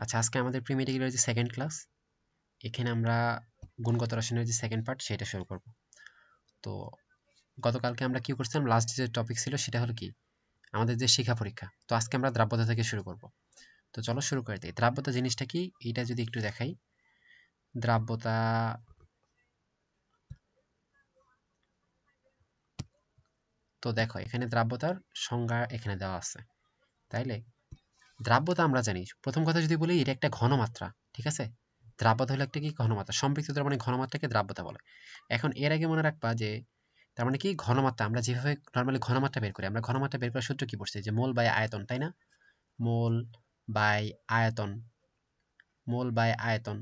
আচ্ছা, আজকে আমাদের প্রি-মেডিকেলের যে সেকেন্ড ক্লাস, এখানে আমরা গুণগত রসায়নের যে সেকেন্ড পার্ট সেটা শুরু করব। তো গতকালকে আমরা কি করছিলাম, লাস্ট যে টপিক ছিল সেটা হলো কি আমাদের যে শিক্ষা পরীক্ষা। তো আজকে আমরা দ্রাব্যতা থেকে শুরু করব। তো চলো শুরু করে দিই। দ্রাব্যতা জিনিসটা কি এটা যদি একটু দেখাই। দ্রাব্যতা, তো দেখো এখানে দ্রাব্যতার সংজ্ঞা এখানে দেওয়া আছে। তাইলে দ্রাব্যতা আমরা জানি, প্রথম কথা যদি বলি এটা একটা ঘনমাত্রা, ঠিক আছে। দ্রাব্যতা হলো একটা কি ঘনমাত্রা, সম্পৃক্ত দ্রবণে ঘনমাত্রাকে দ্রাব্যতা বলে। এখন এর আগে মনে রাখবা যে তার মানে কি ঘনমাত্রা, আমরা যেভাবে নর্মালি ঘনমাত্রা বের করি, আমরা ঘনমাত্রা বের করার সূত্র কি পড়ছি, যে মোল বাই আয়তন, তাই না? মোল বাই আয়তন, মোল বাই আয়তন।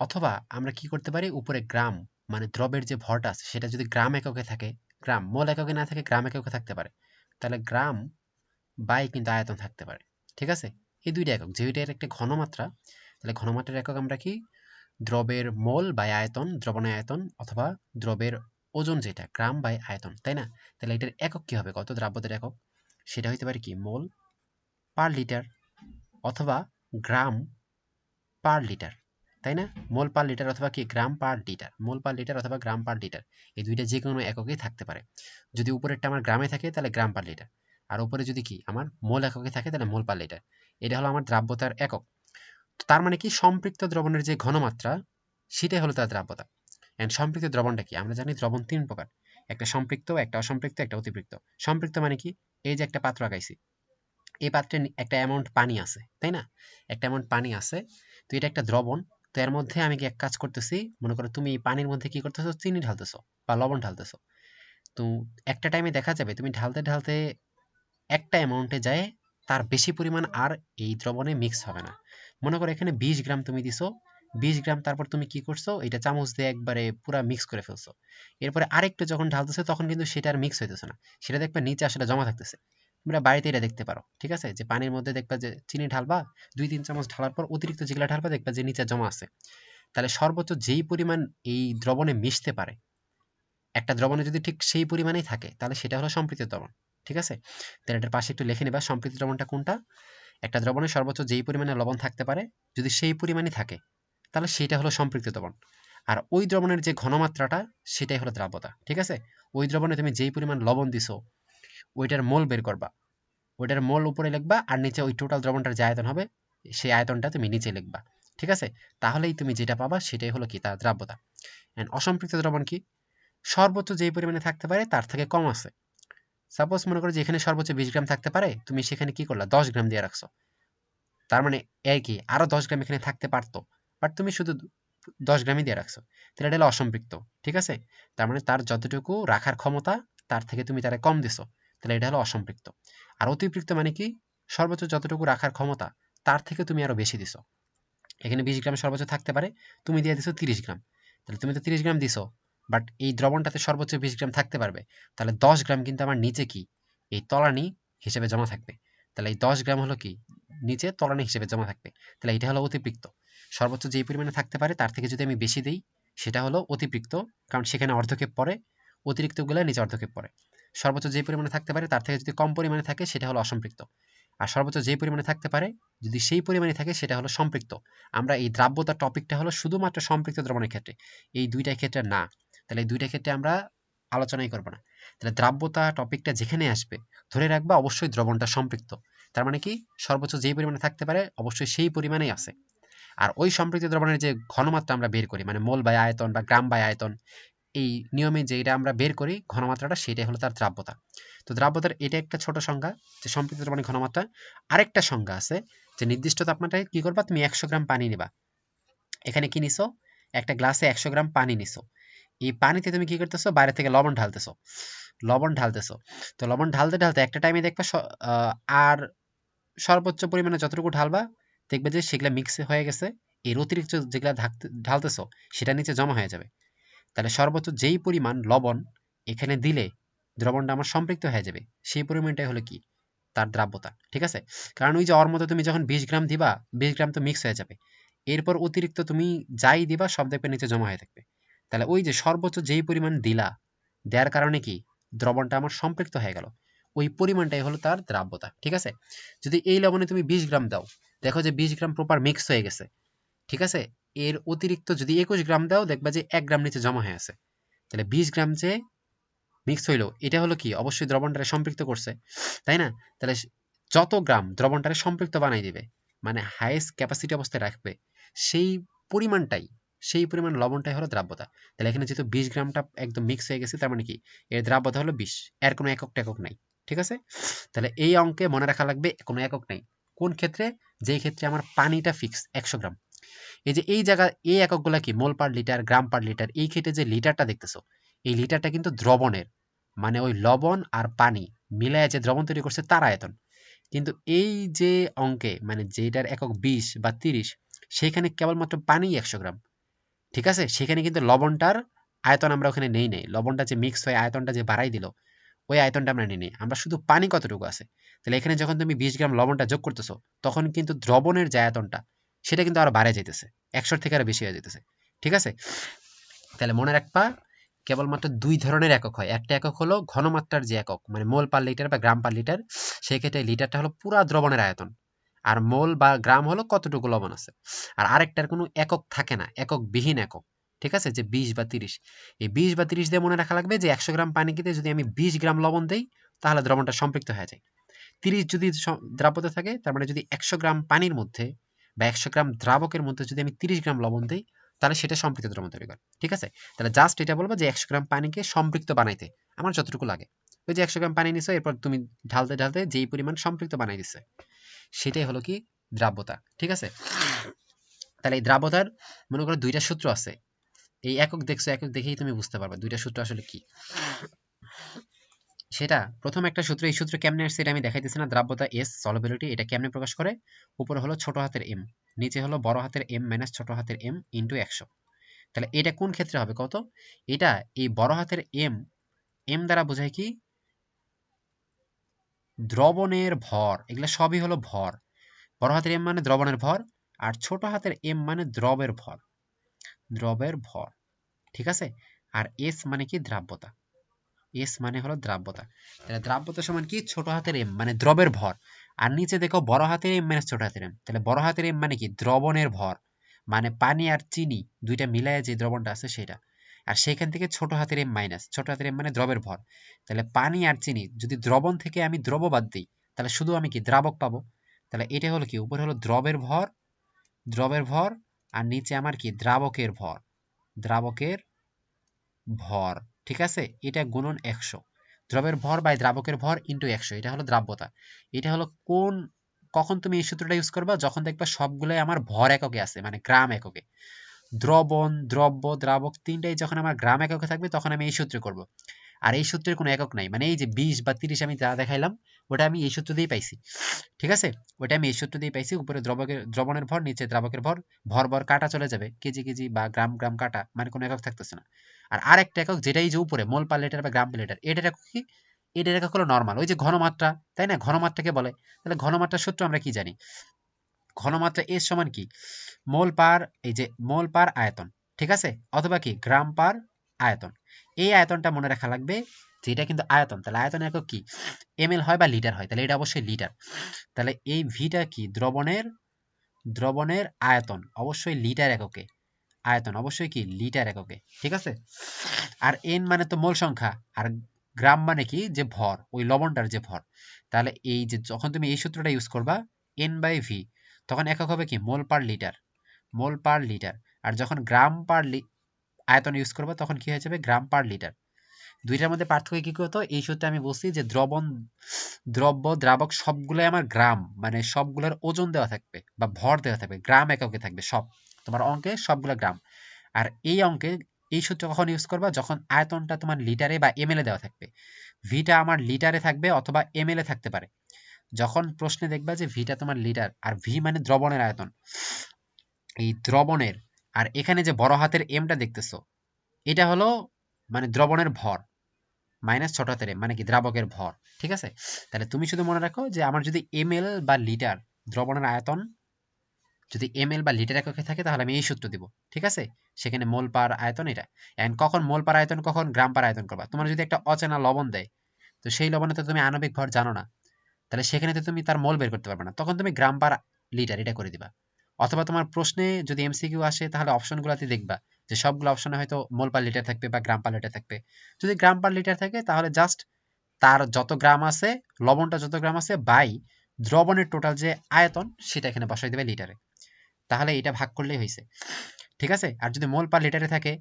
অথবা আমরা কি করতে পারি, উপরে গ্রাম, মানে দ্রবের যে ভরটা আছে সেটা যদি গ্রাম এককে থাকে, গ্রাম মোল এককে না থাকে গ্রাম এককে থাকতে পারে, তাহলে গ্রাম বাই কিন্তু আয়তন থাকতে পারে, ঠিক আছে। এই দুইটা একক, যেহেতু এর একটা ঘনমাত্রা, তাহলে ঘনমাত্রার একক আমরা কি, দ্রবের মোল বাই আয়তন, দ্রবণের আয়তন, অথবা দ্রবের ওজন যেটা গ্রাম বাই আয়তন, তাই না? তাহলে এটার একক কি হবে, কত দ্রাব্যতার একক, সেটা হইতে পারে কি মোল পার লিটার, অথবা গ্রাম পার লিটার, তাই না? মোল পার লিটার অথবা কি গ্রাম পার লিটার, মোল পার লিটার অথবা গ্রাম পার লিটার, এই দুইটা যে কোনো এককেই থাকতে পারে। যদি উপরেরটা আমার গ্রামে থাকে তাহলে গ্রাম পার লিটার, আর উপরে যদি কি আমার মোল এককে থাকে তাহলে মোল পার লিটার। এটা হলো আমার দ্রাব্যতার একক। তো তার মানে কি সম্পৃক্ত দ্রবণের যে ঘনমাত্রা সেটাই হলো তার দ্রাব্যতা। এন্ড সম্পৃক্ত দ্রবণটা কি, আমরা জানি দ্রবণ তিন প্রকার, একটা সম্পৃক্ত, একটা অসম্পৃক্ত, একটা অতিপৃক্ত। সম্পৃক্ত মানে কি, এই যে একটা পাত্র আঁকাইছি, এই পাত্রে একটা অ্যামাউন্ট পানি আছে, তাই না? একটা অ্যামাউন্ট পানি আছে, তো এটা একটা দ্রবণ। তো এর মধ্যে আমি কি এক কাজ করতেছি, মনে করো তুমি এই পানির মধ্যে কি করতেছো, চিনি ঢালতেছো বা লবণ ঢালতেছো। তো একটা টাইমে দেখা যাবে তুমি ঢালতে ঢালতে একটা অ্যামাউন্টে যায়, তার বেশি পরিমাণ আর এই দ্রবণে মিক্স হবে না। মনে করো এখানে 20 গ্রাম তুমি দিছো, 20 গ্রাম, তারপর তুমি কি করছো, এটা চামচ দিয়ে একবারে পুরা মিক্স করে ফেলছো। এরপরে আরেকটু যখন ঢালতেছে তখন কিন্তু সেটা আর মিক্স হইতেছে না, সেটা দেখবে নিচে আসলে জমা থাকতেছে। তোমরা বাড়িতে এটা দেখতে পারো, ঠিক আছে, যে পানির মধ্যে দেখবা যে চিনি ঢালবা, 2-3 চামচ ঢালার পর অতিরিক্ত যেগুলা ঢালবা দেখবা যে নিচে জমা আছে। তাহলে সর্বোচ্চ যেই পরিমাণ এই দ্রবণে মিশতে পারে, একটা দ্রবণে যদি ঠিক সেই পরিমাণেই থাকে তাহলে সেটা হলো সম্পৃক্ত দ্রবণ, ঠিক আছে। তাহলে এটার পাশে একটু লিখে নিবা সম্পৃক্ত দ্রবণটা কোনটা। একটা দ্রবণে সর্বোচ্চ যেই পরিমাণে লবণ থাকতে পারে, যদি সেই পরিমাণই থাকে তাহলে সেটা হলো সম্পৃক্ত দ্রবণ। আর ওই দ্রবণের যে ঘনমাত্রাটা সেটাই হলো দ্রাব্যতা, ঠিক আছে। ওই দ্রবণে তুমি যেই পরিমাণ লবণ দিছো ওইটার মোল বের করবা, ওইটার মোল উপরে লিখবা, আর নিচে ওই টোটাল দ্রবণটার যে আয়তন হবে সেই আয়তনটা তুমি নিচে লিখবা, ঠিক আছে। তাহলেই তুমি যেটা পাবা সেটাই হলো কি তার দ্রাব্যতা। এন্ড অসম্পৃক্ত দ্রবণ কি, সর্বোচ্চ যেই পরিমাণে থাকতে পারে তার থেকে কম আছে। সাপোজ মনে করো যে এখানে সর্বোচ্চ 20 গ্রাম থাকতে পারে, তুমি সেখানে কি করলা, 10 গ্রাম দিয়ে রাখছো। তার মানে এই কি আরো 10 গ্রাম এখানে থাকতে পারতো, বাট তুমি শুধু 10 গ্রামই দিয়ে রাখছো, তাহলে এটা হলো অসম্পৃক্ত, ঠিক আছে। তার মানে তার যতটুকু রাখার ক্ষমতা তার থেকে তুমি তারে কম দিছো, তাহলে এটা হলো অসম্পৃক্ত। আর অতিপৃক্ত মানে কি, সর্বোচ্চ যতটুকু রাখার ক্ষমতা তার থেকে তুমি আরো বেশি দিছো। এখানে 20 গ্রাম সর্বোচ্চ থাকতে পারে, তুমি দিয়ে দিছো 30 গ্রাম, তাহলে তুমি তো 30 গ্রাম দিছো, বাট এই দ্রবণটাতে সর্বোচ্চ 20 গ্রাম থাকতে পারবে, তাহলে 10 গ্রাম কিন্তু আমার নিচে কি এই তলানি হিসেবে জমা থাকবে। তাহলে এই 10 গ্রাম হলো কি নিচে তলানি হিসেবে জমা থাকবে, তাহলে এটা হলো অতিপৃক্ত। সর্বোচ্চ যেই পরিমাণে থাকতে পারে তার থেকে যদি আমি বেশি দিই সেটা হলো অতিপৃক্ত, কারণ সেখানে অর্ধক্ষেপ পড়ে, অতিরিক্তগুলো নিচে অর্ধক্ষেপ পড়ে। সর্বোচ্চ যেই পরিমাণে থাকতে পারে তার থেকে যদি কম পরিমাণে থাকে সেটা হলো অসম্পৃক্ত। আর সর্বোচ্চ যেই পরিমাণে থাকতে পারে যদি সেই পরিমাণে থাকে সেটা হলো সম্পৃক্ত। আমরা এই দ্রাব্যতা টপিকটা হলো শুধুমাত্র সম্পৃক্ত দ্রবণের ক্ষেত্রে, এই দুইটা ক্ষেত্রে না। তাহলে এই দুইটা ক্ষেত্রে আমরা আলোচনাই করব না। তাহলে দ্রাব্যতা টপিকটা যেখানে আসবে ধরে রাখবা অবশ্যই দ্রবণটা সম্পৃক্ত। তার মানে কি সর্বোচ্চ যেই পরিমাণে থাকতে পারে অবশ্যই সেই পরিমাণেই আছে। আর ওই সম্পৃক্ত দ্রবণের যে ঘনমাত্রা আমরা বের করি, মানে মোল বাই আয়তন বা গ্রাম বাই আয়তন, এই নিয়মে যেটা আমরা বের করি ঘনমাত্রাটা, সেটাই হলো তার দ্রাব্যতা। তো দ্রাব্যতার এটা একটা ছোট সংজ্ঞা, যে সম্পৃক্ত দ্রবণের ঘনমাত্রা। আরেকটা সংজ্ঞা আছে, যে নির্দিষ্ট তাপমাত্রায় কি করবা, তুমি 100 গ্রাম পানি নিবা। এখানে কি নিছো, একটা গ্লাসে 100 গ্রাম পানি নিছো। এই পানিতে তুমি কি করতেছো, বাইরে থেকে লবণ ঢালতেছো, লবণ ঢালতেছো। তো লবণ ঢালতে ঢালতে একটা টাইমে দেখবা আর সর্বোচ্চ পরিমাণে যতটুকু ঢালবা দেখবে যে সেগুলা মিক্স হয়ে গেছে, এর অতিরিক্ত যেগুলা ঢালতেছো সেটা নিচে জমা হয়ে যাবে। তাহলে সর্বোচ্চ যেই পরিমাণ লবণ এখানে দিলে দ্রবণটা আমার সম্পৃক্ত হয়ে যাবে, সেই পরিমাণটাই হলো কি তার দ্রাব্যতা, ঠিক আছে। কারণ ওই যে ওর মধ্যে তুমি যখন 20 গ্রাম দিবা, 20 গ্রাম তো মিক্স হয়ে যাবে, এরপর অতিরিক্ত তুমি যাই দিবা সব দেখবে নিচে জমা হয়ে থাকবে। তাহলে ওই যে সর্বোচ্চ যেই পরিমাণ দিলা, দেওয়ার কারণে কি দ্রবণটা আমার সম্পৃক্ত হয়ে গেল, ওই পরিমাণটাই হলো তার দ্রাব্যতা, ঠিক আছে। যদি এই লবণে তুমি 20 গ্রাম দাও, দেখো যে 20 গ্রাম প্রপার মিক্স হয়ে গেছে, ঠিক আছে? এর অতিরিক্ত যদি 21 গ্রাম দাও দেখবা যে 1 গ্রাম নিচে জমা হয়ে আছে। তাহলে 20 গ্রাম যে মিক্স হইলো এটা হলো কি অবশ্যই দ্রবণটারে সম্পৃক্ত করছে, তাই না? তাহলে যত গ্রাম দ্রবণটারে সম্পৃক্ত বানাই দিবে, মানে হাইয়েস্ট ক্যাপাসিটি অবস্থায় রাখবে, সেই পরিমাণটাই, সেই পরিমাণ লবণটাই হলো দ্রাব্যতা। তাহলে এখানে যেহেতু 20 গ্রামটা একদম মিক্স হয়ে গেছে, তার মানে কি এর দ্রাব্যতা হলো 20, এর কোনো একক টেকক নাই, ঠিক আছে? তাহলে এই অঙ্কে মনে রাখা লাগবে কোনো একক নাই। কোন ক্ষেত্রে? যেই ক্ষেত্রে আমার পানিটা ফিক্স 100 গ্রাম। এই যে এই জায়গা এই এককগুলা কি মোল পার লিটার, গ্রাম পার লিটার, এই ক্ষেত্রে যে লিটারটা দেখতেছো এই লিটারটা কিন্তু দ্রবণের, মানে ওই লবণ আর পানি মিলায় যে দ্রবণ তৈরি করছে তার আয়তন। কিন্তু এই যে অঙ্কে মানে যেটার একক 20 বা 30 সেখানে কেবলমাত্র পানি 100 গ্রাম, ঠিক আছে? সেখানে কিন্তু লবণটার আয়তন আমরা ওখানে নেই নাই, লবণটা যে মিক্স হয়ে আয়তনটা যে বাড়াই দিল ওই আয়তনটা আমরা নিই নাই, আমরা শুধু পানি কতটুকু আছে। তাহলে এখানে যখন তুমি 20 গ্রাম লবণটা যোগ করতেছো তখন কিন্তু দ্রবণের যে আয়তনটা সেটা কিন্তু আরো বাড়ে যাইতেছে, 100 থেকে আরো বেশি হয়ে যেতেছে, ঠিক আছে? তাহলে মনে রাখবা কেবলমাত্র দুই ধরনের একক হয়, একটা একক হলো ঘনমাত্রার যে একক মানে মোল পার লিটার বা গ্রাম পার লিটার, সেই ক্ষেত্রে লিটারটা হলো পুরা দ্রবণের আয়তন, আর মোল বা গ্রাম হলো কতটুকু লবণ আছে। আর আরেকটার কোনো একক থাকে না, একক বিহীন একক, ঠিক আছে? যে 20 বা 30, এই 20 বা 30 দিয়ে মনে রাখা লাগবে যে 100 গ্রাম পানিতে যদি আমি 20 গ্রাম লবণ দেই তাহলে দ্রবণটা সম্পৃক্ত হয়ে যায়। 30 যদি দ্রাব্যতা থাকে তার মানে যদি 100 গ্রাম পানির মধ্যে বা 100 গ্রাম দ্রাবকের মধ্যে যদি আমি 30 গ্রাম লবণ দেই তাহলে সেটা সম্পৃক্ত দ্রবণ তৈরি করে, ঠিক আছে? তাহলে জাস্ট এটা বলবো যে 100 গ্রাম পানিকে সম্পৃক্ত বানাইতে আমার যতটুকু লাগে, ওই যে 100 গ্রাম পানি নিছো এরপর তুমি ঢালতে ঢালতে যেই পরিমাণ সম্পৃক্ত বানাই দিচ্ছে সেটাই হলো কি দ্রাব্যতা, ঠিক আছে? তাহলে এই দ্রাব্যতার মনে করো দুইটা সূত্র আছে, এই একক দেখছো, একক দেখেই তুমি বুঝতে পারবে দুইটা সূত্র আসলে কি। সেটা প্রথম একটা সূত্র, এই সূত্র কেমনে আসছে এটা আমি দেখাইতেছি না। দ্রাব্যতা এস সলিবিলিটি এটা কেমনে প্রকাশ করে, উপরে হলো ছোট হাতের এম, নিচে হলো বড় হাতের এম মাইনাস ছোট হাতের এম ইন্টু 100। তাহলে এটা কোন ক্ষেত্রে হবে কত? এটা এই বড় হাতের এম, এম দ্বারা বোঝায় কি দ্রবণের ভর, এগুলা সবই হলো ভর। বড় হাতের এম মানে দ্রবণের ভর, আর ছোট হাতের এম মানে দ্রবের ভর, দ্রবের ভর, ঠিক আছে? আর এস মানে কি দ্রাব্যতা, এস মানে হলো দ্রাব্যতা। তাহলে দ্রাব্যতা সমান কি ছোট হাতের এম মানে দ্রবের ভর, আর নিচে দেখো বড় হাতের এম মাইনাস ছোট হাতের এম, তাহলে বড় হাতের এম মানে কি দ্রবণের ভর, মানে পানি আর চিনি দুইটা মিলায় যে দ্রবণটা আছে সেটা, আর সেখান থেকে ছোট হাতের এম মাইনাস ছোট হাতের এম মানে দ্রবের ভর। তাহলে পানি আর চিনি যদি দ্রবণ থেকে আমি দ্রব বাদ দিই তাহলে শুধু আমি কি দ্রাবক পাবো। তাহলে এটা হলো কি উপরে হলো দ্রবের ভর, দ্রবের ভর, আর নিচে আমার কি দ্রাবকের ভর, দ্রাবকের ভর, ঠিক আছে? এটা গুণন 100, দ্রবের ভর বাই দ্রাবকের ভর ইন্টু 100, এটা হলো দ্রাব্যতা। এটা হলো কোন, কখন তুমি এই সূত্রটা ইউজ করবা, যখন দেখবা সবগুলাই আমার ভর এককে আছে মানে গ্রাম এককে, দ্রবণ দ্রব্য দ্রাবক তিনটাই যখন আমার গ্রাম এককে থাকবে তখন আমি এই সূত্রে করব। আর এই সূত্রের কোনো একক নাই, মানে এই যে 20 বা 30 আমি যা দেখাইলাম ওটা আমি এই সূত্র দিয়েই পাইছি, ঠিক আছে? ওটা আমি এই সূত্র দিয়ে পাইছি, উপরে দ্রবণের ভর নিচে দ্রাবকের ভর, ভর ভর কাটা চলে যাবে, কেজি কেজি বা গ্রাম গ্রাম কাটা, মানে কোনো একক থাকতেছে না। আর আরেকটা একক যেটা এই যে উপরে মোল পার লিটার বা গ্রাম পার লিটার, এটার একক কি, এটার একক হলো নরমাল, ওই যে ঘনমাত্রা, তাই না? ঘনমাত্রাকে বলে। তাহলে ঘনমাত্রার সূত্র আমরা কি জানি, ঘনমাত্রা এস সমান কি মোল পার, এই যে মোল পার আয়তন, ঠিক আছে? অথবা কি গ্রাম পার আয়তন। এই আয়তনটা মনে রাখা লাগবে যে এটা কিন্তু আয়তন, তাহলে আয়তন একক কি এমএল হয় বা লিটার হয়, তাহলে এটা অবশ্যই লিটার। তাহলে এই ভিটা কি দ্রবণের, দ্রবণের আয়তন অবশ্যই লিটার এককে, আয়তন অবশ্যই কি লিটার এককে, ঠিক আছে? আর এন মানে তো মোল সংখ্যা, আর গ্রাম মানে কি যে ভর, ওই লবণটার যে ভর। তাহলে এই যে যখন তুমি এই সূত্রটা ইউজ করবা এন বাই ভি, তখন একক হবে কি মোল পার লিটার, মোল পার লিটার। আর যখন গ্রাম পার আয়তন ইউজ করবা তখন কি হয়ে যাবে গ্রাম পার লিটার। দুইটার মধ্যে পার্থক্য কি হতো, এই সূত্রে আমি বলছি যে দ্রবণ দ্রব্য দ্রাবক সবগুলাই আমার গ্রাম, মানে সবগুলোর ওজন দেওয়া থাকবে বা ভর দেওয়া থাকবে, গ্রাম এককে থাকবে সব, তোমার অঙ্কে সবগুলো গ্রাম। আর এই অঙ্কে এই সূত্র কখন ইউজ করবা, যখন আয়তনটা তোমার লিটারে বা এমএল এ দেওয়া থাকবে, ভিটা আমার লিটারে থাকবে অথবা এমএল এ থাকতে পারে। যখন প্রশ্নে দেখবা যে ভিটা তোমার লিটার আর ভি মানে দ্রবণের আয়তন, এই দ্রবণের, আর এখানে যে বড় হাতের এমটা দেখতেছো এটা হলো মানে দ্রবণের ভর মাইনাস ছোট হাতের এম মানে কি দ্রাবকের ভর, ঠিক আছে? তাহলে তুমি শুধু মনে রাখো যে আমার যদি এমএল বা লিটার দ্রবণের আয়তন যদি এমএল বা লিটার এককে থাকে তাহলে আমি এই সূত্র দিব, ঠিক আছে? সেখানে মোল পার আয়তন এটা, এন্ড কখন মোল পার আয়তন কখন গ্রাম পার আয়তন করবা, তোমার যদি একটা অচেনা লবণ দেয় তো সেই লবণে তো তুমি আণবিক ভর জানো না, তাহলে সেখানে তো তুমি তার মোল বের করতে পারবে না, তখন তুমি গ্রাম পার লিটার এটা করে দিবা। অথবা তোমার প্রশ্নে যদি এমসিকিউ আসে তাহলে অপশনগুলোতে দেখবা যে সবগুলো অপশনে হয়তো মোল পার লিটার থাকবে বা গ্রাম পার লিটার থাকবে। যদি গ্রাম পার লিটার থাকে তাহলে জাস্ট তার যত গ্রাম আছে, লবণটা যত গ্রাম আছে বাই দ্রবণের টোটাল যে আয়তন সেটা এখানে বসাই দেবে লিটারে। তাহলে এটা ভাগ করলেই হয়েছে, ঠিক আছে। আর যদি মোল পার লিটারে থাকে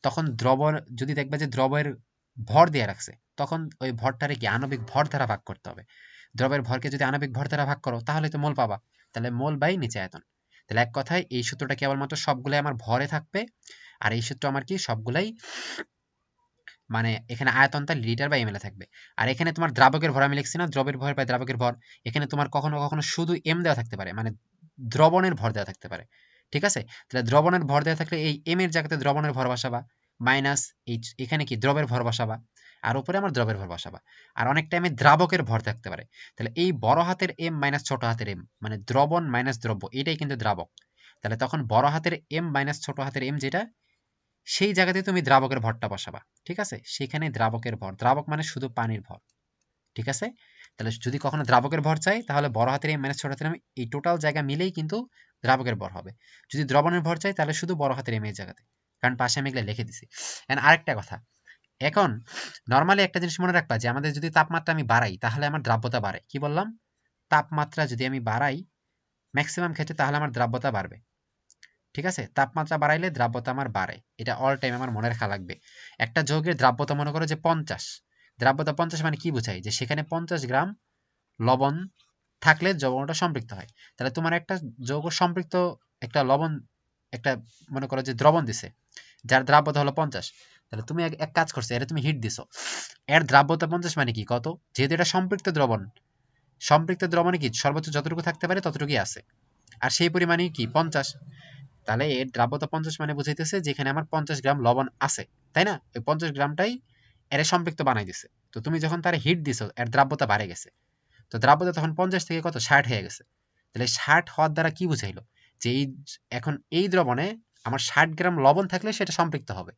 তখন দ্রবণ যদি দেখবে যে দ্রবের ভর দিয়ে রাখছে, তখন ওই ভরটারে কি আণবিক ভর দ্বারা ভাগ করতে হবে। দ্রবের ভরকে যদি আণবিক ভর দ্বারা ভাগ করো তাহলে তো মোল পাবা। তাহলে মোল বাই নিচে আয়তন। তাহলে এক কথায় এই সূত্রটা কেবলমাত্র সবগুলাই আমার ভরে থাকবে, আর এই সূত্র আমার কি সবগুলাই মানে এখানে আয়তনটা লিটার বা এমএল এ থাকবে। আর এখানে তোমার দ্রাবকের ভর আমি লিখছি না, দ্রবের ভর বা দ্রাবকের ভর, এখানে তোমার কখনো কখনো শুধু এম দেওয়া থাকতে পারে, মানে দ্রবণের ভর দেওয়া থাকতে পারে, ঠিক আছে। তাহলে দ্রবণের ভর দেওয়া থাকলে এই এম এর জায়গাতে দ্রবণের ভর বসাবা, মাইনাস এইচ এখানে কি দ্রবের ভর বসাবা, আর উপরে আমার দ্রবের ভর বসাবা। আর অনেক টাইমে দ্রাবকের ভর থাকতে পারে, তাহলে এই বড় হাতের এম মাইনাস ছোট হাতের এম মানে দ্রবণ মাইনাস দ্রব্য, এটাই কিন্তু দ্রাবক। তাহলে তখন বড় হাতের এম মাইনাস ছোট হাতের এম যেটা, সেই জায়গাতে তুমি দ্রাবকের ভরটা বসাবা, ঠিক আছে। সেখানে দ্রাবকের ভর, দ্রাবক মানে শুধু পানির ভর, ঠিক আছে। তাহলে যদি কখনো দ্রাবকের ভর চাই তাহলে বড় হাতের এম মাইনাস ছোট হাতের এম এই টোটাল জায়গা মিলেই কিন্তু দ্রাবকের ভর হবে। যদি দ্রবণের ভর চাই তাহলে শুধু বড় হাতের এম এর জায়গাতে, কারণ পাশে আমি এগুলো লিখে দিছি। এন্ড আরেকটা কথা, এখন নরমালি একটা জিনিস মনে রাখবা যে আমাদের যদি তাপমাত্রা আমি বাড়াই তাহলে আমার দ্রাব্যতা বাড়ে। কি বললাম? তাপমাত্রা যদি আমি বাড়াই ম্যাক্সিমাম ক্ষেত্রে তাহলে আমার দ্রাব্যতা বাড়বে, ঠিক আছে। তাপমাত্রা বাড়াইলে দ্রাব্যতা আমার বাড়ে, এটা অল টাইম আমার মনে রাখা লাগবে। একটা যৌগের দ্রাব্যতা মনে করো যে 50, দ্রাব্যতা 50 মানে কি বোঝায় যে সেখানে 50 গ্রাম লবণ থাকলে যৌগটা সম্পৃক্ত হয়। তাহলে তোমার একটা যৌগ সম্পৃক্ত একটা লবণ একটা মনে করো যে দ্রবণ দিছে যার দ্রাব্যতা হলো 50, তাহলে তুমি এক কাজ করছো, এটা তুমি হিট দিছো, এর দ্রাব্যতা 50 মানে কি কত, যেহেতু এটা সম্পৃক্ত দ্রবণ, সম্পৃক্ত দ্রবণে কি সর্বোচ্চ যতটুকু থাকতে পারে ততটুকুই আছে, আর সেই পরিমাণই কি 50। তাহলে এর দ্রাব্যতা 50 মানে বুঝাইতেছে যেখানে আমার 50 গ্রাম লবণ আছে, তাই না। ওই 50 গ্রামটাই এর সম্পৃক্ত বানাই দিছে। তো তুমি যখন তার হিট দিছো এর দ্রাব্যতা বাড়ে গেছে, তো দ্রাব্যতা তখন 50 থেকে কত 60 হয়ে গেছে। তাহলে 60 হওয়ার দ্বারা কি বুঝাইলো যে এই এখন এই দ্রবণে আমার 60 গ্রাম লবণ থাকলে সেটা সম্পৃক্ত হবে,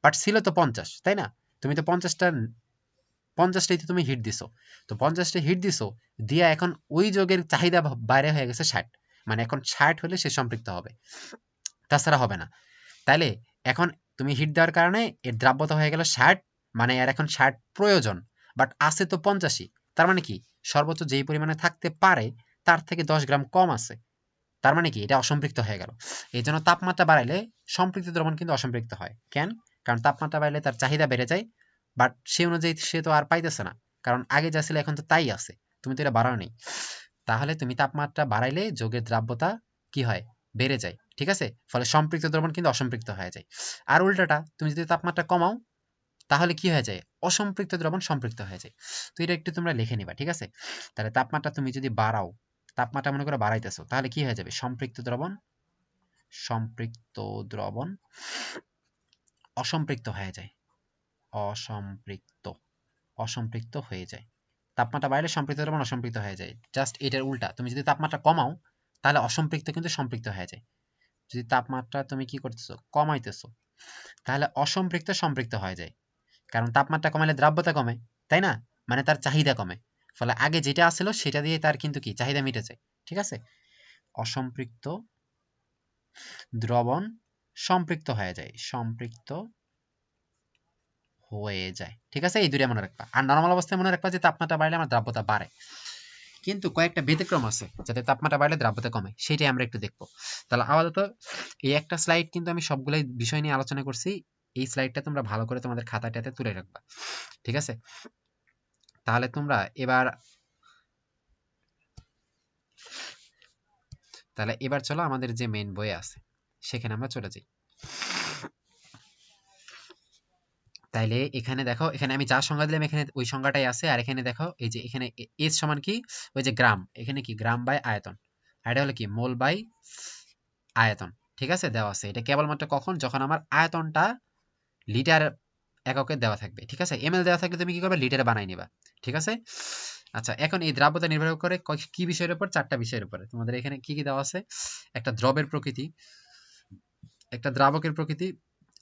বাট ছিল তো 50, তাই না। তুমি তো 50টাই তো তুমি হিট দিছো, তো 50টা হিট দিছো দিয়া এখন ওই যোগের চাহিদা বাইরে হয়ে গেছে 60, মানে এখন 60 হলে সে সম্পৃক্ত হবে, তাছাড়া হবে না। তাইলে এখন তুমি হিট দেওয়ার কারণে এর দ্রাব্যতা হয়ে গেল 60, মানে এর এখন 60 প্রয়োজন, বাট আছে তো 85। তার মানে কি সর্বোচ্চ যেই পরিমাণে থাকতে পারে তার থেকে 10 গ্রাম কম আছে, তার মানে কি এটা অসম্পৃক্ত হয়ে গেল। এই জন্য তাপমাত্রা বাড়াইলে সম্পৃক্ত দ্রবণ কিন্তু অসম্পৃক্ত হয়। কেন? কারণ তাপমাত্রা বাড়লে তার চাহিদা বেড়ে যায়, বাট সে অনুযায়ী সে তো আর পাইতেছে না, কারণ আগে যা ছিল এখন তো তাই আছে, তুমি তো এটা বাড়াও নেই। তাহলে তুমি তাপমাত্রা বাড়াইলে যৌগের দ্রাব্যতা কি হয় বেড়ে যায়, ঠিক আছে। ফলে সম্পৃক্ত দ্রবণ কিন্তু অসম্পৃক্ত হয়ে যায়। আর উল্টাটা তুমি যদি তাপমাত্রা কমাও তাহলে কি হয়ে যায়, অসম্পৃক্ত দ্রবণ সম্পৃক্ত হয়ে যায়। তো এটা একটু তোমরা লিখে নিবা, ঠিক আছে। তাহলে তাপমাত্রা তুমি যদি বাড়াও, তাপমাত্রা মনে করো বাড়াইতেছো, তাহলে কি হয়ে যাবে সম্পৃক্ত দ্রবণ অসম্পৃক্ত হয়ে যায়, অসম্পৃক্ত অসম্পৃক্ত হয়ে যায়। তাপমাত্রা বাড়লে সম্পৃক্ত দ্রবণ অসম্পৃক্ত হয়ে যায়, জাস্ট এটার উল্টা। তুমি যদি তাপমাত্রা কমাও তাহলে অসম্পৃক্ত কিন্তু সম্পৃক্ত হয়ে যায়। যদি তাপমাত্রা তুমি কি করতেছো কমাইতেছো তাহলে অসম্পৃক্ত সম্পৃক্ত হয়ে যায়, কারণ তাপমাত্রা কমালে দ্রাব্যতা কমে, তাই না, মানে তার চাহিদা কমে। ফলে আগে যেটা আসছিল সেটা দিয়ে তার কিন্তু কি চাহিদা মিটে যায়, ঠিক আছে। অসম্পৃক্ত দ্রবণ সম্পৃক্ত হয়ে যায়, সম্পৃক্ত হয়ে যায়, ঠিক আছে। এই দুইটা মনে রাখবা। আর নরমাল অবস্থায় মনে রাখবা যে তাপমাত্রা বাড়লে আমার দ্রাব্যতা বাড়ে, কিন্তু কয়েকটা ব্যতিক্রম আছে যাতে তাপমাত্রা বাড়লে দ্রাব্যতা কমে, সেটাই আমরা একটু দেখবো। তাহলে আপাতত এই একটা স্লাইড কিন্তু আমি সবগুলাই বিষয় নিয়ে আলোচনা করছি, এই স্লাইডটা তোমরা ভালো করে তোমাদের খাতাটাতে তুলে রাখবা, ঠিক আছে। তাহলে তোমরা এবার চলো আমাদের যে মেইন বই আছে সেখানে আমরা চলে যাই। তাইলে এখানে দেখো, এখানে আমি যা সংজ্ঞা দিলাম এখানে ওই সংজ্ঞাটাই আছে। আর এখানে দেখো এই যে এখানে এস সমান কি, ওই যে গ্রাম, এখানে কি গ্রাম বাই আয়তন, আর এটা হলো কি মোল বাই আয়তন, ঠিক আছে, দেওয়া আছে। এটা কেবলমাত্র কখন, যখন আমার আয়তনটা লিটার এককে দেওয়া থাকবে, ঠিক আছে। এমএল দেওয়া থাকলে তুমি কি করবে লিটারে বানাই নিবা, ঠিক আছে। আচ্ছা, এখন এই দ্রাব্যতা নির্ভর করে কি বিষয়ের উপর, 4টা বিষয়ের উপরে। তোমাদের এখানে কি কি দেওয়া আছে, একটা দ্রবের প্রকৃতি, একটা দ্রাবকের প্রকৃতি,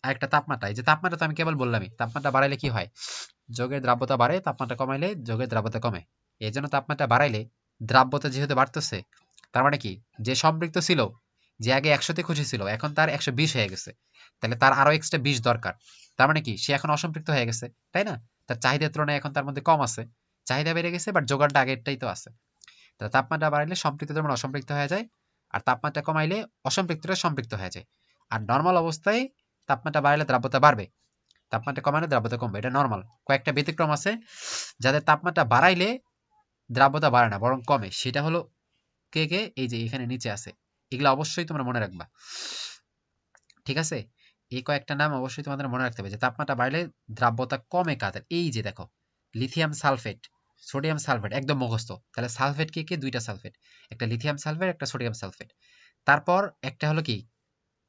আর একটা তাপমাত্রা। এই যে তাপমাত্রা তো আমি কেবল বললামই, তাপমাত্রা বাড়াইলে কি হয় যৌগের দ্রাব্যতা বাড়ে, তাপমাত্রা কমাইলে যৌগের দ্রাব্যতা কমে। এই জন্য তাপমাত্রা বাড়াইলে দ্রাব্যতা যেহেতু বাড়তেছে তার মানে কি, যে সম্পৃক্ত ছিল, যে আগে 100 তে খুশি ছিল, এখন তার 120 হয়ে গেছে, তাহলে তার আরো এক্সট্রা 20 দরকার। তার মানে কি, সে এখন অসম্পৃক্ত হয়ে গেছে, তাই না? তার চাহিদার তুলনায় এখন তার মধ্যে কম আছে, চাহিদা বেড়ে গেছে, বাট জোগাড়টা আগেরটাই তো আছে। তাহলে তাপমাত্রা বাড়াইলে সম্পৃক্ত দ্রবণ অসম্পৃক্ত হয়ে যায়, আর তাপমাত্রা কমাইলে অসম্পৃক্তটা সম্পৃক্ত হয়ে যায়। আর নর্মাল অবস্থায় তাপমাত্রা বাড়ালে দ্রাব্যতা বাড়বে, তাপমাত্রা কমালে দ্রাব্যতা কমবে, এটা নর্মাল। কয়েকটা ব্যতিক্রম আছে যাদের তাপমাত্রা বাড়াইলে দ্রাব্যতা বাড়ে না বরং কমে, সেটা হলো কে কে, এই যে এখানে নিচে আছে, এগুলো অবশ্যই তোমরা মনে রাখবা, ঠিক আছে? এই কয়েকটা নাম অবশ্যই তোমাদের মনে রাখতে হবে, যে তাপমাত্রা বাড়লে দ্রাব্যতা কমে কাদের। এই যে দেখো, লিথিয়াম সালফেট, সোডিয়াম সালফেট, একদম মুখস্থ। তাহলে সালফেট কে কে, দুইটা সালফেট, একটা লিথিয়াম সালফেট, একটা সোডিয়াম সালফেট। তারপর একটা হলো কি,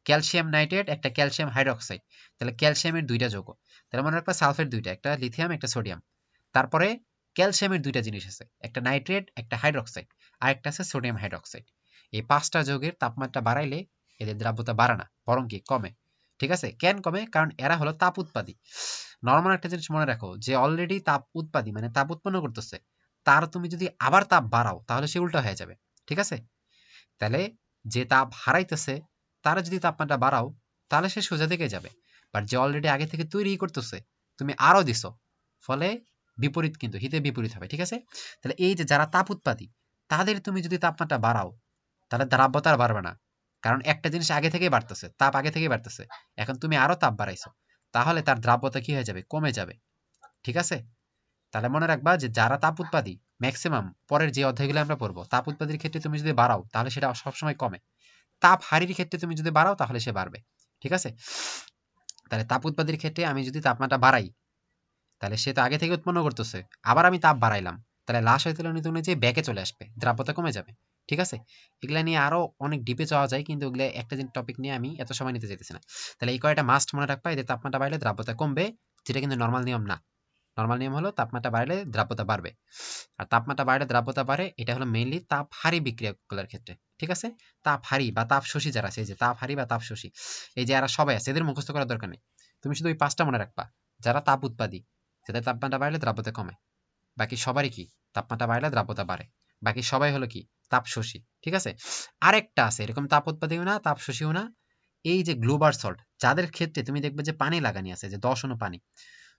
ক্যালসিয়াম নাইট্রেট, একটা ক্যালসিয়াম হাইড্রোক্সাইড। তাহলে ক্যালসিয়ামের দুইটা যৌগ, তাহলে মনে রাখবা সালফেট দুইটা, একটা লিথিয়াম একটা সোডিয়াম। তারপরে ক্যালসিয়ামের দুইটা জিনিস আছে, একটা নাইট্রেট একটা হাইড্রোক্সাইড, আর একটা আছে সোডিয়াম হাইড্রোক্সাইড। এই 5টা যৌগের তাপমাত্রা বাড়াইলে এদের দ্রাব্যতা বাড়ে না বরং কি কমে, ঠিক আছে? কেন কমে? কারণ এরা হলো তাপ উৎপাদী। নর্মাল একটা জিনিস মনে রাখো, যে অলরেডি তাপ উৎপাদী মানে তাপ উৎপন্ন করতেছে, তার তুমি যদি আবার তাপ বাড়াও তাহলে সে উল্টা হয়ে যাবে, ঠিক আছে? তাহলে যে তাপ হারাইতেছে তারা যদি তাপমাত্রা বাড়াও তাহলে সে সোজা দিকে যাবে, বাট যে অলরেডি আগে থেকে তৈরি করতেছে তুমি আরো দিছো, ফলে বিপরীত, কিন্তু হিতে বিপরীত হবে, ঠিক আছে? তাহলে এই যে যারা তাপ উৎপাদী, তাদের তুমি যদি তাপমাত্রা বাড়াও তাহলে দ্রাব্যতা আর বাড়বে না, কারণ একটা জিনিস আগে থেকেই বাড়তেছে, তাপ আগে থেকেই বাড়তেছে, এখন তুমি আরো তাপ বাড়াইছো, তাহলে তার দ্রাব্যতা কি হয়ে যাবে, কমে যাবে, ঠিক আছে? তাহলে মনে রাখবা যে যারা তাপ উৎপাদী, ম্যাক্সিমাম পরের যে অধ্যায়গুলো আমরা পড়বো, তাপ উৎপাদীর ক্ষেত্রে তুমি যদি বাড়াও তাহলে সেটা সবসময় কমে, তাপ হারির ক্ষেত্রে তুমি যদি বাড়াও তাহলে সে বাড়বে, ঠিক আছে? তাহলে তাপ উৎপাদীর ক্ষেত্রে আমি যদি তাপমাত্রা বাড়াই তাহলে সে তো আগে থেকে উৎপন্ন করতেছে, আবার আমি তাপ বাড়াইলাম, তাহলে লাশ হয়তো যে ব্যাকে চলে আসবে, দ্রাব্যতা কমে যাবে, ঠিক আছে? এগুলা নিয়ে আরো অনেক ডিপে যাওয়া যায়, কিন্তু এগুলো একটা টপিক নিয়ে আমি এত সময় নিতে চাইতেছি না। তাহলে এই কয়টা মাস্ট মনে রাখবা, এদের তাপমাত্রা বাড়লে দ্রাব্যতা কমবে, যেটা কিন্তু নর্মাল নিয়ম না। নর্মাল নিয়ম হলো তাপমাত্রা বাড়লে দ্রাব্যতা বাড়বে, আর তাপমাত্রা বাড়লে দ্রাব্যতা বাড়ে, এটা হলো মেইনলি তাপ হারি বিক্রিয়াগুলোর ক্ষেত্রে, ঠিক আছে? তাপ হারি বা তাপ শোষী যারা আছে, এই যে তাপ হারি বা তাপ শোষী, এই যে এরা সবাই আছে, এদের মুখস্থ করার দরকার নেই, তুমি শুধু ওই 5টা মনে রাখবা। যারা তাপ উৎপাদী, যাদের তাপমাত্রা বাড়লে দ্রাব্যতা কমে, বাকি সবারই কি তাপমাত্রা বাড়লে দ্রাব্যতা বাড়ে, বাকি সবাই হলো কি তাপ শোষী, ঠিক আছে? আরেকটা আছে এরকম তাপ উৎপাদীও না তাপ শোষীও না, এই যে গ্লোবাল সল্ট, যাদের ক্ষেত্রে তুমি দেখবে যে পানি লাগানি আছে, যে 10 অণু পানি,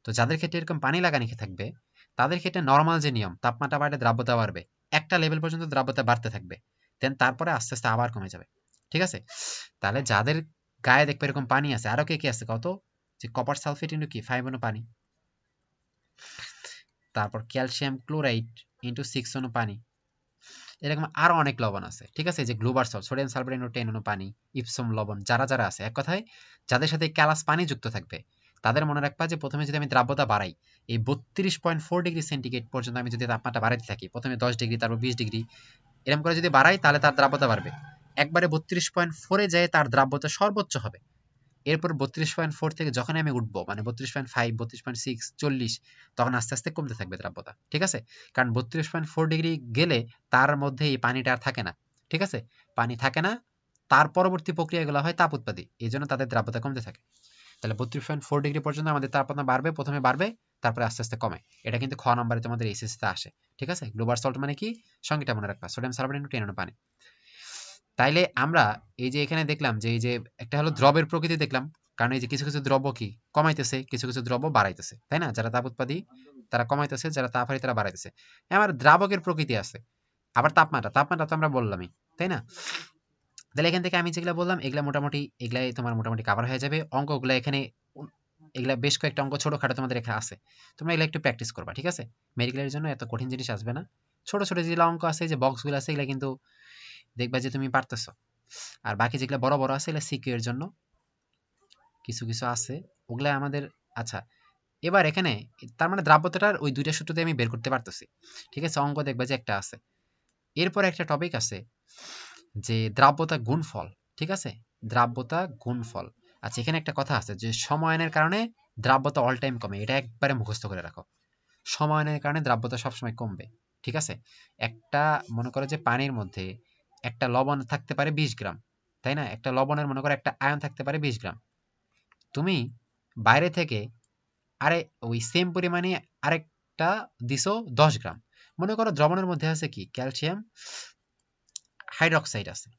তো যাদের ক্ষেত্রে এরকম পানি লাগানি থাকবে, তাদের ক্ষেত্রে নর্মাল যে নিয়ম, তাপমাত্রা বাড়লে দ্রাব্যতা বাড়বে, একটা লেভেল পর্যন্ত দ্রাব্যতা বাড়তে থাকবে, দেন তারপরে আস্তে আস্তে আবার কমে যাবে, ঠিক আছে? তাহলে যাদের গায়ে দেখবে এরকম পানি আছে, আরো কে কি আছে কত, যে কপার সালফেট ইন্টু কি 5 অণু পানি, তারপর ক্যালসিয়াম ক্লোরাইড ইন্টু 6 অণু পানি, এরকম আরো অনেক লবণ আছে, ঠিক আছে? যে global salt, sodium sulphate into 10 অণু পানি, ইপসম লবণ, যারা যারা আছে, এক কথায় যাদের সাথে ক্যালাস পানি যুক্ত থাকবে, তাদের মনে রাখবা যে প্রথমে যদি আমি দ্রাব্যতা বাড়াই, এই 32.4 ডিগ্রি সেন্টিগ্রেড পর্যন্ত আমি যদি তাপমাত্রা বাড়াইতে থাকি, প্রথমে 10 ডিগ্রি তারপর 20 ডিগ্রি, এরকম করে যদি বাড়াই তাহলে তার দ্রাব্যতা বাড়বে, একবারে 32.4 যায় তার দ্রাব্যতা সর্বোচ্চ হবে। এরপর 32.4 থেকে যখন আমি উঠবো, মানে 32.5, 32.6, 40, তখন আস্তে আস্তে কমতে থাকবে দ্রাব্যতা, ঠিক আছে? কারণ 32.4 ডিগ্রি গেলে তার মধ্যে এই পানিটা আর থাকে না, ঠিক আছে? পানি থাকে না, তার পরবর্তী প্রক্রিয়াগুলো হয় তাপ উৎপাদী, এই জন্য তাদের দ্রাব্যতা কমতে থাকে। তাহলে 32.4 ডিগ্রি পর্যন্ত আমাদের তাপমাত্রা বাড়বে, প্রথমে বাড়বে, তারপরে আস্তে আস্তে কমে। এটা কিন্তু খ নম্বরে তোমাদের এসএসসিতে আসে, ঠিক আছে? গ্লোবাল সল্ট মানে কি, সংজ্ঞাটা মনে রাখবা, সোডিয়াম সালফেট ইনটু 10 অণু পানি। তাইলে আমরা এই যে এখানে দেখলাম যে এই যে একটা হলো দ্রবের প্রকৃতি দেখলাম, কারণ এই যে কিছু কিছু দ্রব্য কি কমাইতেছে, কিছু কিছু দ্রব্য বাড়াইতেছে, তাই না? যারা তাপ উৎপাদী তারা কমাইতেছে, যারা তাপ হারি তারা বাড়াইতেছে। আমার দ্রাবকের প্রকৃতি আছে, আবার তাপমাত্রা, তাপমাত্রা তো আমরা বললামই, তাই না? তাহলে এখান থেকে আমি যেগুলো বললাম এগুলা মোটামুটি, এগুলাই তোমার মোটামুটি কভার হয়ে যাবে। অঙ্কগুলো এখানে এগুলা বেশ কয়েকটা অঙ্ক ছোটখাটো তোমাদের এখানে আছে, তোমরা এগুলো একটু প্র্যাকটিস করবা, ঠিক আছে? মেডিকেলের জন্য এত কঠিন জিনিস আসবে না, ছোট ছোট যেগুলো অঙ্ক আছে, যে বক্সগুলো আছে, এগুলা কিন্তু দেখবা যে তুমি পারতেছো। আর বাকি যেগুলো বড় বড় আছে এগুলো সিকিউ এর জন্য কিছু কিছু আছে, ওগুলা আমাদের। আচ্ছা, এবার এখানে তার মানে দ্রাব্যতাটার ওই দুইটা সূত্রতে আমি বের করতে পারতেছি, ঠিক আছে? অঙ্ক দেখবা যে একটা আছে, এরপর একটা টপিক আছে যে দ্রাব্যতা গুণফল, ঠিক আছে? দ্রাব্যতা গুণফল। আচ্ছা, এখানে একটা কথা আছে যে সমায়নের কারণে দ্রাব্যতা অল টাইম কমে, এটা একবারে মুখস্থ করে রাখো। সমায়নের কারণে দ্রাব্যতা সবসময় কমবে, ঠিক আছে? একটা মনে করো যে পানির মধ্যে একটা লবণ থাকতে পারে 20 গ্রাম, তাই না? একটা লবণের মনে করো একটা আয়ন থাকতে পারে 20 গ্রাম, তুমি বাইরে থেকে আরে ওই সেম পরিমাণে আরেকটা দিছো 10 গ্রাম, মনে করো দ্রবণের মধ্যে আছে কি ক্যালসিয়াম হাইড্রোক্সাইড আছে,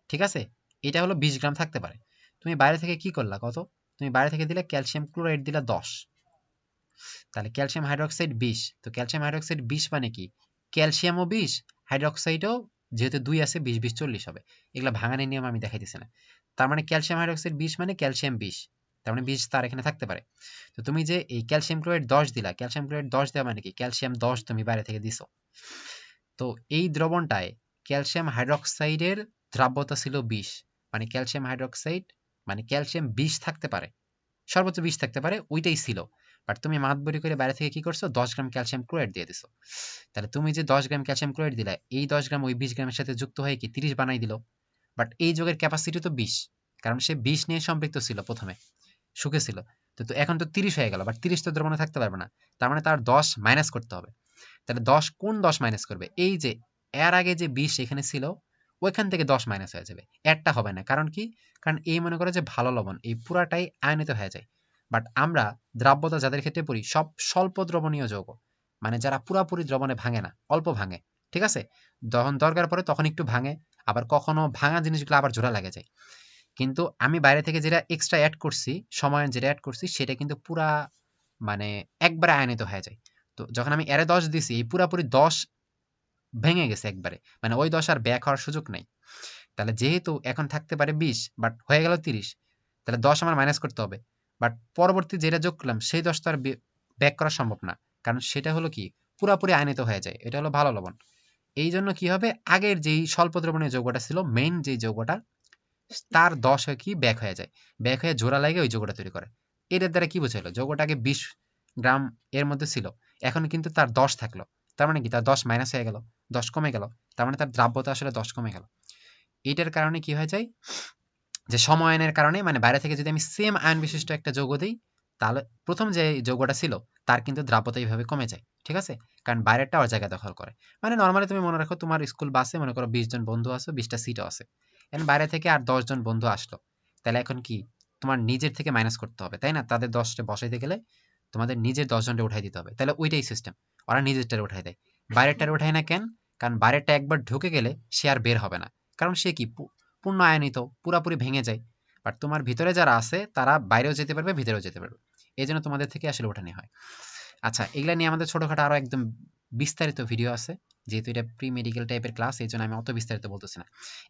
ঠিক আছে, এটা হলো 20 গ্রাম থাকতে পারে। তুমি বাইরে থেকে কি করলা, কত, তুমি বাইরে থেকে দিলে ক্যালসিয়াম ক্লোরাইড দিলা 10, তাহলে ক্যালসিয়াম হাইড্রোক্সাইড 20, তো ক্যালসিয়াম হাইড্রোক্সাইড 20 মানে কি, ক্যালসিয়ামও 20, হাইড্রোক্সাইডও যেহেতু 2 আছে 20 20 40 হবে। এগুলা ভাঙানোর নিয়ম আমি দেখাইতেছি না। তার মানে ক্যালসিয়াম হাইড্রোক্সাইড 20 মানে ক্যালসিয়াম 20, তার মানে 20 তার এখানে থাকতে পারে। তো তুমি যে এই ক্যালসিয়াম ক্লোরাইড 10 দিলা, ক্যালসিয়াম ক্লোরাইড 10 দেওয়া মানে কি, ক্যালসিয়াম 10 তুমি বাইরে থেকে দিছো। তো এই দ্রবণটায় ক্যালসিয়াম হাইড্রোক্সাইডের দ্রাব্যতা ছিল 20, মানে ক্যালসিয়াম হাইড্রোক্সাইড মানে ক্যালসিয়াম 20 থাকতে পারে, সর্বোচ্চ 20 থাকতে পারে, ওইটাই ছিল। বাট তুমি মাতবরি করে বাইরে থেকে কি করছো, 10 গ্রাম ক্যালসিয়াম ক্লোরাইড দিয়ে দিছো। তাহলে তুমি যে 10 গ্রাম ক্যালসিয়াম ক্লোরাইড দিলা, এই 10 গ্রাম ওই 20 গ্রামের সাথে যুক্ত হয়ে কি 30 বানাই দিল। বাট এই যোগের ক্যাপাসিটি তো 20, কারণ সে 20 নিয়ে সম্পৃক্ত ছিল প্রথমে, সুখে ছিল। তো এখন তো 30 হয়ে গেল, বাট 30 তো দ্রবণে থাকতে পারবে না, তার মানে তার 10 মাইনাস করতে হবে। তাহলে 10 কোন 10 মাইনাস করবে, এই যে এর আগে যে 20 এখানে ছিল ওইখান থেকে 10 মাইনাস হয়ে যাবে, একটা হবে না। কারণ কি, কারণ এই মনে করে যে ভালো লবণ এই পুরাটাই আয়নিত হয়ে যায়। বাট আমরা দ্রাব্যতা যাদের ক্ষেত্রে পড়ি সব স্বল্প দ্রবণীয় যৌগ, মানে যারা পুরাপুরি দ্রবণে ভাঙে না, অল্প ভাঙে, ঠিক আছে, যখন দরকার পড়ে তখন একটু ভাঙে, আবার কখনো ভাঙা জিনিসগুলো আবার জোড়া লাগে যায়। কিন্তু আমি বাইরে থেকে যেটা এক্সট্রা অ্যাড করছি, সময়ন যেটা অ্যাড করছি সেটা কিন্তু পুরা মানে একবারে আয়নিত হয়ে যায়। তো যখন আমি এরে 10 দিছি, এই পুরাপুরি 10 ভেঙে গেছে একবারে, মানে ওই 10 আর ব্যাক হওয়ার সুযোগ নাই। তাহলে যেহেতু এখন থাকতে পারে 20, বাট হয়ে গেল 30, তাহলে 10 আমার মাইনাস করতে হবে। বাট পরবর্তী যেটা যোগ করলাম সেই 10 তো আর ব্যাক করা সম্ভব না, কারণ সেটা হলো কি পুরাপুরি আয়নিত হয়ে যায়, এটা হলো ভালো লবণ। এই জন্য কি হবে, আগের যেই স্বল্প দ্রবণীয় যৌগটা ছিল মেইন যে যৌগটা, তার 10 হয় কি ব্যাক হয়ে যায়, ব্যাক হয়ে জোড়া লাগে ওই যৌগটা তৈরি করে। এটার দ্বারা কি বোঝাইলো, যৌগটা আগে 20 গ্রাম এর মধ্যে ছিল, এখন কিন্তু তার 10 থাকলো, তার মানে কি তার 10 মাইনাস হয়ে গেল, 10 কমে গেল, তার মানে তার দ্রাব্যতা আসলে 10 কমে গেল। এইটার কারণে কি হয়ে যায়, যে সমায়নের কারণে, মানে বাইরে থেকে যদি আমি সেম আয়ন বিশিষ্ট একটা যৌগ দিই, তাহলে প্রথম যে যৌগটা ছিল তার কিন্তু দ্রাব্যতা এইভাবে কমে যায়, ঠিক আছে, কারণ বাইরেরটা ওর জায়গা দখল করে। মানে নর্মালি তুমি মনে রাখো তোমার স্কুল বাসে মনে করো 20 জন বন্ধু আছে, 20টা সিটও আছে, এখন বাইরে থেকে আর 10 জন বন্ধু আসলো, তাহলে এখন কি তোমার নিজের থেকে মাইনাস করতে হবে, তাই না, তাদের 10টা বসাইতে গেলে তোমাদের নিজের 10 জনটা উঠাই দিতে হবে, তাহলে ওইটাই সিস্টেম, ওরা নিজেরটা উঠাই দেয়, বাইরেরটা উঠায় না কেন, কারণ বাইরেরটা একবার ঢুকে গেলে সে আর বের হবে না, কারণ সে কি পূর্ণ আয়নিত, পুরাপুরি ভেঙে যায়। বাট তোমার ভিতরে যারা আছে তারা বাইরেও যেতে পারবে, ভিতরেও যেতে পারবে, এই জন্য তোমাদের থেকে আসলে ওঠানি হয়। আচ্ছা, এগুলা নিয়ে আমাদের ছোটখাটো আরো একদম বিস্তারিত ভিডিও আছে, যেহেতু এটা প্রি মেডিকেল টাইপের ক্লাস এই জন্য আমি অত বিস্তারিত বলতেছি না।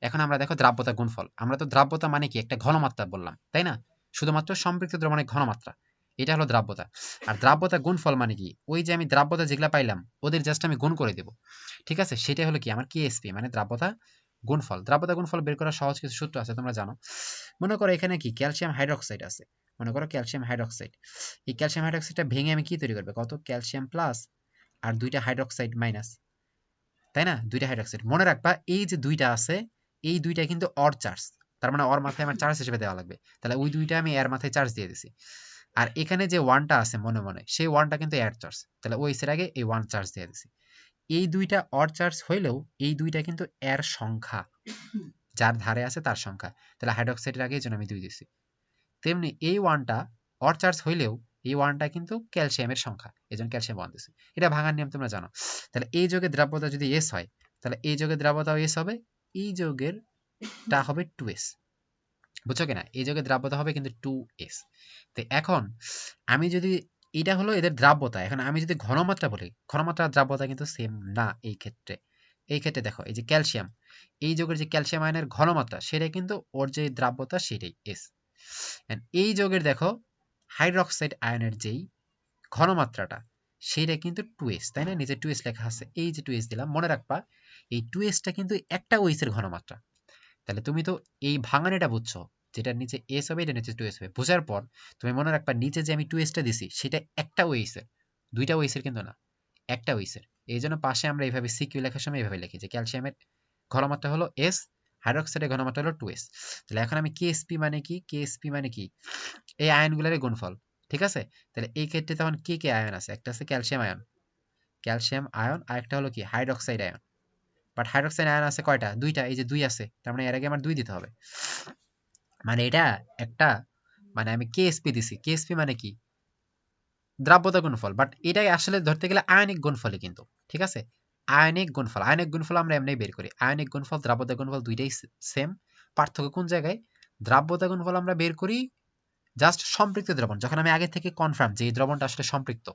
এখন আমরা দেখো দ্রাব্যতা গুণফল, আমরা তো দ্রাব্যতা মানে কি একটা ঘনমাত্রা বললাম, তাই না, শুধুমাত্র সম্পৃক্ত দ্রবণের ঘনমাত্রা, এটা হলো দ্রাব্যতা। আর দ্রাব্যতা গুণফল মানে কি, ওই যে আমি দ্রাব্যতা যেগুলা পাইলাম ওদের জাস্ট আমি গুণ করে দেব, ঠিক আছে, সেটা হলো কি আমার কেএসপি, মানে দ্রাব্যতা গুণফল। দ্রাব্যতা গুণফল বের করার সহজ কিছু সূত্র আছে তোমরা জানো। মনে করো এখানে কি ক্যালসিয়াম হাইড্রোক্সাইড আছে, মনে করো ক্যালসিয়াম হাইড্রোক্সাইড, এই ক্যালসিয়াম হাইড্রোক্সাইডটা ভেঙে আমি কি তৈরি করবে, কত ক্যালসিয়াম প্লাস আর দুইটা হাইড্রোক্সাইড মাইনাস, তাই না, দুইটা হাইড্রোক্সাইড। মনে রাখবা এই যে দুইটা আছে এই দুইটা কিন্তু অর চার্জ, তার মানে অর মাথায় আমার চার্জ হিসেবে দেওয়া লাগবে, তাহলে ওই দুইটা আমি এর মাথায় চার্জ দিয়ে দিছি। আর এখানে যে ওয়ানটা আছে মনে মনে সেই ওয়ানটা কিন্তু এর চার্জ, তাহলে ওই এর আগে এই ওয়ান চার্জ দিয়ে দিছি। এই দুইটা অর চার্জ হইলেও এই দুইটা কিন্তু এর সংখ্যা, যার ধারে আছে তার সংখ্যা, তাহলে হাইড্রোক্সাইডের আগে এই জন্য আমি 2 দিছি। তেমনি এই ওয়ানটা অর চার্জ হইলেও এই ওয়ানটা কিন্তু ক্যালসিয়ামের সংখ্যা, এই জন্য ক্যালসিয়াম ওয়ান দিছি। এটা ভাঙার নিয়ম তোমরা জানো। তাহলে এই যৌগের দ্রাব্যতা যদি এস হয় তাহলে এই যৌগের দ্রাব্যতাও এস হবে, এই যৌগের টা হবে 2s, বুঝছো কিনা, এই যৌগের দ্রাব্যতা হবে কিন্তু 2s। তো এখন আমি যদি, এটা হলো এদের দ্রাব্যতা, এখন আমি যদি ঘনমাত্রা বলি, ঘনমাত্রা আর দ্রাব্যতা কিন্তু সেম না এই ক্ষেত্রে। এই ক্ষেত্রে দেখো এই যে ক্যালসিয়াম, এই যৌগের যে ক্যালসিয়াম আয়নের ঘনমাত্রা সেটা কিন্তু ওর যে দ্রাব্যতা সেটাই এস। এই যৌগের দেখো হাইড্রোক্সাইড আয়নের যেই ঘনমাত্রাটা সেইটা কিন্তু 2s, তাই না, নিচে 2s লেখা আছে, এই যে 2s দিলাম, মনে রাখবা এই 2sটা কিন্তু একটা ওএস এর ঘনমাত্রা। তাহলে তুমি তো এই ভাঙানিটা বুঝছো, যেটার নিচে এস হবে এটা নিচে 2s হবে, বোঝার পর তুমি মনে রাখবা নিচে যে আমি 2sটা দিছি সেটা একটা ওএস এর, দুইটা ওএস এর কিন্তু না, একটা ওএস এর। এই জন্য পাশে আমরা এইভাবে সিকিউ লেখার সময় এইভাবে লিখি যে ক্যালসিয়ামের ঘনমাত্রা হলো এস, হাইড্রোক্সাইডের ঘনমাত্রা হলো 2s। তাহলে এখন আমি কেএসপি মানে কি, কেএসপি মানে কি এই আয়নগুলোর গুণফল, ঠিক আছে। তাহলে এই ক্ষেত্রে তখন কি কি আয়ন আছে, একটা আছে ক্যালসিয়াম আয়ন, ক্যালসিয়াম আয়ন, আর একটা হলো কি hydroxide ion. But hydroxide ion আছে কয়টা, দুইটা, এই যে 2 আছে, তার মানে এর আগে আমার 2 দিতে হবে, মানে এটা একটা, মানে আমি কেএসপি দিছি, কেএসপি মানে কি দ্রাব্যতা গুণফল, বাট এটাই আসলে ধরতে গেলে আয়নিক গুণফলই কিন্তু, ঠিক আছে, আয়নিক গুণফল আমরা এমনি বের করি। আয়নিক গুণফল, দ্রাব্যতা গুণফল দুইটাই সেম। পার্থক্য কোন জায়গায়? দ্রাব্যতা গুণফল আমরা বের করি জাস্ট সম্পৃক্ত দ্রবণ, যখন আমি আগে থেকে কনফার্ম যে এই দ্রবণটা আসলে সম্পৃক্ত।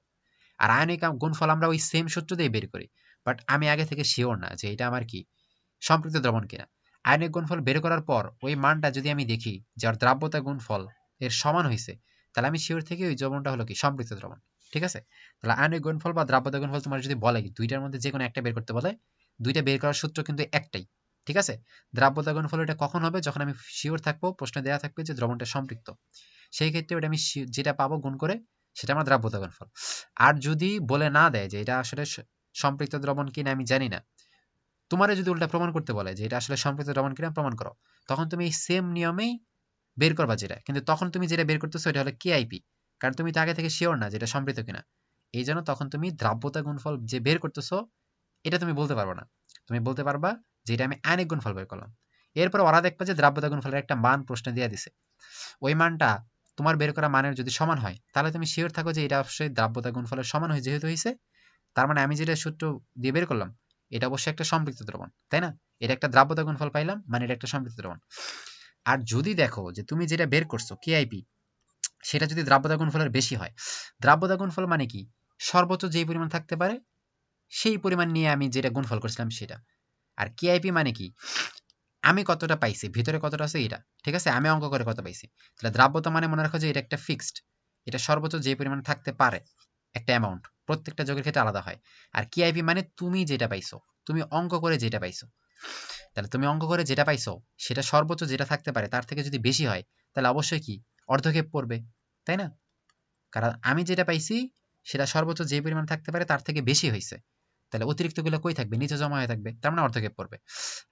আর আয়নিক গুণফল আমরা ওই সেম সূত্র দিয়ে বের করি, বাট আমি আগে থেকে শিওর না যে এটা আমার কি সম্পৃক্ত দ্রবণ কিনা। আয়নিক গুণফল বের করার পর ওই মানটা যদি আমি দেখি যে ওর দ্রাব্যতা গুণফল এর সমান হয়েছে, তাহলে আমি শিওর থেকে ওই দ্রবণটা হলো কি সম্পৃক্ত দ্রবণ। ঠিক আছে? তাহলে আয়নিক গুণফল বা দ্রাব্যতা গুণফল তোমার যদি বলে দুইটার মধ্যে যে কোনো একটা বের করতে বলে, দুইটা বের করার সূত্র কিন্তু একটাই। ঠিক আছে? দ্রাব্যতা গুণফল এটা কখন হবে? যখন আমি শিওর থাকবো, প্রশ্নে দেওয়া থাকবে যে দ্রবণটা সম্পৃক্ত, সেই ক্ষেত্রে ওটা আমি যেটা পাবো গুণ করে সেটা আমার দ্রাব্যতা গুণফল। আর যদি বলে না দেয় যে এটা আসলে সম্পৃক্ত দ্রবণ কিনা আমি জানি না, তোমারে যদি উল্টা প্রমাণ করতে বলে যে এটা আসলে সম্পৃক্ত দ্রবণ কিনা প্রমাণ করো, তখন তুমি এই সেম নিয়মেই বের করবা যেটা, কিন্তু তখন তুমি যেটা বের করতেছো এটা হলো কেআইপি, কারণ তুমি তো আগে থেকে শিওর না যেটা সম্পৃক্ত কিনা। এই জন্য তখন তুমি দ্রাব্যতা গুণফল যে বের করতেছো এটা তুমি বলতে পারবে না, তুমি বলতে পারবা যে এটা আমি আয়নিক গুণফল বের করলাম। এরপর ওরা দেখবা যে দ্রাব্যতা গুণফলের একটা মান প্রশ্নে দিয়ে দিছে, ওই মানটা তোমার বের করা মানের যদি সমান হয়, তাহলে তুমি শিওর থাকো যে এটা অবশ্যই দ্রাব্যতা গুণফলের সমান হয়, যেহেতু হয়েছে তার মানে আমি যেটা সূত্র দিয়ে বের করলাম এটা অবশ্যই একটা সম্পৃক্ত দ্রবণ, তাই না? এটা একটা দ্রাব্যতা গুণফল পাইলাম, মানে এটা একটা সম্পৃক্ত দ্রবণ। আর যদি দেখো যে তুমি যেটা বের করছো কেআইপি, সেটা যদি দ্রাব্যতা গুণফলের বেশি হয়, দ্রাব্যতা গুণফল মানে কি? সর্বোচ্চ যে পরিমাণ থাকতে পারে সেই পরিমাণ নিয়ে আমি যেটা গুণফল করছিলাম সেটা। আর কেআইপি মানে কি? আমি কতটা পাইছি, ভিতরে কতটা আছে এটা। ঠিক আছে? আমি অঙ্ক করে কত পাইছি। তাহলে দ্রাব্যতা মানে মনে রাখো যে এটা একটা ফিক্সড, এটা সর্বোচ্চ যে পরিমাণ থাকতে পারে একটা অ্যামাউন্ট, প্রত্যেকটা যোগের ক্ষেত্রে আলাদা হয়। আর কেআইপি মানে তুমি যেটা পাইছো, তুমি অঙ্ক করে যেটা পাইছো। তাহলে তুমি অঙ্ক করে যেটা পাইছো সেটা সর্বোচ্চ যেটা থাকতে পারে তার থেকে যদি বেশি হয়, তাহলে অবশ্যই কি অর্ধক্ষেপ পড়বে, তাই না? কারণ আমি যেটা পাইছি সেটা সর্বোচ্চ যে পরিমাণ থাকতে পারে তার থেকে বেশি হয়েছে, তাহলে অতিরিক্তগুলো কই থাকবে? নিচে জমা হয়ে থাকবে, তার মানে অর্ধক্ষেপ পড়বে।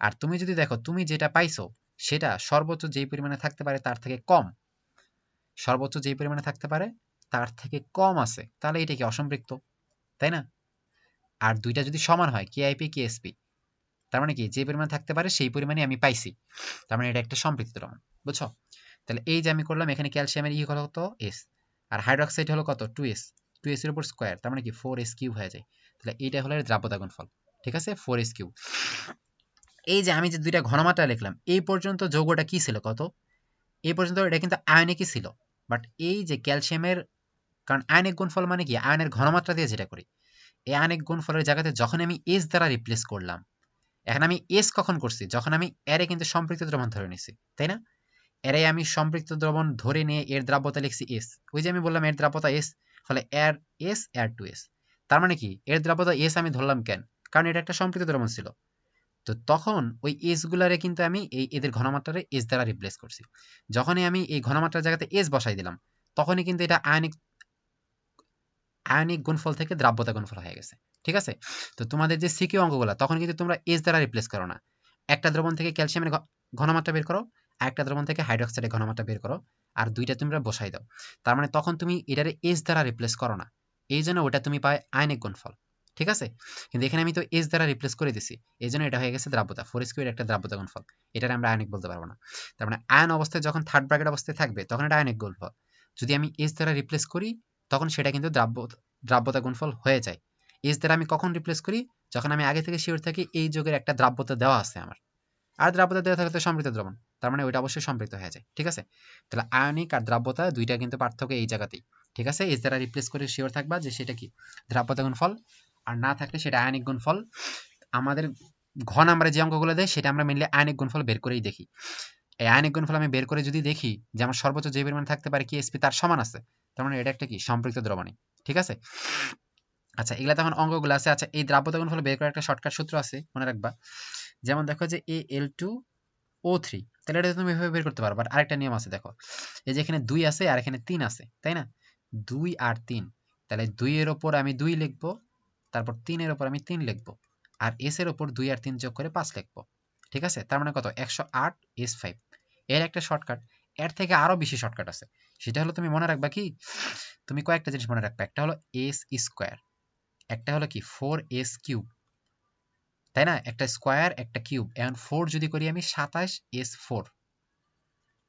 আর তুমি যদি দেখো তুমি যেটা পাইছো সেটা সর্বোচ্চ যেই পরিমাণে থাকতে পারে তার থেকে কম, সর্বোচ্চ যেই পরিমাণে থাকতে পারে তার থেকে কম আছে, তাহলে এটা কি অসম্পৃক্ত, তাই না? আর দুইটা যদি সমান হয় কেআইপি কেএসপি, তার মানে কি যে পরিমাণ থাকতে পারে সেই পরিমাণে আমি পাইছি, তার মানে এটা একটা সম্পৃক্ত দ্রবণ। বুঝছো? তাহলে এই যে আমি করলাম এখানে ক্যালসিয়ামের হলো কত এস, আর হাইড্রোক্সাইড হলো কত 2s, 2s এর উপর স্কয়ার, তার মানে কি 4s কিউব হয়ে যায়। তাহলে এইটা হলো এর দ্রাব্যতা গুণফল। ঠিক আছে? 4s cube. এই যে আমি যে দুইটা ঘনমাত্রা লিখলাম, এই পর্যন্ত যৌগটা কি ছিল কত? এই পর্যন্ত এটা কিন্তু আয়নিকই ছিল, বাট এই যে ক্যালসিয়ামের, কারণ আয়নিক গুণফল মানে কি আয়নের ঘনমাত্রা দিয়ে যেটা করি, এই আয়নিক গুণফলের জায়গাতে যখন আমি এস দ্বারা রিপ্লেস করলাম, এখন আমি এস কখন করছি? যখন আমি এরে কিন্তু সম্পৃক্ত দ্রবণ ধরে নিছি, তাই না? এরে আমি সম্পৃক্ত দ্রবণ ধরে নিয়ে এর দ্রাব্যতা লিখছি এস, ওই যে আমি বললাম এর দ্রাব্যতা এস, ফলে এর এস এর টু এস। তার মানে কি এর দ্রাব্যতা এস আমি ধরলাম কেন? কারণ এটা একটা সম্পৃক্ত দ্রবণ ছিল। তো তখন ওই এস গুলারে কিন্তু আমি এদের ঘনমাত্রারে এস দ্বারা রিপ্লেস করছি। যখনই আমি এই ঘনমাত্রার জায়গাতে এস বসাই দিলাম, তখনই কিন্তু এটা আয়নিক আয়নিক গুণফল থেকে দ্রাব্যতা গুণফল হয়ে গেছে। ঠিক আছে? তো তোমাদের যে সিকিউ অঙ্কগুলো তখন কিন্তু তোমরা এস দ্বারা রিপ্লেস করো না, একটা দ্রবণ থেকে ক্যালসিয়ামের ঘনমাত্রা বের করো, একটা দ্রবণ থেকে হাইড্রোক্সাইডের ঘনমাত্রা বের করো, আর দুইটা তোমরা বসাই দাও। তার মানে তখন তুমি এটারে এস দ্বারা রিপ্লেস করো না, এই জন্য ওটা তুমি পায় আয়নিক গুণফল। ঠিক আছে? কিন্তু এখানে আমি তো এস দ্বারা রিপ্লেস করে দিছি, এই জন্য এটা হয়ে গেছে দ্রাব্যতা, 4s² একটা দ্রাব্যতা গুণফল। এটারে আমরা আয়নিক বলতে পারবো না। তার মানে আয়ন অবস্থায় যখন থার্ড ব্র্যাকেট অবস্থায় থাকবে তখন এটা আয়নিক গুণফল। যদি আমি এস দ্বারা রিপ্লেস করি তখন সেটা কিন্তু দ্রাব্যতা গুণফল হয়ে যায়। এস দ্বারা আমি কখন রিপ্লেস করি? যখন আমি আগে থেকে শিওর থাকি এই যোগের একটা দ্রাব্যতা দেওয়া আছে আমার, আর দ্রাব্যতা দেওয়া থাকলে তো সম্পৃক্ত দ্রবণ, তার মানে ওইটা অবশ্যই সম্পৃক্ত হয়ে যায়। ঠিক আছে? তাহলে আয়নিক আর দ্রাব্যতা দুইটা কিন্তু পার্থক্য এই জায়গাতেই। ঠিক আছে? এস দ্বারা রিপ্লেস করে শিওর থাকবা যে সেটা কি দ্রাব্যতা গুণফল, আর না থাকলে সেটা আয়নিক গুণফল। আমাদের ঘ নাম্বারে যে অঙ্কগুলো দেয় সেটা আমরা মেনলি আয়নিক গুণফল বের করেই দেখি। এই আয়নিক গুণফল আমি বের করে যদি দেখি যে আমার সর্বোচ্চ যে পরিমাণ থাকতে পারে কি এসপি তার সমান আছে, তার মানে এটা একটা কি সম্পৃক্ত দ্রবণী। ঠিক আছে? আচ্ছা, এগুলা তখন অঙ্কগুলো আছে। আচ্ছা, এই দ্রাব্যতা গুণফল বের করার একটা শর্টকাট সূত্র আছে, মনে রাখবা। যেমন দেখো যে Al2O3, তাহলে এটা তুমি এভাবে বের করতে পারো, বাট আরেকটা নিয়ম আছে দেখো, এই যে এখানে 2 আছে আর এখানে 3 আছে, তাই না? 2 আর 3, তাহলে 2 এর উপর আমি 2 লিখবো, তারপর 3 এর উপর আমি 3 লিখবো, আর s এর উপর 2 আর 3 যোগ করে 5 লিখবো। ঠিক আছে? তার মানে কত 108 s5। এর একটা শর্টকাট, এর থেকে আরো বেশি শর্টকাট আছে। সেটা হলো তুমি মনে রাখবা কি, তুমি কয়েকটা জিনিস মনে রাখবা। একটা হলো s স্কয়ার, একটা হলো কি 4s কিউব, তাই না? একটা স্কয়ার একটা কিউব, এখন 4 যদি করি আমি 27s4,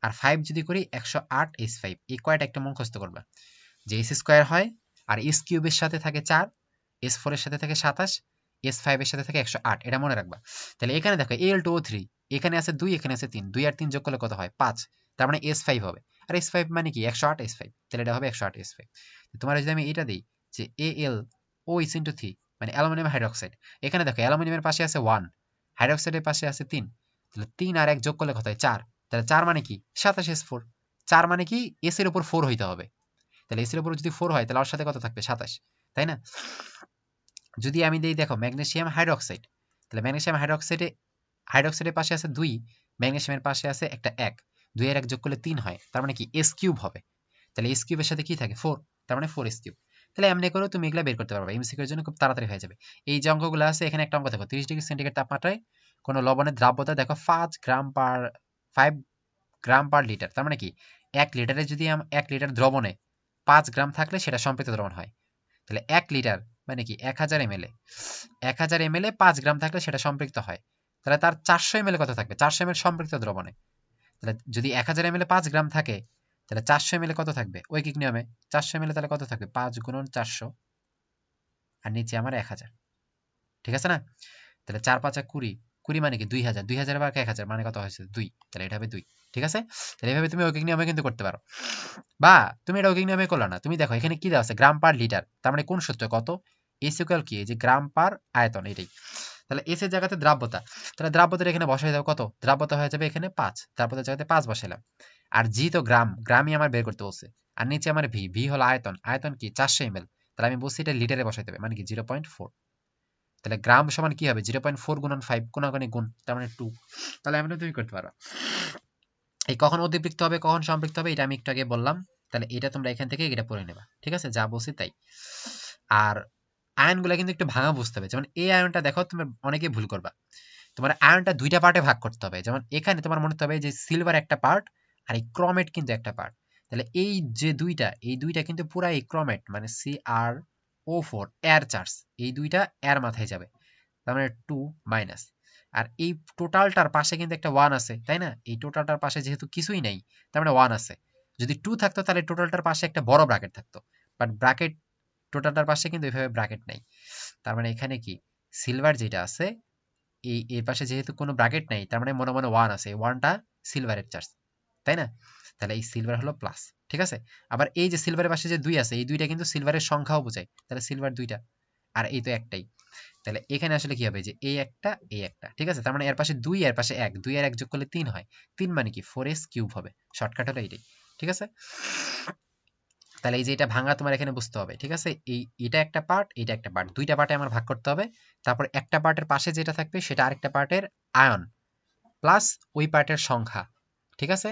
আর 5 যদি করি 108s5। এই কয়টা একটা মুখস্থ করবা যে s স্কয়ার হয় আর s কিউবের সাথে থাকে 4, s4 এর সাথে থাকে 27, S5 এর সাথে থাকে 108, এটা মনে রাখবা। তাহলে এখানে দেখো Al2O3, এখানে আছে 2, এখানে আছে 3, 2 আর 3 যোগ করলে কত হয় 5, তার মানে S5 হবে। আর S5 মানে কি 108 S5, তাহলে এটা হবে 108 S5। তোমার যদি আমি এটা দিই যে AlOH3 মানে অ্যালুমিনিয়াম হাইড্রোক্সাইড, এখানে দেখো অ্যালুমিনিয়ামের পাশে আছে 1, হাইড্রোক্সাইডের পাশে আছে 3, তাহলে 3 আর 1 যোগ করলে কত হয় 4, তাহলে 4 মানে কি 27S4, 4 মানে কি S এর উপর 4 হইতে হবে, তাহলে S এর উপর যদি 4 হয় তাহলে ওর সাথে কত থাকবে 27, তাই না? যদি আমি দেই দেখো ম্যাগনেসিয়াম হাইড্রোক্সাইড, তাহলে ম্যাগনেসিয়াম হাইড্রোক্সাইডের পাশে আছে 2, ম্যাগনেসিয়ামের পাশে আছে একটা 1, 2 এর 1 যোগ করলে 3 হয়, তার মানে কি S3 হবে। তাহলে S3 এর সাথে কি থাকে 4, তার মানে 4S3। তাহলে এমনি করে তুমি এগুলা বের করতে পারবে, এমসিকিউ এর জন্য খুব তাড়াতাড়ি হয়ে যাবে। এই যে অঙ্কগুলো আছে, এখানে একটা অঙ্ক দেখো 30 ডিগ্রি সেন্টিগ্রেড তাপমাত্রায় কোন লবণের দ্রাব্যতা দেখো 5 গ্রাম পার লিটার, তার মানে কি 1 লিটারে যদি 1 লিটার দ্রবণে 5 গ্রাম থাকলে সেটা সম্পৃক্ত দ্রবণ হয়। তাহলে 1 লিটার মানে কি 1000 ml, 1000 ml 5 গ্রাম থাকলে সেটা সম্পৃক্ত হয়। তাহলে তার 400 ml কত থাকবে, 400 ml সম্পৃক্ত দ্রবণে। তাহলে যদি 1000 ml 5 গ্রাম থাকে, তাহলে 400 ml কত থাকবে ঐকিক নিয়মে, 400 ml তাহলে কত থাকবে 5 গুণন 400, আর নিচে আমার 1000, ঠিক আছে না? তাহলে 4 5 20, 20 মানে কি 2000, 2000 ভাগ 1000 মানে কত হয়েছে 2, তাহলে এটা হবে 2, ঠিক আছে? তাহলে এইভাবে তুমি ঐকিক নিয়মে কিন্তু করতে পারো, বা তুমি এটা ঐকিক নিয়মে করলে না, তুমি দেখো এখানে কি দেওয়া আছে গ্রাম পার লিটার, তার মানে কোন সূত্র কত, এস ইকুয়াল কি এই যে গ্রাম পার আয়তন, এটাই। তাহলে এস এর জায়গাতে দ্রাব্যতা, তাহলে দ্রাব্যতার এখানে বসাই দাও, কত দ্রাব্যতা হয়ে যাবে এখানে 5, দ্রাব্যতার জায়গাতে 5 বসাইলাম। আর জি তো গ্রামই আমার বের করতে বলছে, আর নিচে আমার ভি হলো আয়তন, আয়তন কি 400 ml, তাহলে আমি বলছি এটা লিটারে বসাইতে হবে, মানে কি 0.4, তাহলে গ্রাম সমান কি হবে 0.4 গুণন 5, কোনাকুনি গুণ, তার মানে 2। তাহলে এমন তুমি করতে পারো। এই কখন অধিবৃক্ত হবে কখন সম্পৃক্ত হবে এটা আমি একটু আগে বললাম, তাহলে এটা তোমরা এখান থেকে এটা পড়ে নেবা, ঠিক আছে, যা বলছি তাই। আর আয়নগুলো কিন্তু একটু ভাঙা বুঝতে হবে, যেমন এই আয়নটা দেখো তুমি অনেকেই ভুল করবা, তোমার আয়নটা দুইটা পার্টে ভাগ করতে হবে, যেমন এখানে তোমার মনে হতে হবে যে সিলভার একটা পার্ট আর এই ক্রোমেট কিন্তু একটা পার্ট, তাহলে এই যে এই দুইটা কিন্তু পুরা এই ক্রোমেট মানে CrO4 এর চার্জ, এই দুইটা এর মাথায় যাবে, তার মানে 2 মাইনাস, আর এই টোটালটার পাশে কিন্তু একটা 1 আছে, তাই না? এই টোটালটার পাশে যেহেতু কিছুই নাই, তার মানে 1 আছে। যদি 2 থাকতো তাহলে টোটালটার পাশে একটা বড় ব্র্যাকেট থাকতো, বাট ব্র্যাকেট টোটালটার পাশে কিন্তু এইভাবে ব্র্যাকেট নাই, তার মানে এখানে কি সিলভার যেটা আছে এই এর পাশে যেহেতু কোনো ব্র্যাকেট নাই, তার মানে মনে মনে 1 আছে, এই 1টা সিলভারের চার্জ, তাই না? তাহলে এই সিলভার হলো প্লাস, ঠিক আছে? আবার এই যে সিলভারের পাশে যে 2 আছে, এই দুইটা কিন্তু সিলভারের সংখ্যাও বোঝায়, তাহলে সিলভার দুইটা, আর এই তো একটাই, তাহলে এখানে আসলে কি হবে যে এই একটা, ঠিক আছে? তার মানে এর পাশে 2 এর পাশে 1, 2 আর 1 যোগ করলে 3 হয়, 3 মানে কি 4s³ হবে, শর্টকাট হলো এটাই, ঠিক আছে? তাহলে এই যে এটা ভাঙা তোমার এখানে বুঝতে হবে, ঠিক আছে? এটা একটা পার্ট, এটা একটা পার্ট, দুইটা পার্টে আমার ভাগ করতে হবে, তারপর একটা পার্টের পাশে যেটা থাকবে সেটা আরেকটা পার্টের আয়ন প্লাস ওই পার্টের সংখ্যা, ঠিক আছে?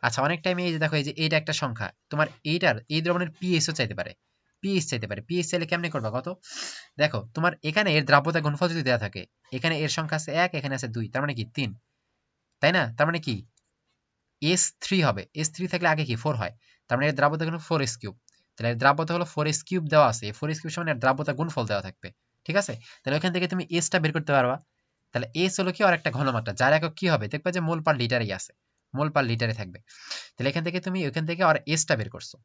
আচ্ছা, অনেক টাইমে এই যে দেখো এই যে এইটা একটা সংখ্যা, তোমার এইটার এই দ্রবণের পিএইচও চাইতে পারে, পিএইচ চাইলে কেমনে করবা কত, দেখো তোমার এখানে এর দ্রাব্যতা গুণফল যদি দেওয়া থাকে, এখানে এর সংখ্যা আছে 1, এখানে আছে 2, তার মানে কি 3, তাই না? তার মানে কি S3 হবে, S3 থাকলে আগে কি 4 হয়, তার মানে এর দ্রাব্যতা হলো 4s³, তাহলে এর দ্রাব্যতা হলো 4s³ দেওয়া আছে, এই 4s³ সমান এর দ্রাব্যতা গুণফল দেওয়া থাকবে, ঠিক আছে? তাহলে ওখান থেকে তুমি S টা বের করতে পারবা, তাহলে S হলো কি আর একটা ঘনমাত্রা, যার একক কি হবে দেখবা যে মোল পার লিটারেই আছে, মোল পার লিটারে থাকবে, তাহলে এখান থেকে তুমি ওখান থেকে আর S টা বের করছো,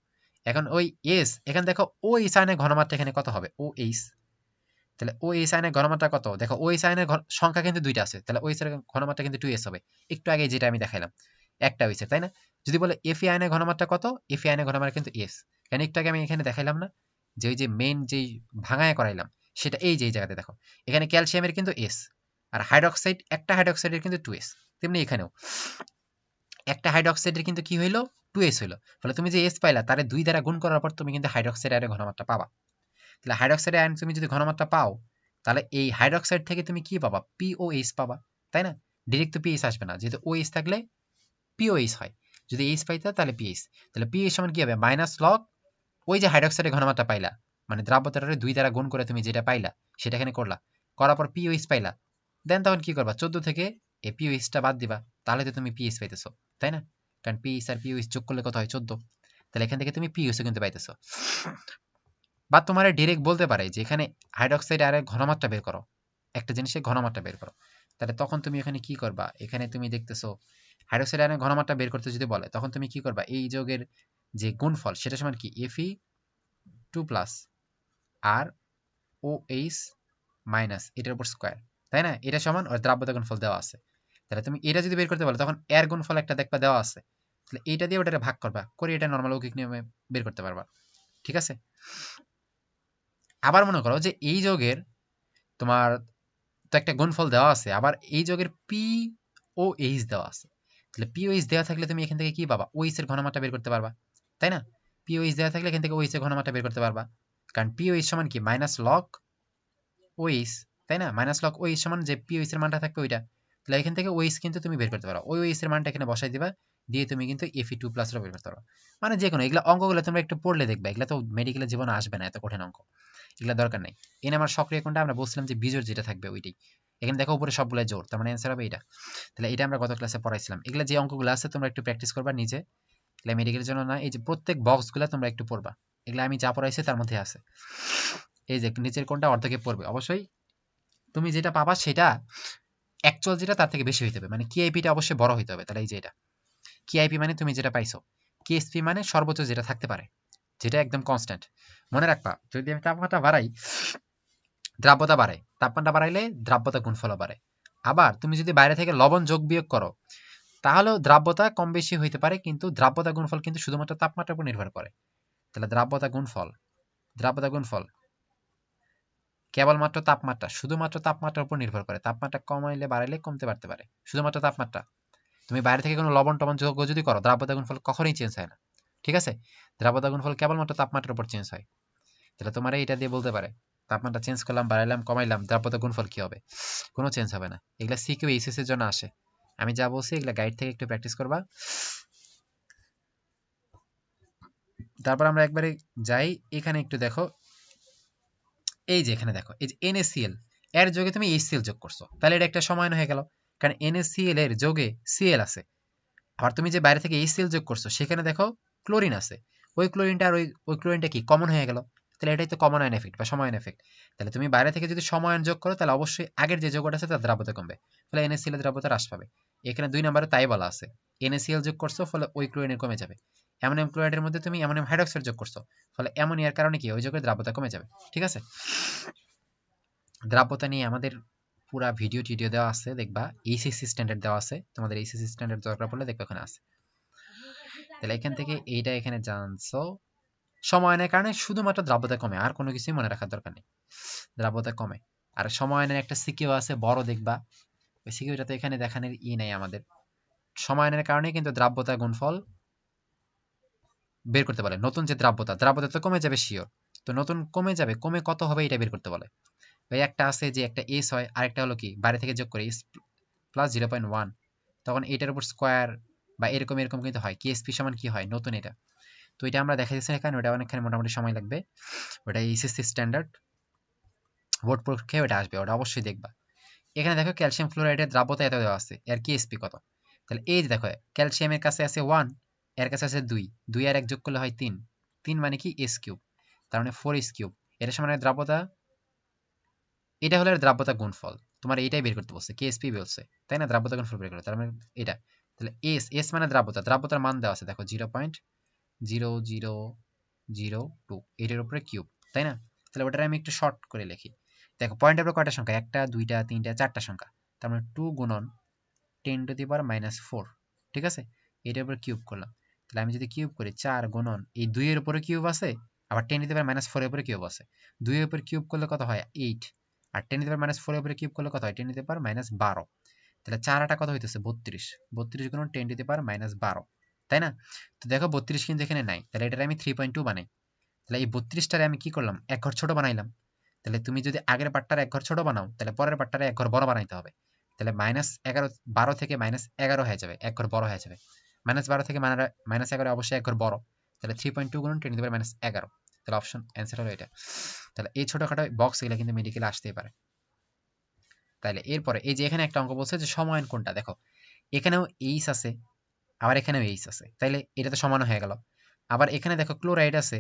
এখন ওই S এখানে দেখো OH আয়নের ঘনমাত্রা এখানে কত হবে OH, তাহলে OH আয়নের ঘনমাত্রা কত দেখো, OH আয়নের সংখ্যা কিন্তু দুইটা আছে, তাহলে OH এর ঘনমাত্রা কিন্তু 2s হবে, একটু আগে যেটা আমি দেখাইলাম একটা হইছে, তাই না? যদি বলে Fe আয়নের ঘনমাত্রা কত, Fe আয়নের ঘনমাত্রা কিন্তু S, কেন একটু আগে আমি এখানে দেখাইলাম না যে ওই যে মেইন যেই ভাঙায় করাইলাম সেটা এই যে এই জায়গাতে দেখো, এখানে ক্যালসিয়ামের কিন্তু S, আর হাইড্রোক্সাইড একটা হাইড্রোক্সাইডের কিন্তু 2s, তেমনি এখানেও একটা হাইড্রোক্সাইডের কিন্তু কি হইলো 2s হইলো, ফলে তুমি যে S পাইলা তারে 2 দ্বারা গুণ করার পর তুমি কিন্তু হাইড্রোক্সাইড আয়নের ঘনমাত্রা পাবা, তাহলে হাইড্রোক্সাইড আয়ন তুমি যদি ঘনমাত্রা পাও, তাহলে এই হাইড্রোক্সাইড থেকে তুমি কি পাবা POH পাবা, তাই না? ডিরেক্ট তো পিএইচ আসবে না, যেহেতু OH থাকলে POH হয়, যদি H পাইতা তাহলে পিএইচ, তাহলে পিএইচ সমান কি হবে মাইনাস লগ ওই যে হাইড্রোক্সাইডের ঘনমাত্রা পাইলা, মানে দ্রাব্যতাটারে 2 দ্বারা গুণ করে তুমি যেটা পাইলা সেটা এখানে করলা, করার পর পিওএইচ পাইলা, দেন তখন কি করবা 14 থেকে এই পিওএইচটা বাদ দিবা, তাহলে তো তুমি পিএইচ পাইতেছো, তাই না? কারণ পিএইচ আর পিওএইচ যোগ করলে কত হয় 14, তাহলে এখান থেকে তুমি পিওএইচ কিন্তু পাইতেছো। বা তোমার ডিরেক্ট বলতে পারে যে এখানে হাইড্রোক্সাইড আয়নের ঘনমাত্রা বের করো, একটা জিনিসের ঘনমাত্রা বের করো, তাহলে তখন তুমি এখানে কি করবা, এখানে তুমি দেখতেছো হাইড্রোক্সাইড আয়নের ঘনমাত্রা বের করতে যদি বলে তখন তুমি কি করবা, এই যোগের যে গুণফল সেটা সমান কি Fe2 প্লাস আর OH মাইনাস এটার উপর স্কোয়ার, তাই না? এটা সমান ওর দ্রাব্যতা গুণফল দেওয়া আছে। তাহলে তুমি এটা যদি বের করতে পারো তখন এর গুণফল একটা দেখবা দেওয়া আছে, তাহলে এইটা দিয়ে ওটারে ভাগ করবা, করে এটা নর্মাল লৌকিক নিয়মে বের করতে পারবা। ঠিক আছে? আবার মনে করো যে এই যৌগের তোমার তো একটা গুণফল দেওয়া আছে, আবার এই যৌগের পি ও এইচ দেওয়া আছে। তাহলে পি ও এইচ দেওয়া থাকলে তুমি এখান থেকে কি পাবা? ওএইচ এর ঘনমাত্রা বের করতে পারবা, তাই না? পি ও এইচ দেওয়া থাকলে এখান থেকে ওএইচ এর ঘনমাত্রা বের করতে পারবা, কারণ পি ও এইচ সমান কি মাইনাস লগ ওএইচ, তাই না? মাইনাস লগ ওএইচ সমান যে পি ও এইচ এর মানটা থাকবে ওইটা। তাহলে এখান থেকে ওএইচ কিন্তু তুমি বের করতে পারো, ওই ওএইচ এর মানটা এখানে বসাই দিবা, দিয়ে তুমি কিন্তু Fe2+ বের করতে পারো। মানে যে কোনো এগুলা অঙ্কগুলো তোমরা একটু পড়লে দেখবে, এগুলা তো মেডিকেলের জীবনে আসবে না এত কঠিন অঙ্ক, এগুলা দরকার নেই। এনে আমার সক্রিয় কোনটা আমরা বলছিলাম যে বিজোড় যেটা থাকবে ওইটাই, এখানে দেখো উপরে সবগুলো জোড়, তার মানে অ্যান্সার হবে এটা। তাহলে এটা আমরা গত ক্লাসে পড়াইছিলাম। এগুলা যে অঙ্কগুলো আছে তোমরা একটু প্র্যাকটিস করবা নিজে, এগুলা মেডিকেলের জন্য না, এই যে প্রত্যেক বক্সগুলো তোমরা একটু পড়বা, এগুলা আমি যা পড়াইছি তার মধ্যে আছে। এই যে নিচের কোনটা অর্ধেকে পড়বে অবশ্যই, তুমি যেটা পাবা সেটা অ্যাকচুয়াল যেটা তার থেকে বেশি হইতে হবে, মানে কিআইপিটা অবশ্যই বড় হইতে হবে। তাহলে এই যে এটা কিআইপি মানে তুমি যেটা পাইছো, কিএসপি মানে সর্বোচ্চ যেটা থাকতে পারে, যেটা একদম কনস্ট্যান্ট। মনে রাখবা যদি আমি তাপমাত্রা বাড়াই দ্রাব্যতা বাড়ে, তাপমাত্রা বাড়াইলে দ্রাব্যতা গুণফলও বাড়ে। আবার তুমি যদি বাইরে থেকে লবণ যোগ বিয়োগ করো তাহলেও দ্রাব্যতা কম বেশি হইতে পারে, কিন্তু দ্রাব্যতা গুণফল কিন্তু শুধুমাত্র তাপমাত্রার উপর নির্ভর করে। তাহলে দ্রাব্যতা গুণফল কেবলমাত্র তাপমাত্রা, শুধুমাত্র তাপমাত্রার উপর নির্ভর করে। তাপমাত্রা কমাইলে বাড়াইলে কমতে পারতে পারে, শুধুমাত্র তাপমাত্রা। তুমি বাইরে থেকে কোনো লবণ টবণ যোগ যদি করো দ্রাব্যতা গুণফল কখনোই চেঞ্জ হয় না। ঠিক আছে? দ্রাব্যতা গুণফল কেবলমাত্র তাপমাত্রার উপর চেঞ্জ হয়। তাহলে তোমার এটা দিয়ে বলতে পারে তাপমাত্রা চেঞ্জ করলাম, বাড়াইলাম, কমাইলাম, দ্রাব্যতা গুণফল কি হবে? কোনো চেঞ্জ হবে না। এগুলা সিকিউ এইচএস এর জন্য আসে। আমি যা বলছি এগুলা গাইড থেকে একটু প্র্যাকটিস করবা। তারপর আমরা একবারে যাই, এখানে একটু দেখো, এই যে এখানে দেখো এই যে NaCl এর যোগে তুমি HCl যোগ করছো, তাহলে এটা একটা সমায়ন হয়ে গেল, কারণ NaCl এর যোগে Cl আছে। আবার তুমি যে বাইরে থেকে HCl যোগ করছো সেখানে দেখো ক্লোরিন আছে, ওই ক্লোরিনটা আর ওই ক্লোরিনটা কি কমন হয়ে গেল, তাহলে এটাই তো কমন আয়ন এফেক্ট বা সমায়ন এফেক্ট। তাহলে তুমি বাইরে থেকে যদি সমায়ন যোগ করো তাহলে অবশ্যই আগের যে যৌগটা আছে তার দ্রাব্যতা কমবে, ফলে NaCl এর দ্রাব্যতা হ্রাস পাবে। এখানে 2 নম্বরে তাই বলা আছে, NaCl যোগ করছো ফলে ওই ক্লোরিনের কমে যাবে। অ্যামোনিয়াম ক্লোরাইডের মধ্যে তুমি অ্যামোনিয়াম হাইড্রোক্সাইড যোগ করছো, ফলে অ্যামোনিয়ার কারণে কি ওই যৌগের দ্রাব্যতা কমে যাবে। ঠিক আছে? দ্রাব্যতা নিয়ে আমাদের পুরা ভিডিও টিডিও দেওয়া আছে, দেখবা এইচএসসি স্ট্যান্ডার্ড দেওয়া আছে, তোমাদের এইচএসসি স্ট্যান্ডার্ড দরকার পড়লে দেখবে ওখানে আছে। তাহলে এখান থেকে এইটা এখানে জানছো, সমায়নের কারণে শুধুমাত্র দ্রাব্যতা কমে, আর কোনো কিছুই মনে রাখার দরকার নেই, দ্রাব্যতা কমে। আর সমায়নের একটা সিকিউ আছে বড়, দেখবা ওই সিকিউটা তো এখানে দেখানোর নাই আমাদের। সমায়নের কারণে কিন্তু দ্রাব্যতা গুণফল বের করতে বলে, নতুন যে দ্রাব্যতা তো কমে যাবে শিওর, তো নতুন কমে যাবে, কমে কত হবে এটা বের করতে বলে। ভাই একটা আছে যে একটা এস হয়, আরেকটা হলো কি বাইরে থেকে যোগ করে এস প্লাস 0.1, তখন এটার উপর স্কোয়ার বা এরকম এরকম কিন্তু হয়, কেএসপি সমান কি হয় নতুন এটা। তো এটা আমরা দেখা যাচ্ছে এখানে, ওটা অনেকখানি মোটামুটি সময় লাগবে, ওটা এইচএসসি স্ট্যান্ডার্ড বোর্ড পরীক্ষায় ওটা আসবে, ওটা অবশ্যই দেখবা। এখানে দেখো ক্যালসিয়াম ফ্লোরাইডের দ্রাব্যতা এত দেওয়া আছে, এর কেএসপি কত। তাহলে এই যে দেখো ক্যালসিয়ামের কাছে আছে 1, এর কাছে আছে 2, 2 আর 1 যোগ করলে হয় 3, 3 মানে কি এস কিউব, তার মানে 4s কিউব। এটা সমান দ্রাব্যতা, এটা হলো দ্রাব্যতা গুণফল, তোমার এইটাই বের করতে বলছে, কেএসপি বলছে, তাই না? দ্রাব্যতা গুণফল বের করো, তার মানে এটা। তাহলে এস মানে দ্রাব্যতা, দ্রাব্যতার মান দেওয়া আছে দেখো 0.0002, এটার উপরে কিউব, তাই না? তাহলে ওটা আমি একটু শর্ট করে লিখি। দেখো পয়েন্টের উপরে কয়টা সংখ্যা, 1টা 2টা 3টা 4টা সংখ্যা, তার মানে 2 গুণন 10⁻⁴, ঠিক আছে? এটার উপরে কিউব করলাম। তাহলে আমি যদি কিউব করি 4 গুণন এই 2 এর উপরে কিউব আছে, আবার 10⁻⁴ এর উপরে কিউব আছে, 2 এর উপরে কিউব করলে কত হয় 8, আর 10⁻⁴ এর উপরে কিউব করলে কত হয় 10⁻⁻12। তাহলে 4 আটা কত হইতেছে 32, 32 গুণন 10⁻⁻12, তাই না? তো দেখো 32 কিন্তু এখানে নাই, তাহলে এটা আমি 3.2 বানাই। তাহলে এই 32টারে আমি কি করলাম, এক ঘর ছোট বানাইলাম। তাহলে তুমি যদি আগের পার্টটার এক ঘর ছোট বানাও তাহলে পরের পার্টটারে এক ঘর বড় বানাইতে হবে। তাহলে -12 থেকে -11 হয়ে যাবে, এক ঘর বড় হয়ে যাবে। -12 থেকে -11 অবশ্যই এক ঘর বড়, তাহলে 3.2 গুণন 10⁻11, তাহলে অপশন অ্যান্সার হলো এটা। তাহলে এই ছোটখাটো বক্স এগুলো কিন্তু মেডিকেলে আসতেই পারে। তাহলে এরপরে এই যে এখানে একটা অঙ্ক বলছে যে সমায়ন কোনটা, দেখো এখানেও এইচ আছে, আবার এখানেও এইচ আছে, তাইলে এটা তো সমান হয়ে গেল। আবার এখানে দেখো ক্লোরাইড আছে,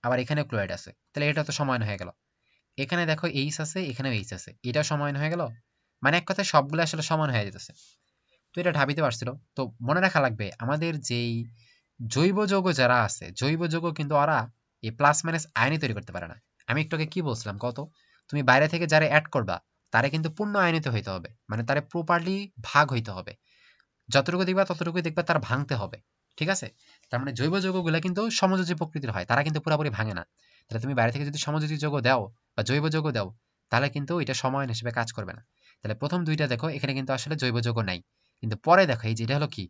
আবার এখানেও ক্লোরাইড আছে, তাহলে এটা তো সমান হয়ে গেল। এখানে দেখো এইচ আছে, এখানেও এইচ আছে, এটাও সমান হয়ে গেল, মানে এক কথায় সবগুলো আসলে সমান হয়ে যেতেছে। তো এটা ঢাবিতে পারছিল। তো মনে রাখা লাগবে আমাদের যেই জৈব যৌগ যারা আছে, জৈব যৌগ কিন্তু ওরা এই প্লাস মাইনাস আয়নই তৈরি করতে পারে না। আমি একটু আগে কি বলছিলাম কত, তুমি বাইরে থেকে যারা অ্যাড করবা তারা কিন্তু পূর্ণ আয়নিত হইতে হবে, মানে তারা প্রপারলি ভাগ হইতে হবে। যতটুকু দেখবা ততটুকুই দেখবা তার ভাঙতে হবে, ঠিক আছে? তার মানে জৈব যৌগগুলো কিন্তু সমযোজী প্রকৃতির হয়, তারা কিন্তু পুরোপুরি ভাঙে না। তাহলে তুমি বাইরে থেকে যদি সমযোজী যৌগ দাও বা জৈব যৌগ দাও, তাহলে কিন্তু এটা সমায়ন হিসেবে কাজ করবে না। তাহলে প্রথম দুইটা দেখো এখানে কিন্তু আসলে জৈব যৌগ নাই, কিন্তু পরে দেখো এই যে এটা হলো কি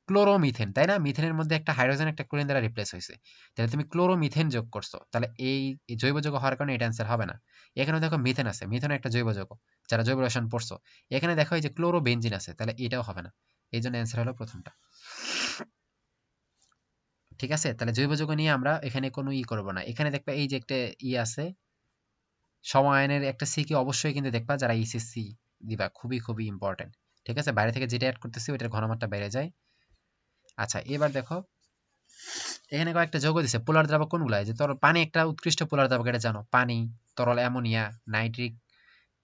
ক্লোরোমিথেন, তাই না? মিথেনের মধ্যে একটা হাইড্রোজেন একটা ক্লোরিন দ্বারা রিপ্লেস হয়েছে, তাহলে তুমি ক্লোরোমিথেন যোগ করছো, তাহলে এই জৈব যৌগ হওয়ার কারণে এটা অ্যান্সার হবে না। এখানে দেখো মিথেন আছে, মিথেন একটা জৈব যৌগ, যারা জৈব রসায়ন পড়ছো। এখানে দেখো এই যে ক্লোরোবেনজিন আছে, তাহলে এটাও হবে না। এই জন্য অ্যান্সার হলো প্রথমটা, ঠিক আছে? তাহলে জৈব যৌগ নিয়ে আমরা এখানে কোনো করবো না। এখানে দেখবা এই যে একটা আছে সমায়নের একটা সিকি অবশ্যই কিন্তু দেখবা, যারা ইসিসি দিবা, খুবই খুবই ইম্পর্টেন্ট, ঠিক আছে? বাইরে থেকে যেটা অ্যাড করতেছি ওইটার ঘনমাত্রা বেড়ে যায়। আচ্ছা এবার দেখো এখানে কয়েকটা যৌগ দিছে পোলার দ্রাবক কোনগুলা, এই যে তরল পানি একটা উৎকৃষ্ট পোলার দ্রাবক, এটা জানো। পানি, তরল অ্যামোনিয়া, নাইট্রিক